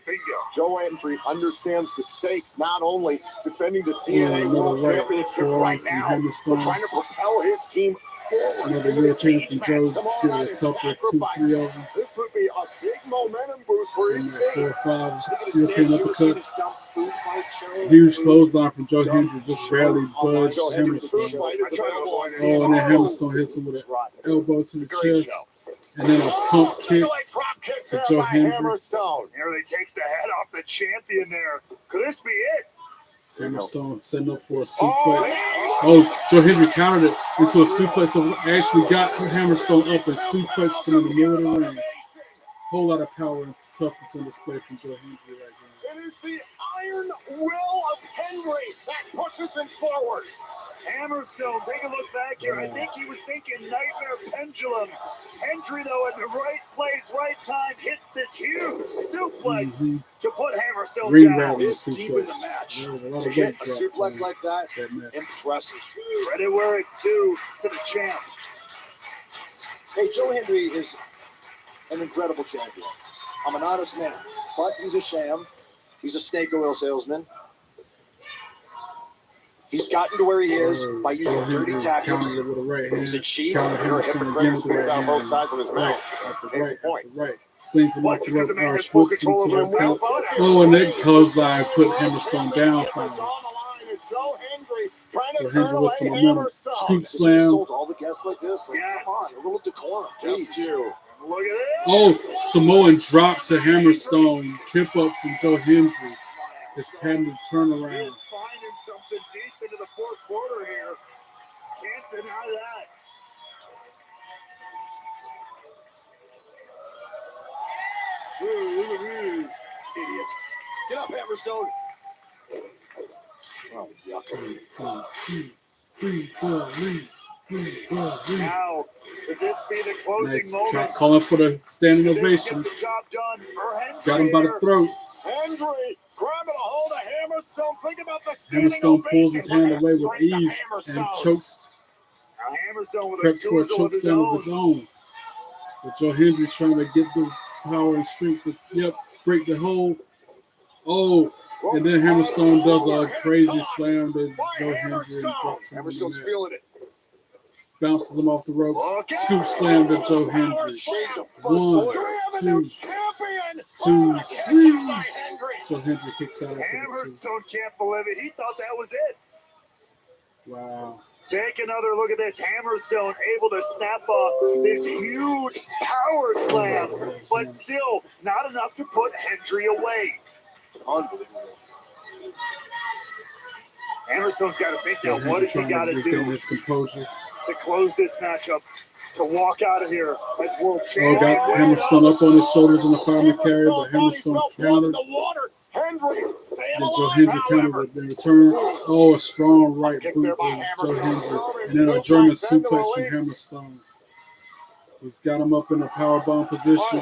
Bingo.
Joe Hendry understands the stakes, not only defending the
Oh,
TNA World
another right
Championship
forearm
right
from
now, but
Hammerstone.
trying to propel his team forward
Another
into the
European
cage
from
match
Joe.
tomorrow
Give
night
it a
in
couple, 2, 3
Sacrifice.
of them.
This would be a big momentum boost for
And
his
that 4
team.
or 5
Speaking of
European
stage, you ever seen
uppercuts.
his dump food fight show?
Huge clothesline from Joe Hendry. Just barely budged
Joe Hendry's food
Hammerstone.
fight is available on
Oh, and then
TNA.
Hammerstone hits him with an elbow to the
Great
chest.
show.
And then a pump kick to Joe Hendry.
Hammerstone nearly takes the head off the champion there. Could this be it?
Hammerstone setting up for a suplex. Oh, Joe Hendry countered it into a suplex. So actually got Hammerstone up and suplexed him in the middle of the ring. Whole lot of power and toughness on display from Joe Hendry right now.
It is the iron will of Henry that pushes him forward. Hammerstone, take a look back here. I think he was thinking nightmare pendulum. Hendry, though, in the right place, right time, hits this huge suplex to put Hammerstone down.
This
deep in the match. To hit a suplex like that, impressive. Credit where it's due to the champ. Hey, Joe Hendry is an incredible champion. I'm an honest man, but he's a sham. He's a snake oil salesman. He's gotten to where he is by using dirty tactics. He's a cheat and a hypocrite. Spits out both sides of his mouth. Case in point.
Cleans him off the rope. Swoops him to his count. Oh, and then clothesline put Hammerstone down finally.
Joe Hendry trying
So
to turn
Hendry
away
with some momentum. Scoop slam.
Sold all the guests like this. Like, come on, a little decorum, please. Look at it.
Oh, Samoan drop to Hammerstone. Kip up from Joe Hendry. His patented turnaround.
He is finding something deep into the fourth quarter here. Can't deny that. Idiot. Get up, Hammerstone. Oh, yuck. Now, could this be the closing moment?
Calling for the standing ovation.
Get the job done for Hendry.
Got him by the throat.
Hendry grabbing a hold of Hammerstone. Think about the standing
Hammerstone
ovation.
pulls his hand away with ease and chokes.
Now Hammerstone with
Preps for a choke slam of his own. But Joe Hendry's trying to get the power and strength to break the hold. Oh, and then Hammerstone does a crazy slam to Joe Hendry and drops him.
Hammerstone's feeling it.
Bounces him off the ropes. Scoop slam to Joe Hendry. 1, 2, 2, 3. Joe Hendry kicks out after the
Hammerstone can't believe it. He thought that was it.
Wow.
Take another look at this. Hammerstone able to snap off this huge power slam, but still not enough to put Hendry away. Unbelievable. Hammerstone's got to think now, what does he got to do
his composure
to close this matchup, to walk out of here as world champion?
Oh, got Hammerstone up on his shoulders in the fireman carry, but Hammerstone countered.
Hendry,
And Joe Hendry countered the return. Oh, a strong right boot from Joe Hendry. And then a German suplex from Hammerstone. He's got him up in a powerbomb position.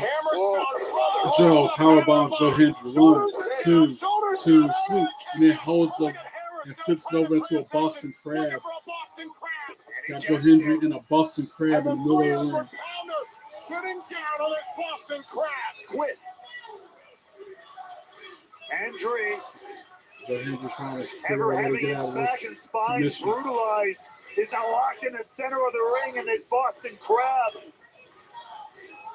Joe powerbombs Joe Hendry. 1, 2, 2, swoop. And then holds the and flips it over into a Boston Crab. Got Joe Hendry in a Boston Crab in the middle of the ring.
Sitting down on this Boston Crab. Quit. Hendry.
Joe Hendry trying to figure out a way to get out of this submission.
Brutalized. He's now locked in the center of the ring in this Boston Crab.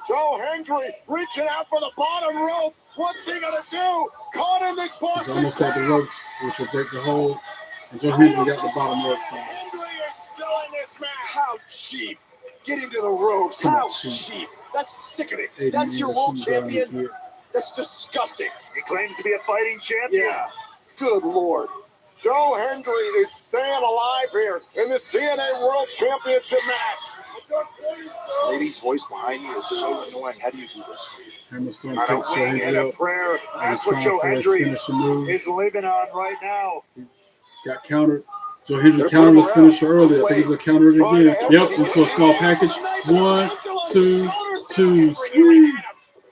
Joe Hendry reaching out for the bottom rope. What's he gonna do? Caught in this Boston
He's almost at the ropes, which will break the hold. And Joe Hendry got the bottom rope.
Hendry is still in this match. How cheap. Get him to the ropes. How cheap. That's sickening. That's your world champion. That's disgusting. He claims to be a fighting champion. Yeah. Good Lord. Joe Hendry is staying alive here in this TNA World Championship match. This lady's voice behind you is so annoying. How do you do this?
Hammerstone kicks Joe Hendry up.
Prayer. That's what Joe Hendry is living on right now.
Got countered. Joe Hendry countered his finisher earlier. I think he's going to counter it again. Yep, into a small package. 1, 2, 2, sweep.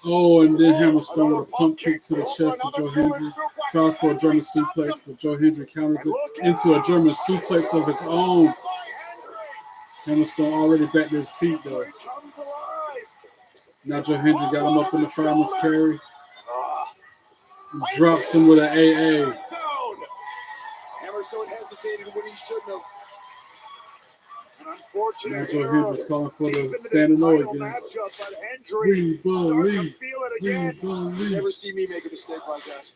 Oh, and then Hammerstone with a pump kick to the chest of Joe Hendry. Tries for a German suplex, but Joe Hendry counters it into a German suplex of his own. Hammerstone already back to his feet, though. Now Joe Hendry got him up in the fireman's carry. Drops him with an AA.
Hammerstone hesitated when he shouldn't have.
Now Joe Hendry's calling for the standing O again. We believe. We believe.
Never see me make a mistake like that.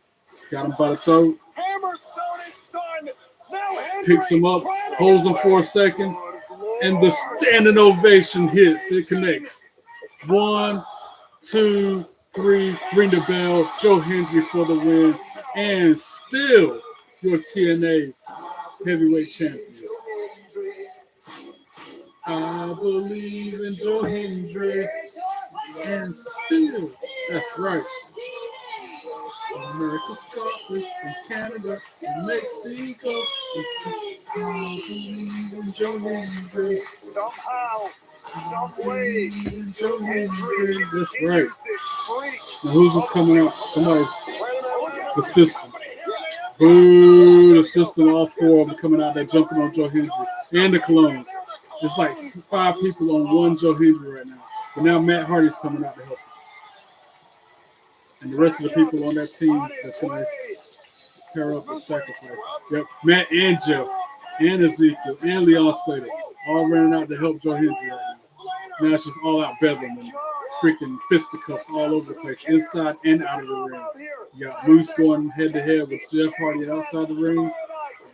Got him by the throat.
Hammerstone is stunned. Now Hendry
Picks him up, holds him for a second, and the standing ovation hits. It connects. 1, 2, 3, ring the bell. Joe Hendry for the win, and still your TNA heavyweight champion. I believe in Joe Hendry, and still, that's right. America, Scotland, and Canada, and Mexico, and Joe Hendry.
Somehow, some way,
Joe Hendry. That's right. Now who's this coming out? Somebody's the system. Boo, the system, all 4 of them coming out there jumping on Joe Hendry. And the Colognes. It's like 5 people on one Joe Hendry right now. But now Matt Hardy's coming out to help him. And the rest of the people on that team that's going to pair up and sacrifice. Yep, Matt and Jeff, and Ezekiel, and Leon Slater, all running out to help Joe Hendry right now. Now it's just all out bedlam and freaking fisticuffs all over the place, inside and out of the ring. You got Moose going head to head with Jeff Hardy outside the ring,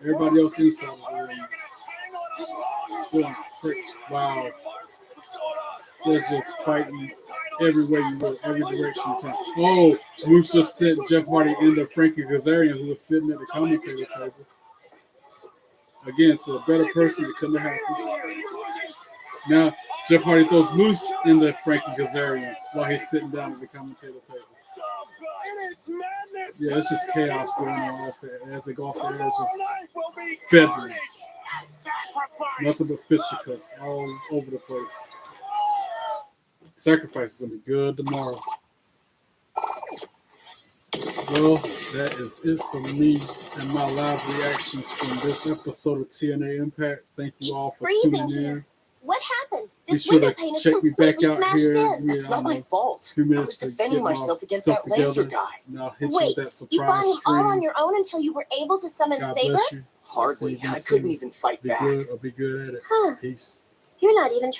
everybody else inside the ring. Wow. They're just fighting every way you look, every direction you turn. Oh, Moose just sent Jeff Hardy into Frankie Kazarian, who was sitting at the commentator table. Again, to a better person, it couldn't have happened. Now, Jeff Hardy throws Moose into Frankie Kazarian while he's sitting down at the commentator table. Yeah, it's just chaos going on off there. As they go off there, it's just bedlam. Nothing but fisticuffs all over the place. Sacrifice is going to be good tomorrow. Well, that is it for me and my live reactions from this episode of TNA Impact. Thank you all for tuning in.
What happened?
Be sure to check me back out here.
It's not my fault. I was defending myself against that Lancer guy.
Now hit you with that surprise
you fought him all
scream.
on your own until you were able to summon
God
Saber?
bless you.
Hardly. I couldn't even fight back.
Be good or be good at it.
Huh.
Peace.
You're not even